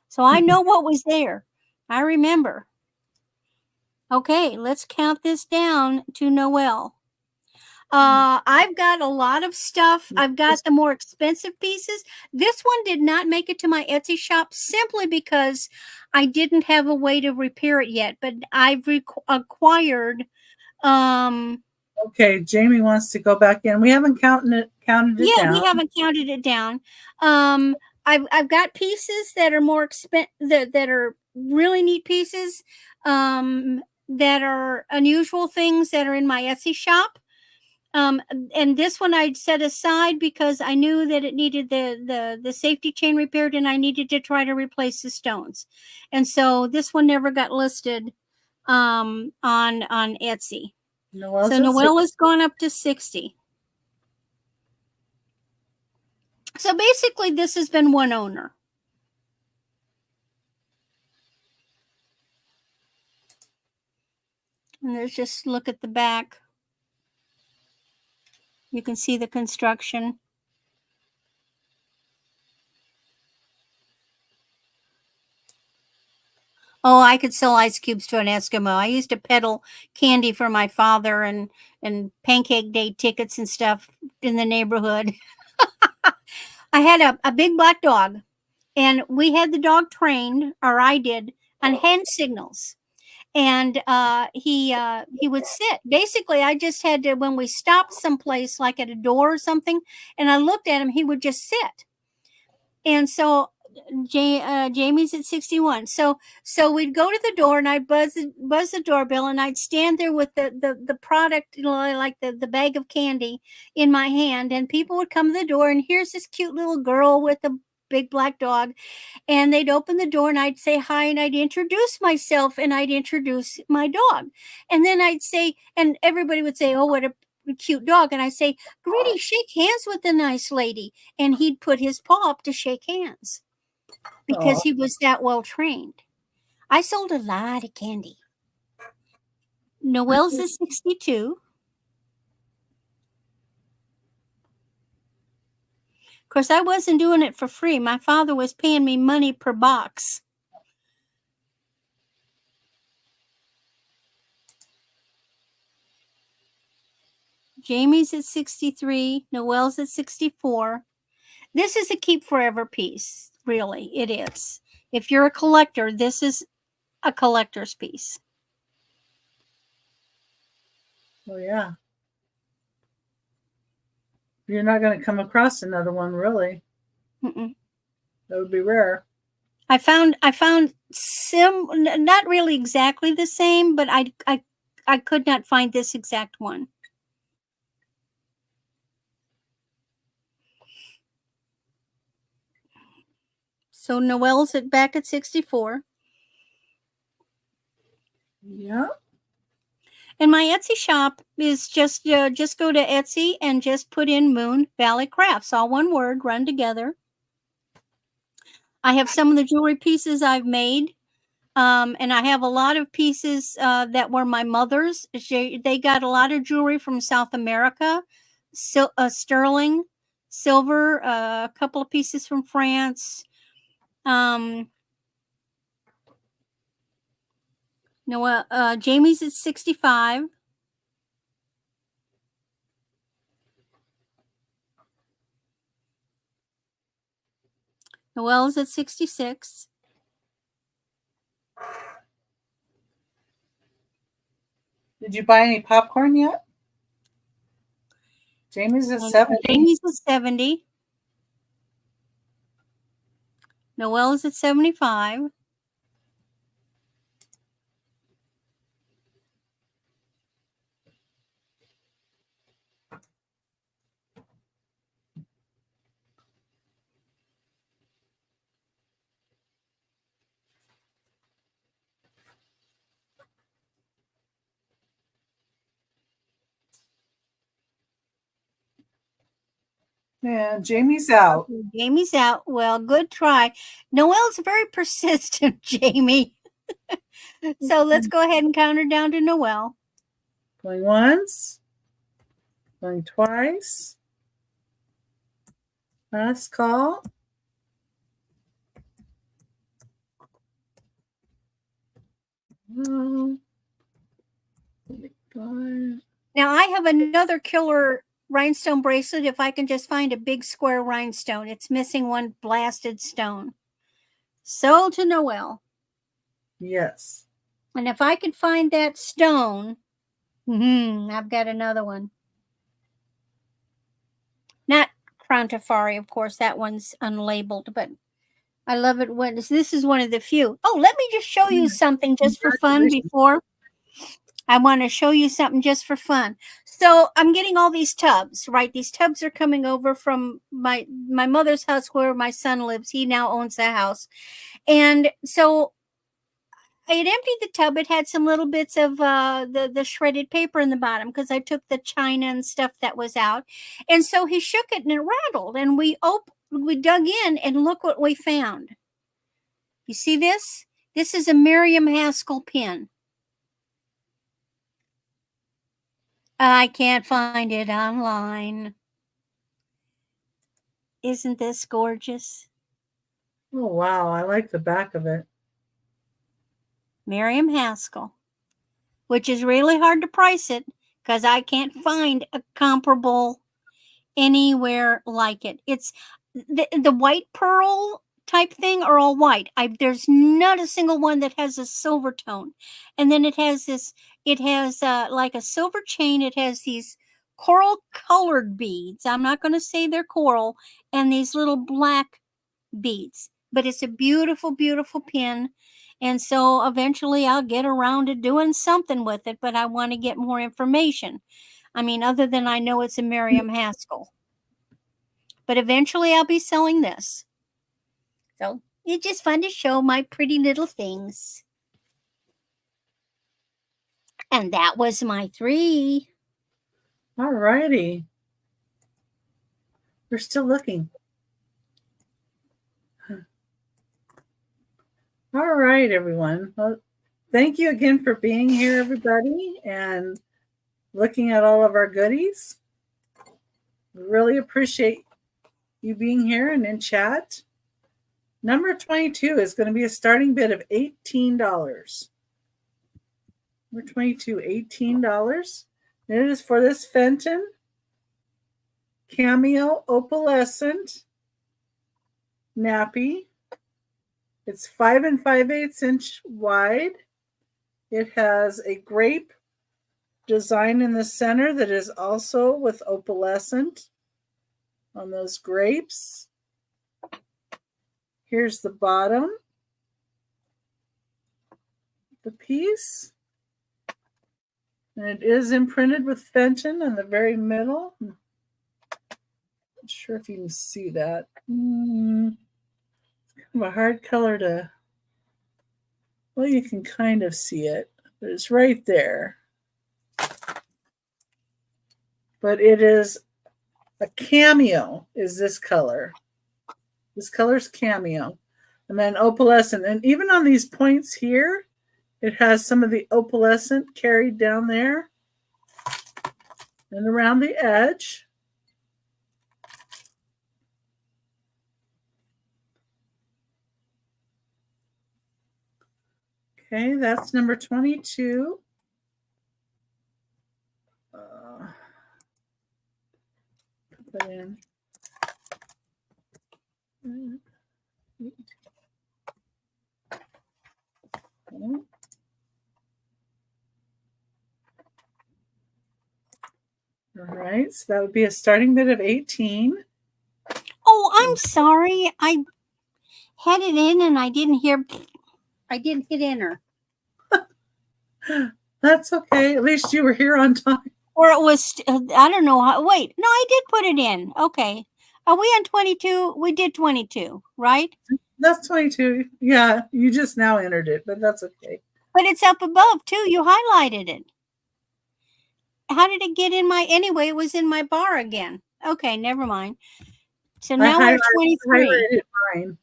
So I know what was there. I remember. Okay, let's count this down to Noelle. I've got a lot of stuff. I've got the more expensive pieces. This one did not make it to my Etsy shop simply because I didn't have a way to repair it yet, but I've acquired Okay, Jamie wants to go back in. We haven't counted it yeah, down. we haven't counted it down. I've got pieces that are more that are really neat pieces, that are unusual things that are in my Etsy shop. And this one I'd set aside because I knew that it needed the safety chain repaired, and I needed to try to replace the stones. And so this one never got listed on Etsy. So Noelle has gone up to 60. So basically, this has been one owner. And let's just look at the back. You can see the construction. Oh, I could sell ice cubes to an Eskimo. I used to peddle candy for my father and pancake day tickets and stuff in the neighborhood. I had a big black dog, and we had the dog trained, or I did, on hand signals. And he would sit. Basically, I just had to, when we stopped someplace like at a door or something, and I looked at him, he would just sit. And so Jamie's at 61. So we'd go to the door, and I'd buzz the doorbell, and I'd stand there with the product, like the bag of candy in my hand, and people would come to the door, and here's this cute little girl with a big black dog, and they'd open the door, and I'd say hi, and I'd introduce myself, and I'd introduce my dog, and then I'd say, and everybody would say, oh, what a cute dog, and I'd say, Gritty, shake hands with the nice lady, and he'd put his paw up to shake hands because he was that well trained. I sold a lot of candy. Noelle's is 62. Of course, I wasn't doing it for free. My father was paying me money per box. Jamie's at 63. Noelle's at 64. This is a keep forever piece. Really, it is. If you're a collector, this is a collector's piece. Oh, yeah. You're not going to come across another one, really. Mm-mm. That would be rare. I found not really exactly the same, but I could not find this exact one. So Noelle's back at 64. Yeah. And my Etsy shop is just go to Etsy and just put in Moon Valley Crafts, all one word, run together. I have some of the jewelry pieces I've made. And I have a lot of pieces that were my mother's. They got a lot of jewelry from South America, sterling, silver, a couple of pieces from France. Jamie's at 65. Noelle's at 66. Did you buy any popcorn yet? Jamie's at 70. Jamie's at 70. Noelle's at 75. Yeah, Jamie's out. Jamie's out. Well, good try. Noelle's very persistent, Jamie. So let's go ahead and count her down to Noelle. Going once. Going twice. Last call. Now I have another killer rhinestone bracelet if I can just find a big square rhinestone. It's missing one blasted stone. Sold to Noelle. Yes. And if I could find that stone, I've got another one. Not Crontafari, of course. That one's unlabeled, but I love it when this is one of the few. Oh, let me just show you something just for fun before. I want to show you something just for fun. So I'm getting all these tubs, right? These tubs are coming over from my mother's house where my son lives. He now owns the house. And so I had emptied the tub. It had some little bits of the shredded paper in the bottom because I took the china and stuff that was out. And so he shook it and it rattled. And we dug in and look what we found. You see this? This is a Miriam Haskell pin. I can't find it online. Isn't this gorgeous? Oh, wow. I like the back of it. Miriam Haskell, which is really hard to price it because I can't find a comparable anywhere like it. It's the white pearl type thing are all white. There's not a single one that has a silver tone. And then it has like a silver chain. It has these coral colored beads. I'm not going to say they're coral, and these little black beads, but it's a beautiful, beautiful pin. And so eventually I'll get around to doing something with it, but I want to get more information. I mean, other than I know it's a Miriam Haskell. But eventually I'll be selling this. So it's just fun to show my pretty little things. And that was my 3. All righty. We're still looking. All right, everyone. Well, thank you again for being here, everybody, and looking at all of our goodies. We really appreciate you being here and in chat. Number 22 is going to be a starting bid of $18. Number 22, $18. And it is for this Fenton Cameo Opalescent nappy. It's 5 5/8 inch wide. It has a grape design in the center that is also with opalescent on those grapes. Here's the bottom, the piece. And it is imprinted with Fenton in the very middle. Not sure if you can see that. It's kind of a hard color to, well, you can kind of see it, but it's right there. But it is a cameo, is this color. This color's cameo. And then opalescent. And even on these points here, it has some of the opalescent carried down there and around the edge. Okay, that's number 22. Put that in. Okay. All right, so that would be a starting bid of 18. Oh, I'm sorry. I had it in and I didn't hit enter. That's okay. At least you were here on time. Or it was, I don't know how. Wait, no, I did put it in. Okay. Are we on 22? We did 22, right? That's 22. Yeah, you just now entered it, but that's okay. But it's up above too. You highlighted it. How did it get in my, anyway, it was in my bar again. Okay, never mind. So now we're 23. Mine.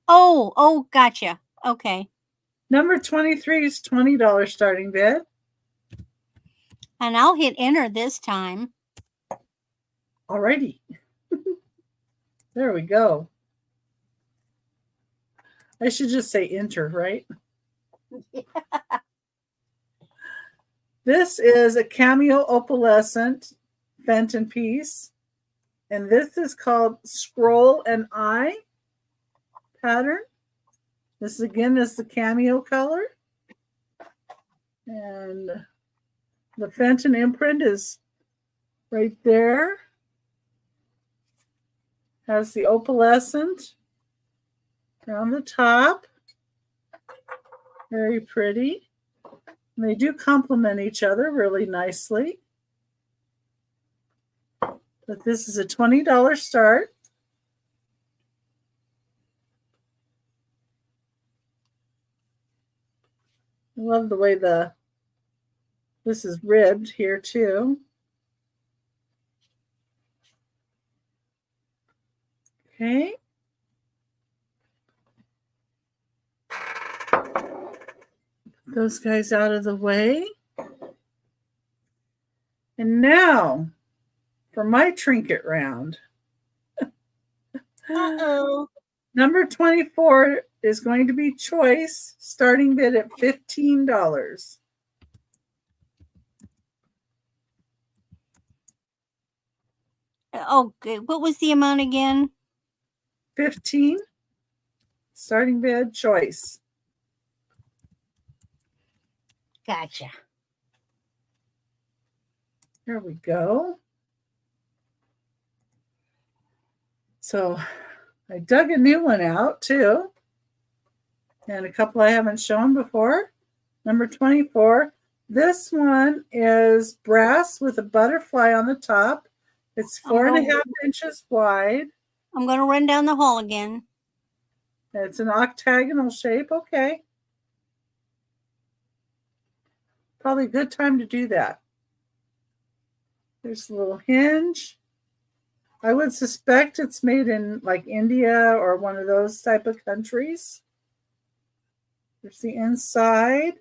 Oh, gotcha. Okay. Number 23 is $20 starting bid. And I'll hit enter this time. Alrighty. There we go. I should just say enter, right? This is a cameo opalescent Fenton piece. And this is called Scroll and Eye pattern. This again is the cameo color. And the Fenton imprint is right there. Has the opalescent around the top. Very pretty. And they do complement each other really nicely. But this is a $20 start. I love the way this is ribbed here too. Okay. Put those guys out of the way. And now for my trinket round. Uh-oh. Number 24 is going to be choice, starting bid at $15. Okay, what was the amount again? 15. Starting bid, choice. Gotcha. There we go. So I dug a new one out too. And a couple I haven't shown before. Number 24. This one is brass with a butterfly on the top. It's 4.5 inches wide. I'm going to run down the hall again. It's an octagonal shape. Okay. Probably a good time to do that. There's a little hinge. I would suspect it's made in like India or one of those type of countries. There's the inside.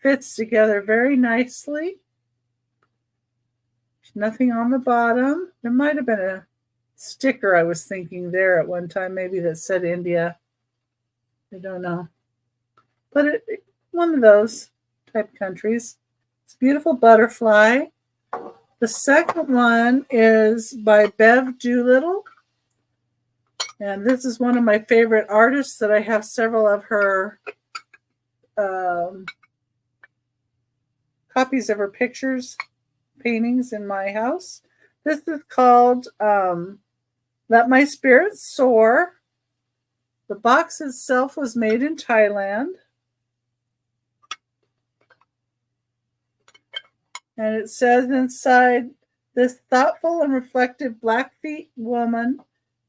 Fits together very nicely. There's nothing on the bottom. There might have been a sticker I was thinking there at one time, maybe that said India. I don't know. But one of those type countries. It's a beautiful butterfly. The second one is by Bev Doolittle. And this is one of my favorite artists that I have several of her copies of her pictures, paintings in my house. This is called Let My Spirit Soar. The box itself was made in Thailand. And it says inside, this thoughtful and reflective Blackfeet woman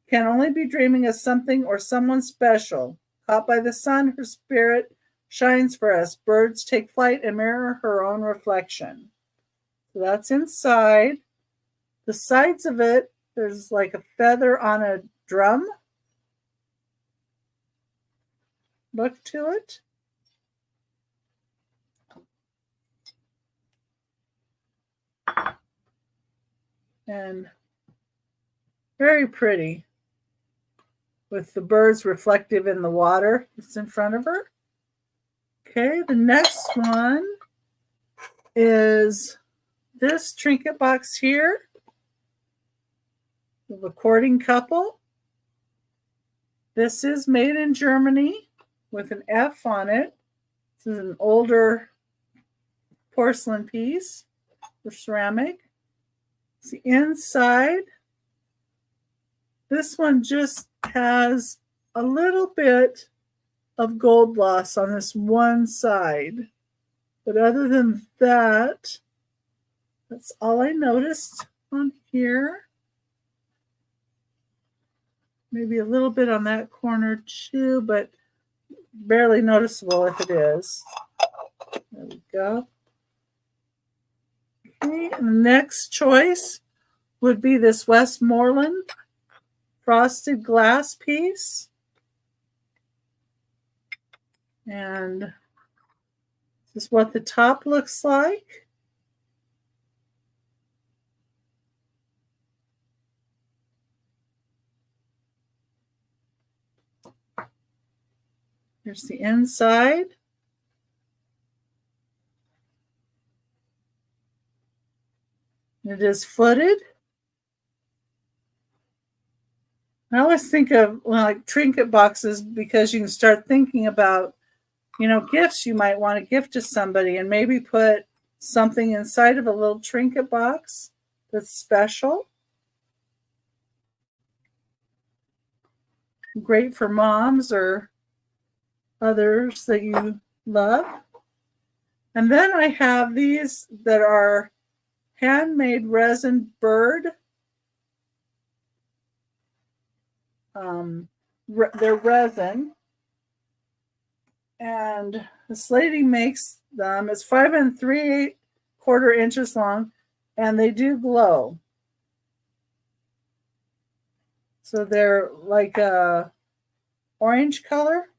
can only be dreaming of something or someone special. Caught by the sun, her spirit shines for us. Birds take flight and mirror her own reflection. So that's inside. The sides of it, there's like a feather on a drum look to it. And very pretty with the birds reflective in the water that's in front of her. Okay, the next one is this trinket box here. The recording couple. This is made in Germany with an F on it. This is an older porcelain piece or ceramic. It's the inside. This one just has a little bit of gold gloss on this one side. But other than that, that's all I noticed on here. Maybe a little bit on that corner too, but barely noticeable if it is. There we go. Okay, and the next choice would be this Westmoreland frosted glass piece. And this is what the top looks like. Here's the inside. It is footed. I always think of like trinket boxes because you can start thinking about, gifts you might want to gift to somebody and maybe put something inside of a little trinket box that's special. Great for moms or others that you love. And then I have these that are handmade resin bird. They're resin. And this lady makes them. It's 5 3/4 inches long, and they do glow. So they're like a orange color.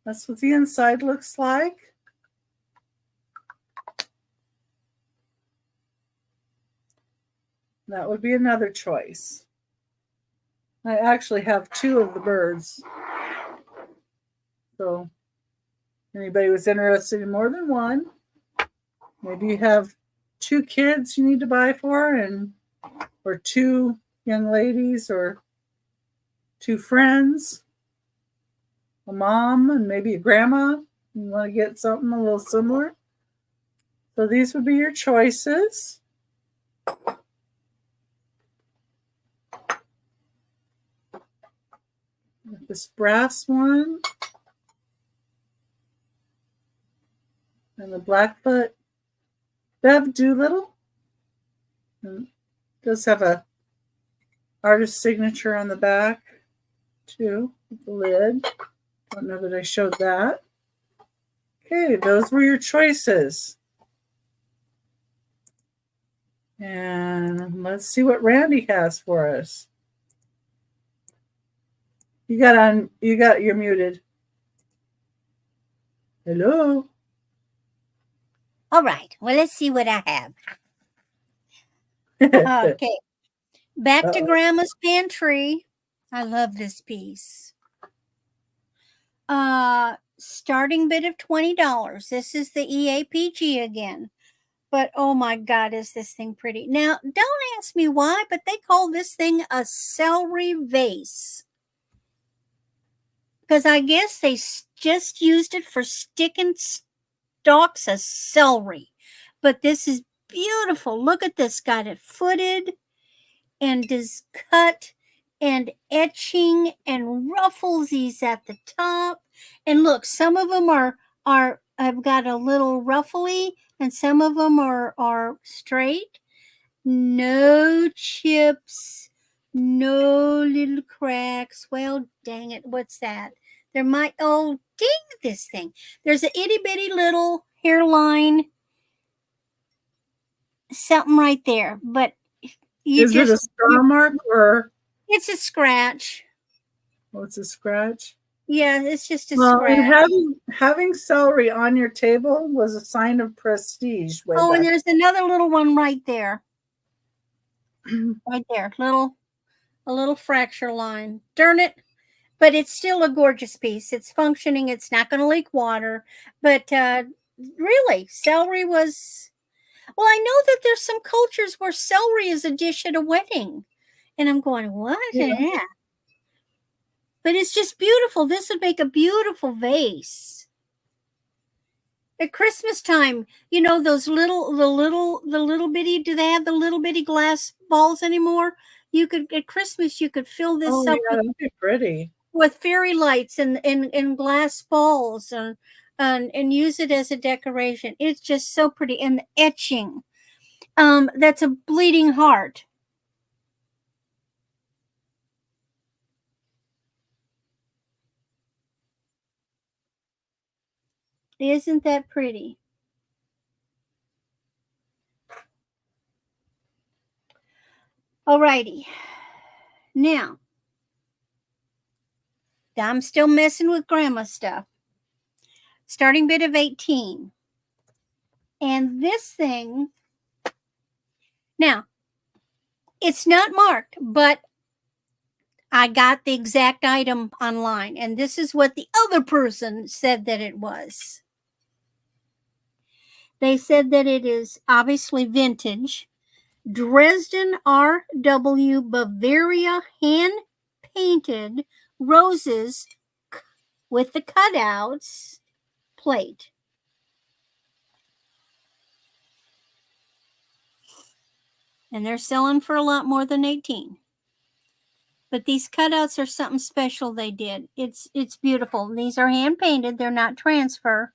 That's what the inside looks like. That would be another choice. I actually have 2 of the birds. So anybody was interested in more than one, maybe you have 2 kids you need to buy for, or 2 young ladies, or 2 friends, a mom and maybe a grandma. You want to get something a little similar. So these would be your choices. This brass one. And the Blackfoot Bev Doolittle. And does have a artist signature on the back too, with the lid. Don't know that I showed that. Okay, those were your choices. And let's see what Randy has for us. You're muted. Hello. All right. Well, let's see what I have. Okay. Back to Grandma's Pantry. I love this piece. Starting bid of $20. This is the EAPG again. But oh my God, is this thing pretty. Now, don't ask me why, but they call this thing a celery vase. Because I guess they just used it for sticking stalks of celery. But this is beautiful. Look at this. Got it footed and is cut and etching and rufflesies at the top. And look, some of them I've got a little ruffly and some of them are straight. No chips, no little cracks. Well, dang it. What's that? There might, oh, dang this thing. There's an itty bitty little hairline, something right there. But Is it a star mark or? It's a scratch. Oh, it's a scratch? Yeah, it's just a scratch. And having celery on your table was a sign of prestige. And there's another little one right there. Right there. A little fracture line. Darn it. But it's still a gorgeous piece. It's functioning. It's not going to leak water. But really, celery was... Well, I know that there's some cultures where celery is a dish at a wedding. And I'm going, what? Yeah. But it's just beautiful. This would make a beautiful vase. At Christmas time, you know, the little bitty, do they have the little bitty glass balls anymore? At Christmas, you could fill this up that'd be pretty. With fairy lights and glass balls and use it as a decoration. It's just so pretty. And the etching. That's a bleeding heart. Isn't that pretty? Alrighty. Now, I'm still messing with Grandma stuff. Starting bid of 18. And this thing, now, it's not marked, but I got the exact item online. And this is what the other person said that it was. They said that it is obviously vintage. Dresden RW Bavaria hand-painted roses with the cutouts plate. And they're selling for a lot more than 18. But these cutouts are something special they did. It's beautiful. These are hand-painted. They're not transfer.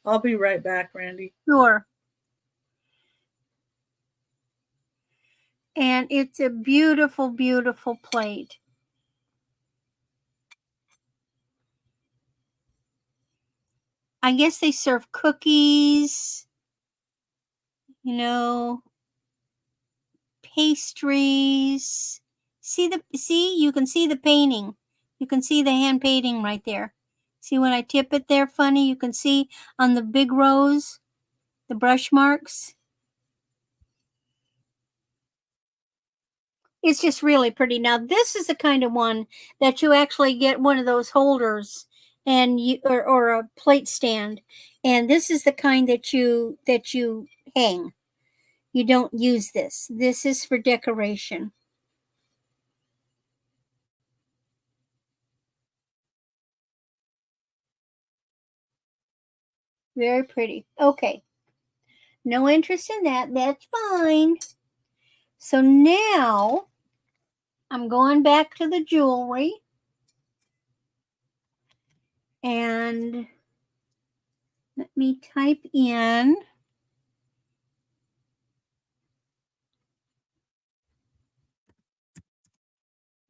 I'll be right back, Randy. Sure. And it's a beautiful, beautiful plate. I guess they serve cookies, you know, pastries. See, you can see the painting. You can see the hand painting right there. See when I tip it there funny, you can see on the big rose, the brush marks. It's just really pretty. Now, this is the kind of one that you actually get one of those holders and or a plate stand. And this is the kind that you hang. You don't use this. This is for decoration. Very pretty. Okay. No interest in that. That's fine. So now I'm going back to the jewelry. And let me type in.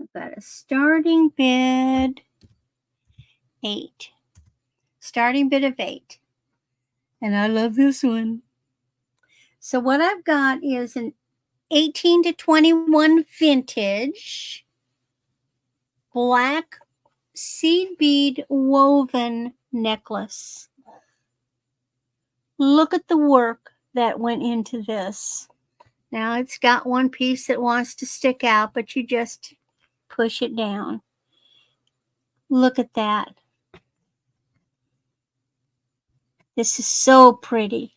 I've got a starting bid 8. Starting bid of 8. And I love this one. So what I've got is an 18 to 21 vintage black seed bead woven necklace. Look at the work that went into this. Now it's got one piece that wants to stick out, but you just push it down. Look at that. This is so pretty.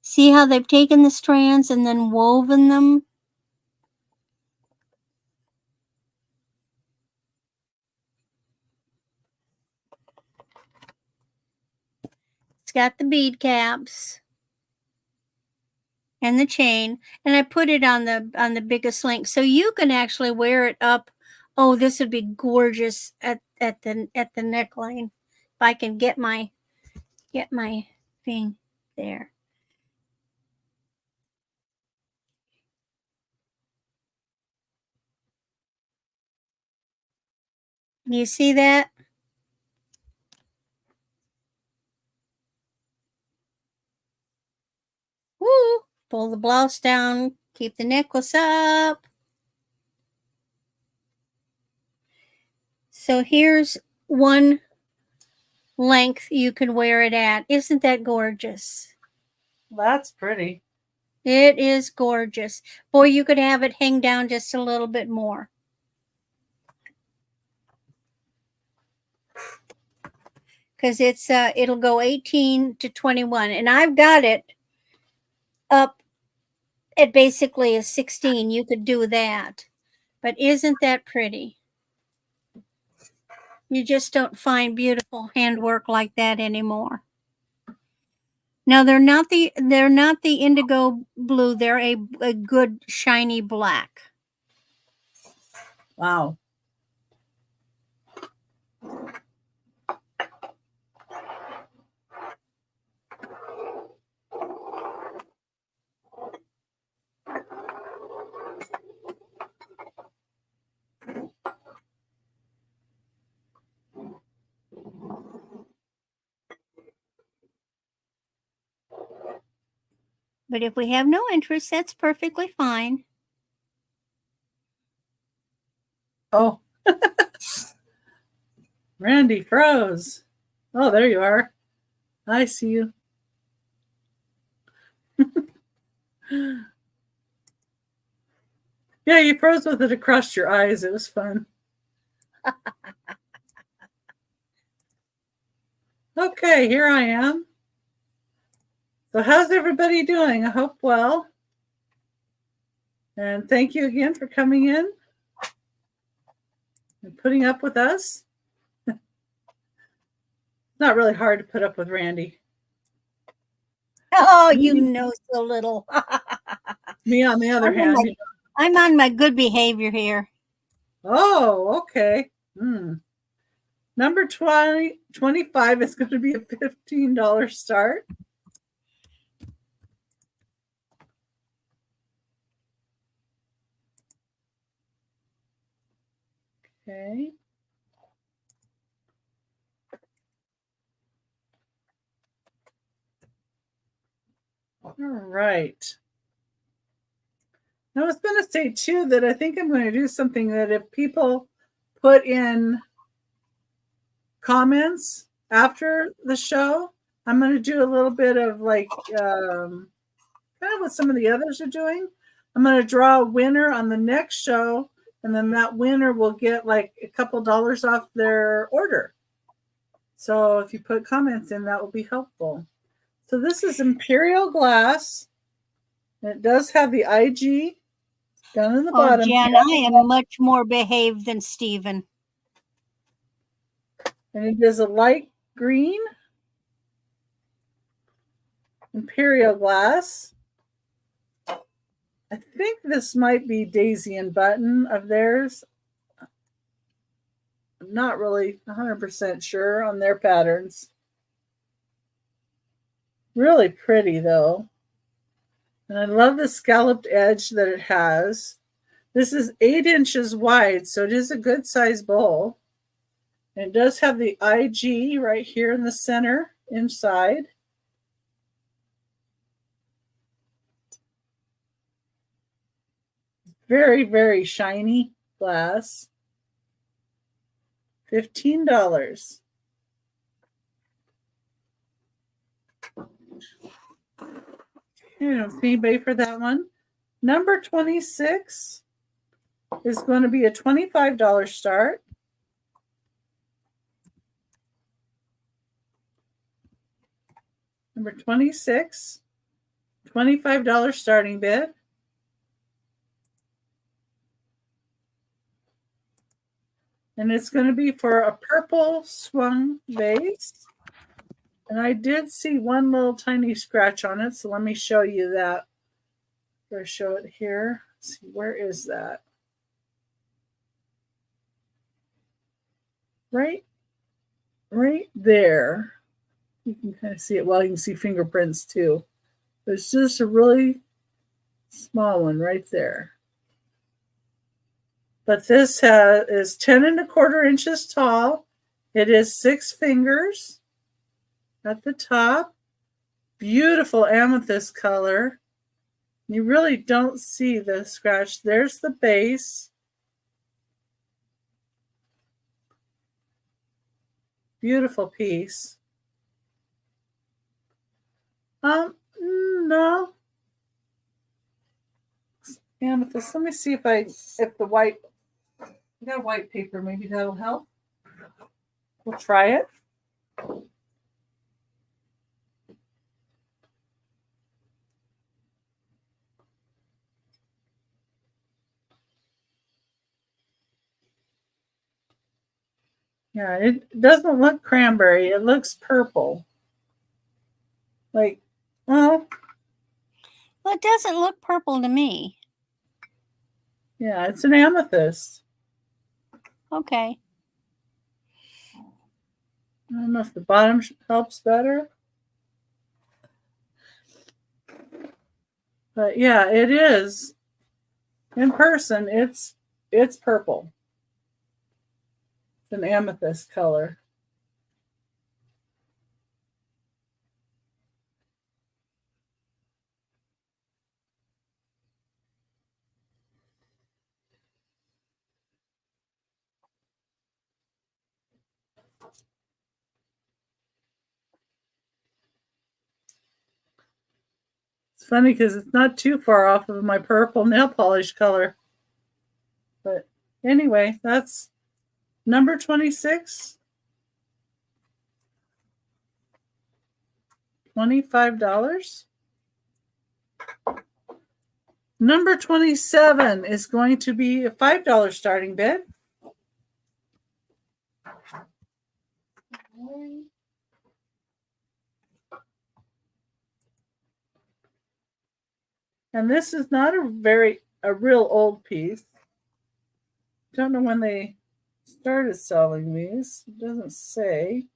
See how they've taken the strands and then woven them? It's got the bead caps and the chain, and I put it on the biggest link so you can actually wear it up. Oh, this would be gorgeous at the neckline. If I can get my thing there. You see that? Woo! Pull the blouse down, keep the necklace up. So here's one length you can wear it at. Isn't that gorgeous? That's pretty. It is gorgeous. Boy, you could have it hang down just a little bit more. Because it'll go 18 to 21. And I've got it up at basically a 16. You could do that. But isn't that pretty? You just don't find beautiful handwork like that anymore. Now they're not the indigo blue. They're a good shiny black. Wow. But if we have no interest, that's perfectly fine. Oh. Randy froze. Oh, there you are. I see you. Yeah, you froze with it across your eyes. It was fun. Okay, here I am. So how's everybody doing? I hope well. And thank you again for coming in and putting up with us. It's not really hard to put up with Randy. Oh, you know so little. Me on the other hand. I'm on my good behavior here. Oh, okay. Number 25 is going to be a $15 start. Okay. All right. I was going to say too that I think I'm going to do something that if people put in comments after the show, I'm going to do a little bit of like kind of what some of the others are doing. I'm going to draw a winner on the next show, and then that winner will get like a couple dollars off their order. So if you put comments in, that will be helpful. So this is Imperial glass. And it does have the IG down in the bottom. Jen, I am much more behaved than Stephen. And it is a light green Imperial glass. I think this might be Daisy and Button of theirs. I'm not really 100% sure on their patterns. Really pretty though. And I love the scalloped edge that it has. This is 8 inches wide, so it is a good size bowl. And it does have the IG right here in the center inside. Very, very shiny glass. $15. You don't see anybody for that one. Number 26 is going to be a $25 start. Number 26, $25 starting bid. And it's going to be for a purple swung vase. And I did see one little tiny scratch on it, so let me show you that. Or show it here. Let's see, where is that? Right there. You can kind of see it. Well, you can see fingerprints too. There's just a really small one right there. But this is 10¼ inches tall. It is 6 fingers at the top. Beautiful amethyst color. You really don't see the scratch. There's the base. Beautiful piece. No. Amethyst. Let me see if the white, I got white paper, maybe that'll help. We'll try it. Yeah, it doesn't look cranberry. It looks purple. Like, well, Well, it doesn't look purple to me. yeah, it's an amethyst. Okay. I don't know if the bottom helps better. But yeah, it is. In person, it's purple. It's an amethyst color. It's funny because it's not too far off of my purple nail polish color. But anyway, that's number 26. $25. Number 27 is going to be a $5 starting bid. And this is not a real old piece. Don't know when they started selling these. It doesn't say.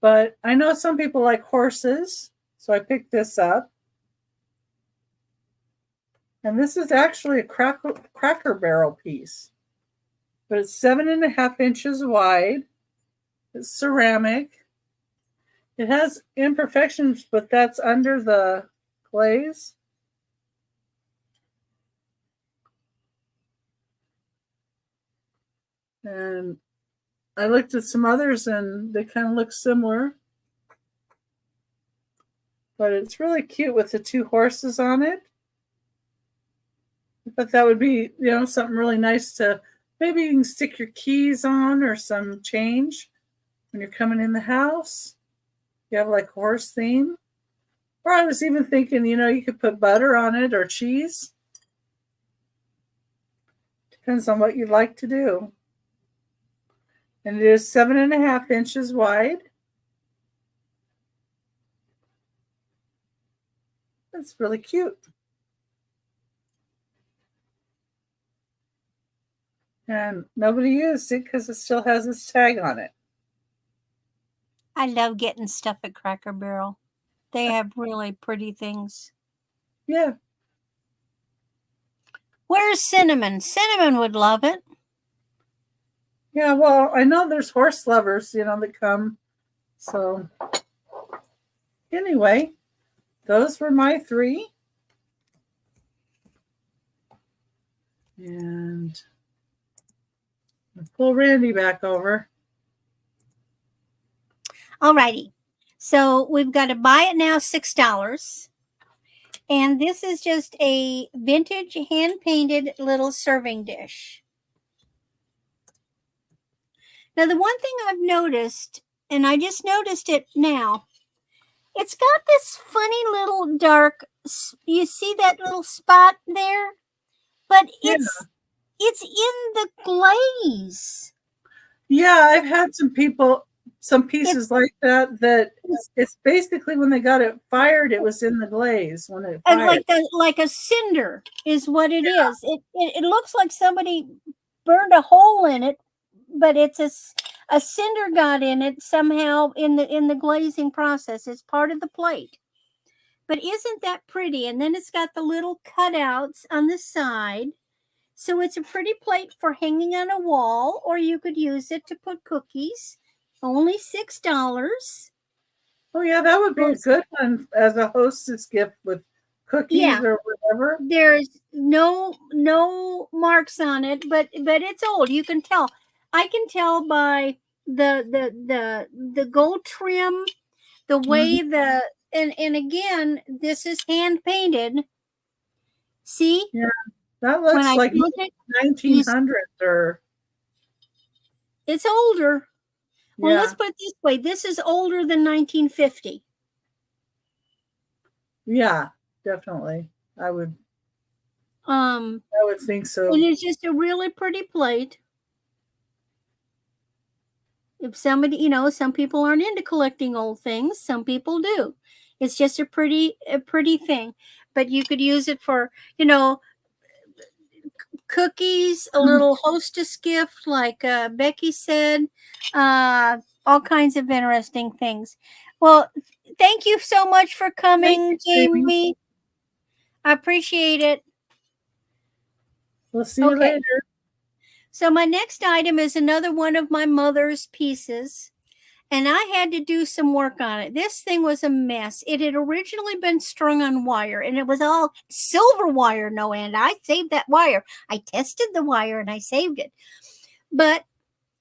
But I know some people like horses, so I picked this up. And this is actually a cracker barrel piece. But it's 7½ inches wide. It's ceramic. It has imperfections, but that's under the glaze. And I looked at some others and they kind of look similar. But it's really cute with the 2 horses on it. I thought that would be, something really nice to, maybe you can stick your keys on or some change when you're coming in the house. You have like a horse theme. Or I was even thinking, you could put butter on it or cheese. Depends on what you'd like to do. And it is 7½ inches wide. That's really cute. And nobody used it because it still has its tag on it. I love getting stuff at Cracker Barrel. They have really pretty things. Yeah. Where's Cinnamon? Cinnamon would love it. Yeah, well, I know there's horse lovers, that come. So anyway, those were my 3. And pull Randy back over. Alrighty. So we've got to buy it now, $6. And this is just a vintage hand-painted little serving dish. Now, the one thing I've noticed, and I just noticed it now, it's got this funny little dark, you see that little spot there? But it's in the glaze. Yeah, I've had some pieces like that it's basically when they got it fired, it was in the glaze when it fired. Like a cinder is what it is. It looks like somebody burned a hole in it, but it's a cinder got in it somehow in the glazing process. It's part of the plate. But isn't that pretty? And then it's got the little cutouts on the side. So it's a pretty plate for hanging on a wall, or you could use it to put cookies. Only $6. Oh yeah, that would be a good one as a hostess gift with cookies or whatever. There's no marks on it, but it's old. You can tell. I can tell by the gold trim, the way and again, this is hand painted. See? Yeah, that looks like 1900s or. It's older. Well, let's put it this way. This is older than 1950. Yeah, definitely. I would think so. And it's just a really pretty plate. If somebody, some people aren't into collecting old things. Some people do. It's just a pretty thing. But you could use it for, cookies, a little hostess gift, like Becky said, all kinds of interesting things. Well, thank you so much for coming, Jamie. I appreciate it. We'll see you later. So my next item is another one of my mother's pieces, and I had to do some work on it. This thing was a mess. It had originally been strung on wire, and it was all silver wire, no end. I saved that wire. I tested the wire, and I saved it. But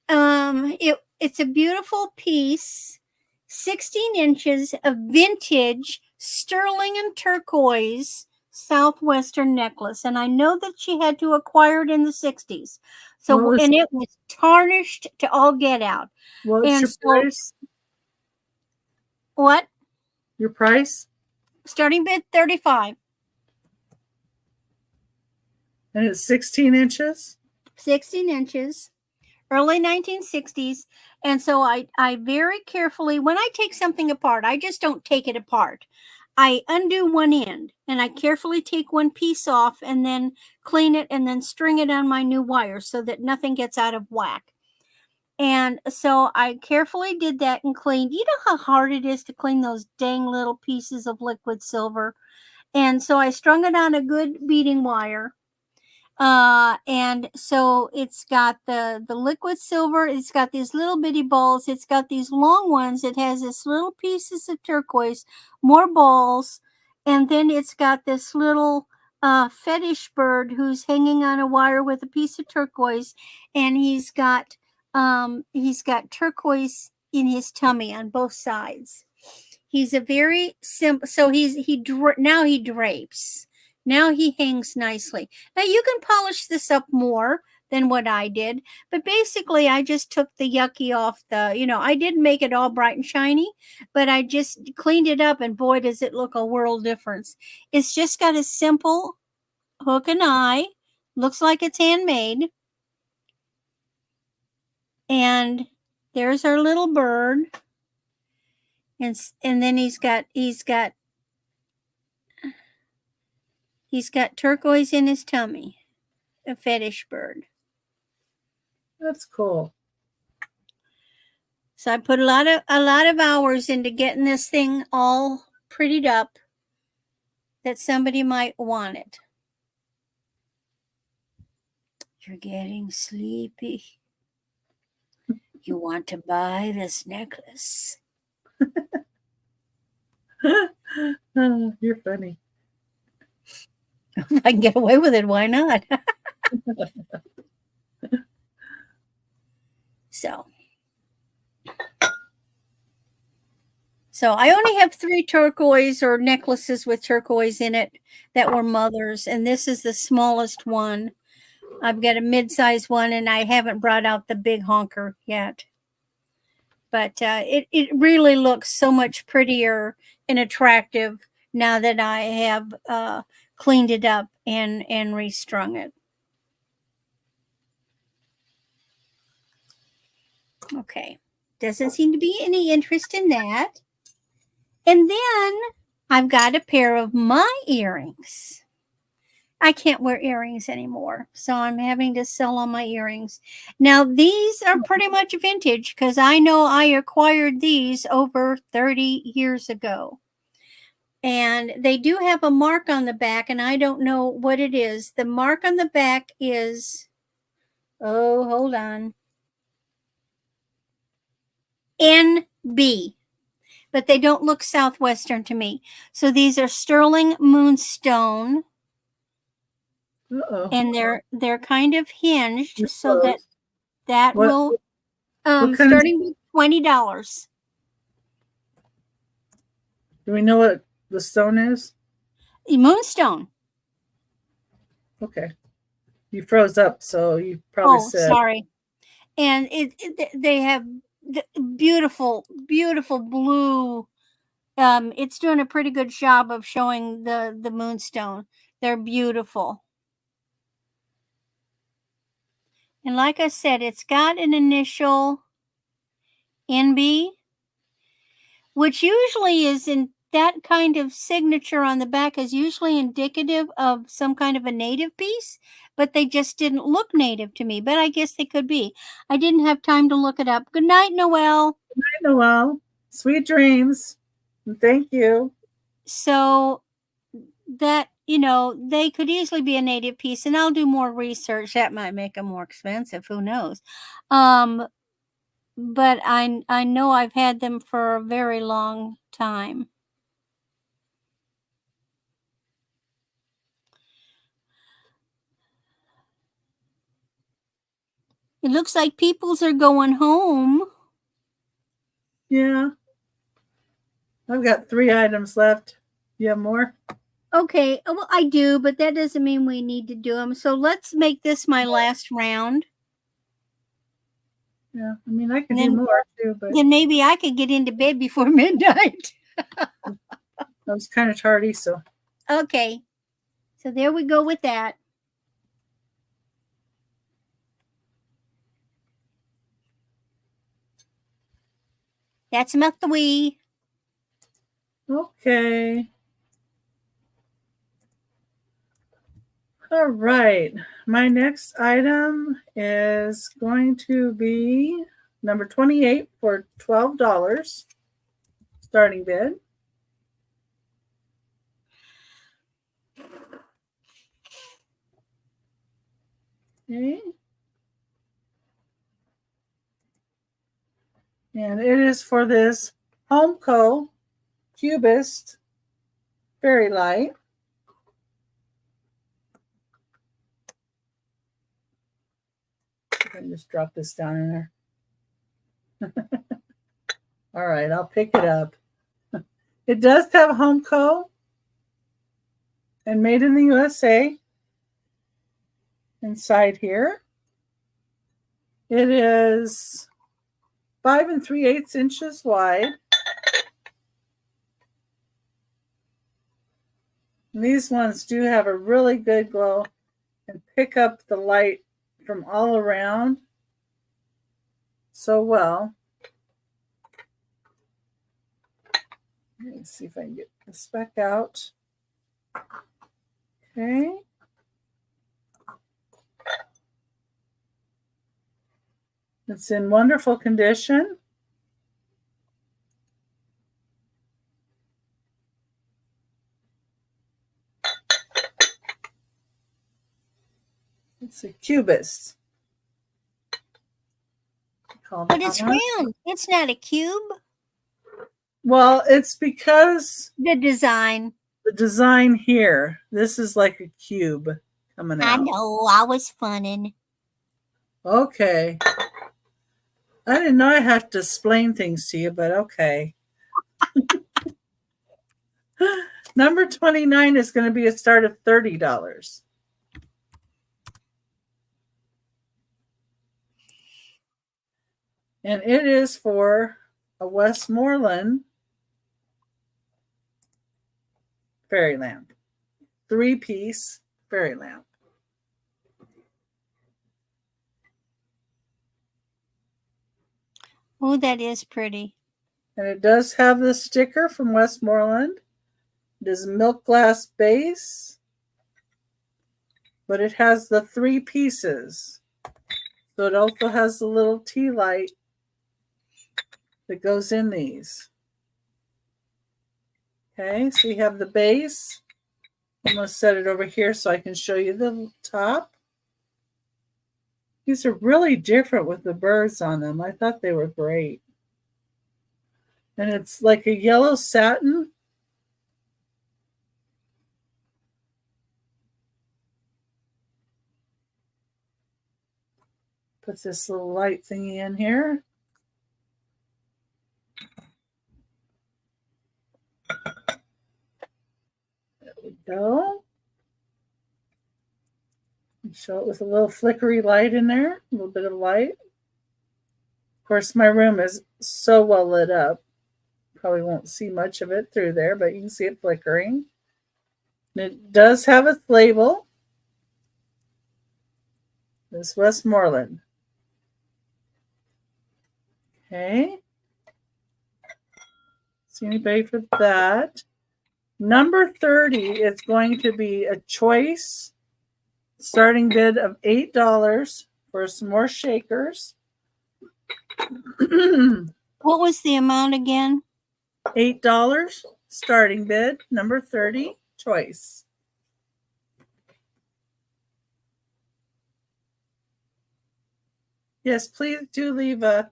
it's a beautiful piece, 16 inches of vintage sterling and turquoise southwestern necklace, and I know that she had to acquire it in the 60s. So and it was tarnished to all get out. What's your price? What? Your price? Starting bid $35. And it's 16 inches? 16 inches. Early 1960s. And so I very carefully, when I take something apart, I just don't take it apart. I undo one end and I carefully take one piece off and then clean it and then string it on my new wire so that nothing gets out of whack. And so I carefully did that and cleaned. You know how hard it is to clean those dang little pieces of liquid silver? And so I strung it on a good beading wire. And so it's got the liquid silver. It's got these little bitty balls. It's got these long ones. It has this little pieces of turquoise, more balls. And then it's got this little fetish bird who's hanging on a wire with a piece of turquoise. And he's got turquoise in his tummy on both sides. He's a very simple, so now he drapes. Now he hangs nicely. Now you can polish this up more than what I did, but basically I just took the yucky off I didn't make it all bright and shiny, but I just cleaned it up, and boy, does it look a world difference. It's just got a simple hook and eye. Looks like it's handmade. And there's our little bird. And then he's got turquoise in his tummy, a fetish bird. That's cool. So I put a lot of hours into getting this thing all prettied up that somebody might want it. You're getting sleepy. You want to buy this necklace? You're funny. If I can get away with it, why not? So I only have 3 turquoise or necklaces with turquoise in it that were mother's, and this is the smallest one. I've got a mid-size one, and I haven't brought out the big honker yet. But it really looks so much prettier and attractive now that I have cleaned it up and restrung it. Okay, doesn't seem to be any interest in that. And then I've got a pair of my earrings. I can't wear earrings anymore, so I'm having to sell all my earrings. Now, these are pretty much vintage because I know I acquired these over 30 years ago. And they do have a mark on the back, and I don't know what it is. The mark on the back is, oh, hold on, NB. But they don't look Southwestern to me. So these are sterling moonstone. Uh-oh. And they're kind of hinged It's so closed. that What will kind of- starting with $20. do we know what the stone is? Moonstone. Okay. You froze up, so you probably Oh, said. sorry. And they have beautiful, beautiful blue. It's doing a pretty good job of showing the moonstone. They're beautiful. And like I said, it's got an initial NB, which usually is in that kind of signature on the back is usually indicative of some kind of a native piece, but they just didn't look native to me. But I guess they could be. I didn't have time to look it up. Good night, Noelle. Good night, Noelle. Sweet dreams. And thank you. So that, they could easily be a native piece, and I'll do more research. That might make them more expensive. Who knows? But I know I've had them for a very long time. It looks like peoples are going home. Yeah. I've got 3 items left. You have more? Okay, well, I do, but that doesn't mean we need to do them. So let's make this my last round. Yeah, I mean, I could do more too, but then maybe I could get into bed before midnight. I was kind of tardy, so. Okay, so there we go with that. That's my 3. Okay. All right. My next item is going to be number 28 for $12 starting bid. Okay. And it is for this Homeco Cubist Fairy Light. I can just drop this down in there. All right, I'll pick it up. It does have Homeco and made in the USA inside here. It is 5 3/8 inches wide. And these ones do have a really good glow and pick up the light from all around so well. Let's see if I can get the spec out. Okay. It's in wonderful condition. It's a cubist. But it's round. It's not a cube. Well, it's because the design here. This is like a cube coming I out. know, I was funning. Okay. I didn't know I have to explain things to you, but okay. Number 29 is going to be a start of $30. And it is for a Westmoreland fairy lamp. 3-piece fairy lamp. Oh, that is pretty. And it does have the sticker from Westmoreland. It is a milk glass base, but it has the 3 pieces. So it also has the little tea light that goes in these. Okay, so you have the base. I'm going to set it over here so I can show you the top. These are really different with the birds on them. I thought they were great. And it's like a yellow satin. Put this little light thingy in here. There we go. Show it with a little flickery light in there, a little bit of light. Of course, my room is so well lit up. Probably won't see much of it through there, but you can see it flickering. And it does have its label. This Westmoreland. Okay. See anybody for that? Number 30 is going to be a choice starting bid of $8 for some more shakers. What was the amount again? $8 starting bid, number 30, choice. Yes, please do leave a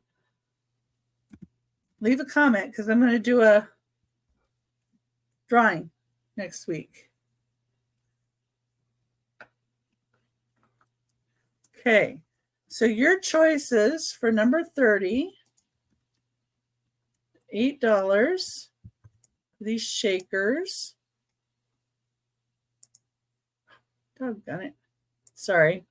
comment because I'm going to do a drawing next week. Okay, so your choices for number 30, $8, these shakers. Doggone it. Sorry,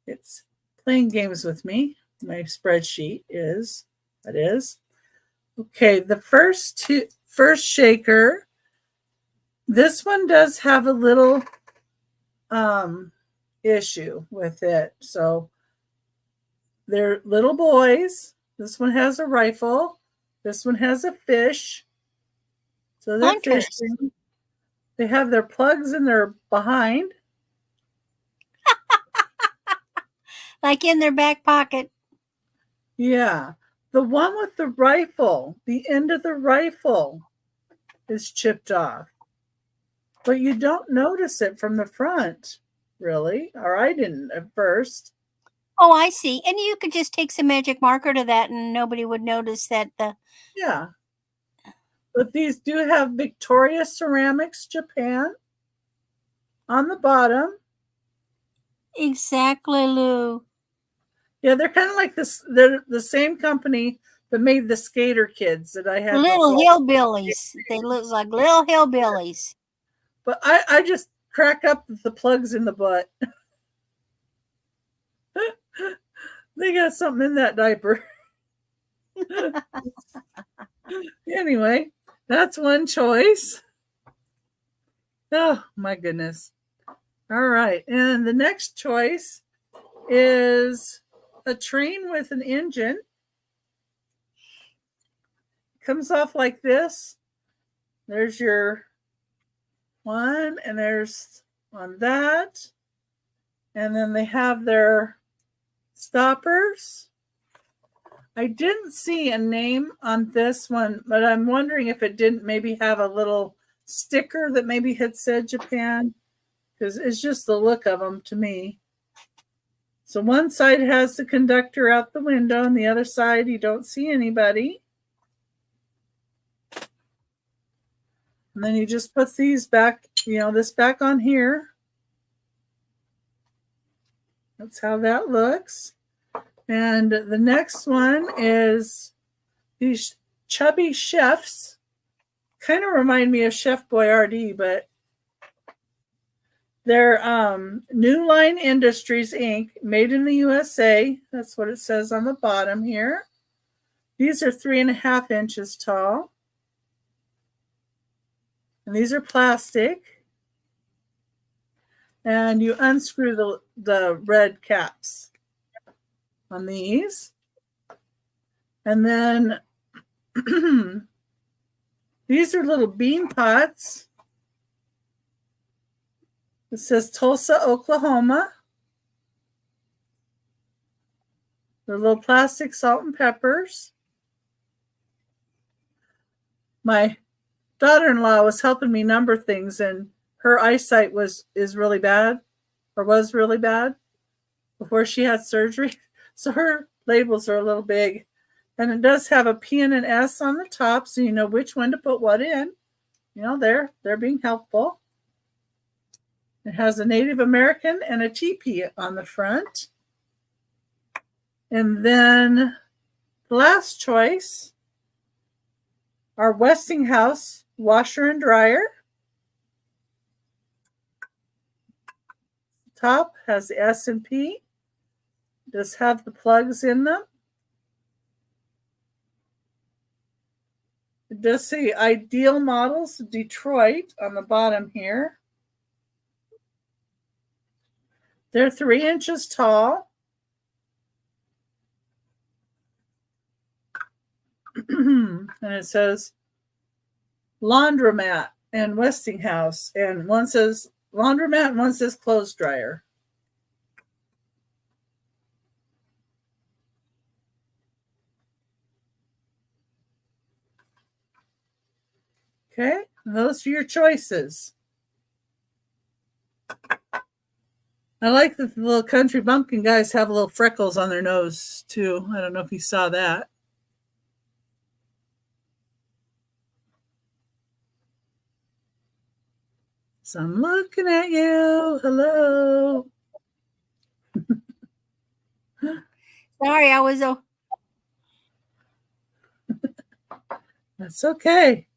it's playing games with me. My spreadsheet is, that is. Okay, the first shaker, this one does have a little issue with it. So they're little boys. This one has a rifle. This one has a fish. So they're fishing. They have their plugs in their behind. Like in their back pocket. Yeah. The one with the rifle, the end of the rifle is chipped off. But you don't notice it from the front, really. Or I didn't at first. Oh, I see. And you could just take some magic marker to that and nobody would notice that the... Yeah. But these do have Victoria Ceramics Japan on the bottom. Exactly, Lou. Yeah, they're kind of like this. They're the same company that made the skater kids that I had. Little hillbillies. They look like little hillbillies. But I just crack up the plugs in the butt. They got something in that diaper. Anyway, that's one choice. Oh, my goodness. All right. And the next choice is a train with an engine. Comes off like this. There's your one, and there's on that. And then they have their stoppers. I didn't see a name on this one, but I'm wondering if it didn't maybe have a little sticker that maybe had said Japan, because it's just the look of them to me. So one side has the conductor out the window, and the other side you don't see anybody. And then you just put these back, this back on here. That's how that looks. And the next one is these chubby chefs. Kind of remind me of Chef Boyardee, but they're New Line Industries Inc., made in the USA. That's what it says on the bottom here. These are 3.5 inches tall. And these are plastic. And you unscrew the red caps on these. And then these are little bean pots. It says Tulsa, Oklahoma. They're little plastic salt and peppers. My daughter-in-law was helping me number things, and her eyesight was really bad before she had surgery. So her labels are a little big. And it does have a P and an S on the top, so you know which one to put what in. You know, they're being helpful. It has a Native American and a teepee on the front. And then the last choice, our Westinghouse washer and dryer. Top has the S and P. It does have the plugs in them. It does say Ideal Models Detroit on the bottom here. They're 3 inches tall. And it says laundromat and Westinghouse. And one says laundromat and one says clothes dryer. Okay, and those are your choices. I like that the little country bumpkin guys have little freckles on their nose, too. I don't know if you saw that. So I'm looking at you. Hello. Sorry, I was That's okay.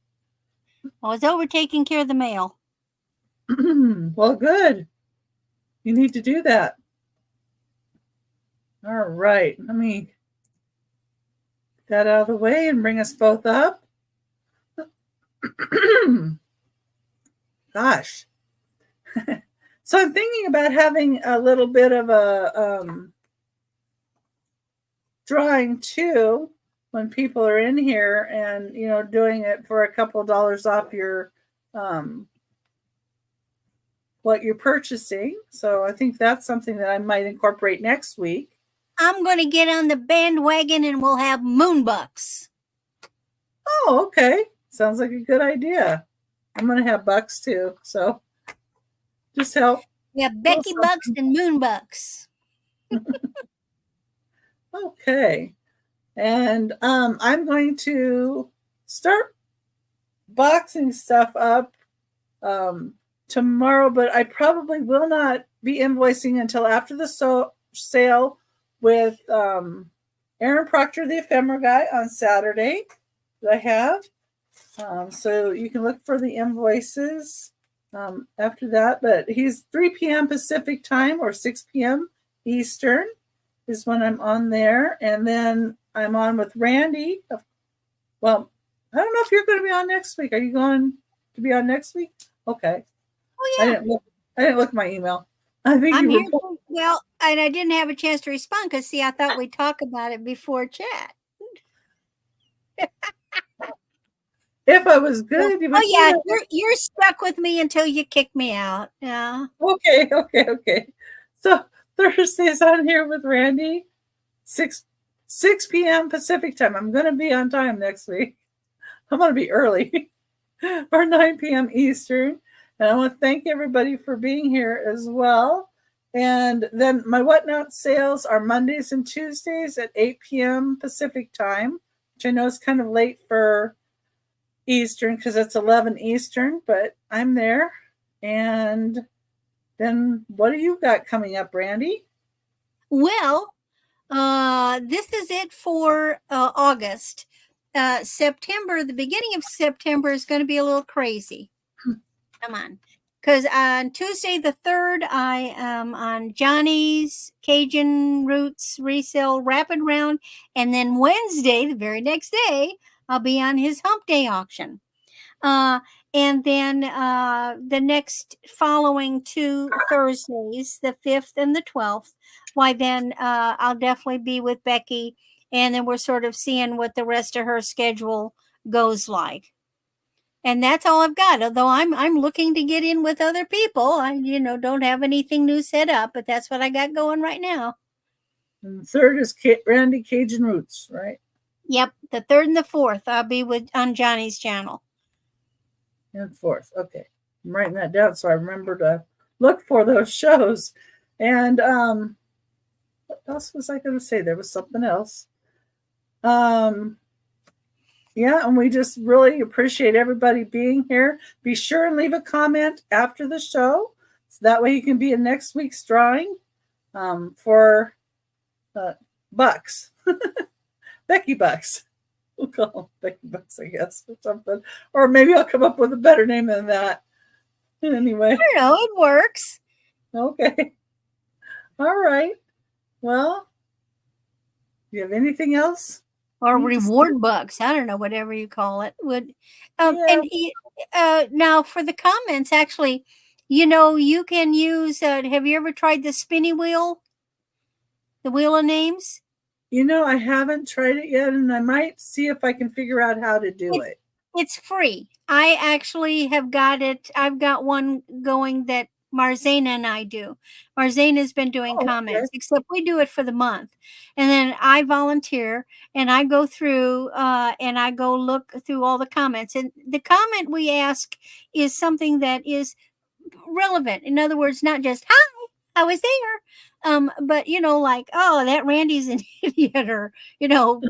over taking care of the mail. Well, good. You need to do that. All right. Let me get that out of the way and bring us both up. Gosh. So I'm thinking about having a little bit of a drawing too when people are in here, and you know, doing it for a couple of dollars off your what you're purchasing. So I think that's something that I might incorporate next week. I'm going to get on the bandwagon and we'll have moonbucks. Oh, okay. Sounds like a good idea. I'm going to have bucks too. So just help. Yeah, Becky Bucks and Moonbucks. Okay. And I'm going to start boxing stuff up tomorrow, but I probably will not be invoicing until after the sale with Aaron Proctor, the ephemera guy, on Saturday that I have. So you can look for the invoices after that. But he's 3 p.m. Pacific time or 6 p.m. Eastern is when I'm on there. And then I'm on with Randy. Well, I don't know if you're going to be on next week. Are you going to be on next week? Okay. Oh, yeah. I didn't look at my email. I think I'm here. Well, and I didn't have a chance to respond because, see, I thought we'd talk about it before chat. If I was good. You're stuck with me until you kick me out. Yeah. Okay. So Thursday's on here with Randy, 6 p.m. Pacific time. I'm going to be on time next week. I'm going to be early, or 9 p.m. Eastern. And I want to thank everybody for being here as well. And then my Whatnot sales are Mondays and Tuesdays at 8 p.m. Pacific time, which I know is kind of late for Eastern because it's 11 Eastern, but I'm there. And then what do you got coming up, Randy? Well, this is it for August. September, the beginning of September is going to be a little crazy. Come on. Because on Tuesday the 3rd, I am on Johnny's Cajun Roots Resale Rapid Round. And then Wednesday, the very next day, I'll be on his Hump Day auction. And then the next following 2 Thursdays, the 5th and the 12th, why then I'll definitely be with Becky. And then we're sort of seeing what the rest of her schedule goes like. And that's all I've got. Although I'm looking to get in with other people. I don't have anything new set up, but that's what I got going right now. And the 3rd is Randy Cajun Roots, right? Yep, the 3rd and the 4th I'll be on Johnny's channel. And 4th. Okay. I'm writing that down so I remember to look for those shows. And what else was I going to say? There was something else. Yeah, and we just really appreciate everybody being here. Be sure and leave a comment after the show, so that way you can be in next week's drawing for bucks. Becky Bucks. We'll call them Becky Bucks, I guess, or something. Or maybe I'll come up with a better name than that. Anyway. I don't know, it works. Okay. All right. Well, do you have anything else? Or reward bucks. I don't know, whatever you call it. And now for the comments, actually, you can use, have you ever tried the spinny wheel? The wheel of names? I haven't tried it yet, and I might see if I can figure out how to do it. It's free. I actually have got it. I've got one going that Marzana and I do. Marzana's been doing comments, except we do it for the month. And then I volunteer and I go through and I go look through all the comments. And the comment we ask is something that is relevant. In other words, not just, hi, I was there. But like, oh, that Randy's an idiot, or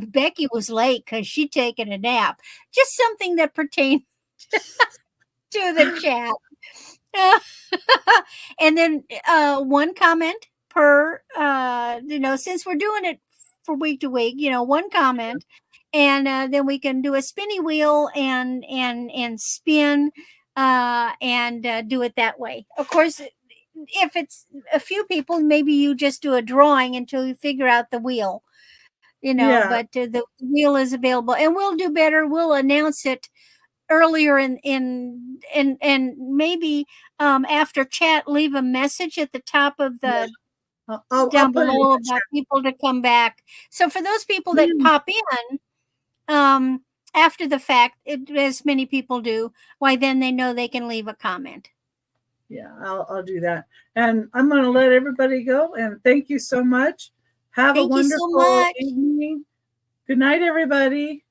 Becky was late because she'd taken a nap. Just something that pertains to the chat. And then one comment per since we're doing it for week to week, one comment, and then we can do a spinny wheel and spin and do it that way. Of course, if it's a few people, maybe you just do a drawing until you figure out the wheel, but the wheel is available, and we'll do better. We'll announce it earlier and maybe after chat, leave a message at the top of the down below about people to come back. So for those people that pop in after the fact, as many people do, why then they know they can leave a comment. Yeah, I'll do that. And I'm going to let everybody go. And thank you so much. Have a wonderful evening. Good night, everybody.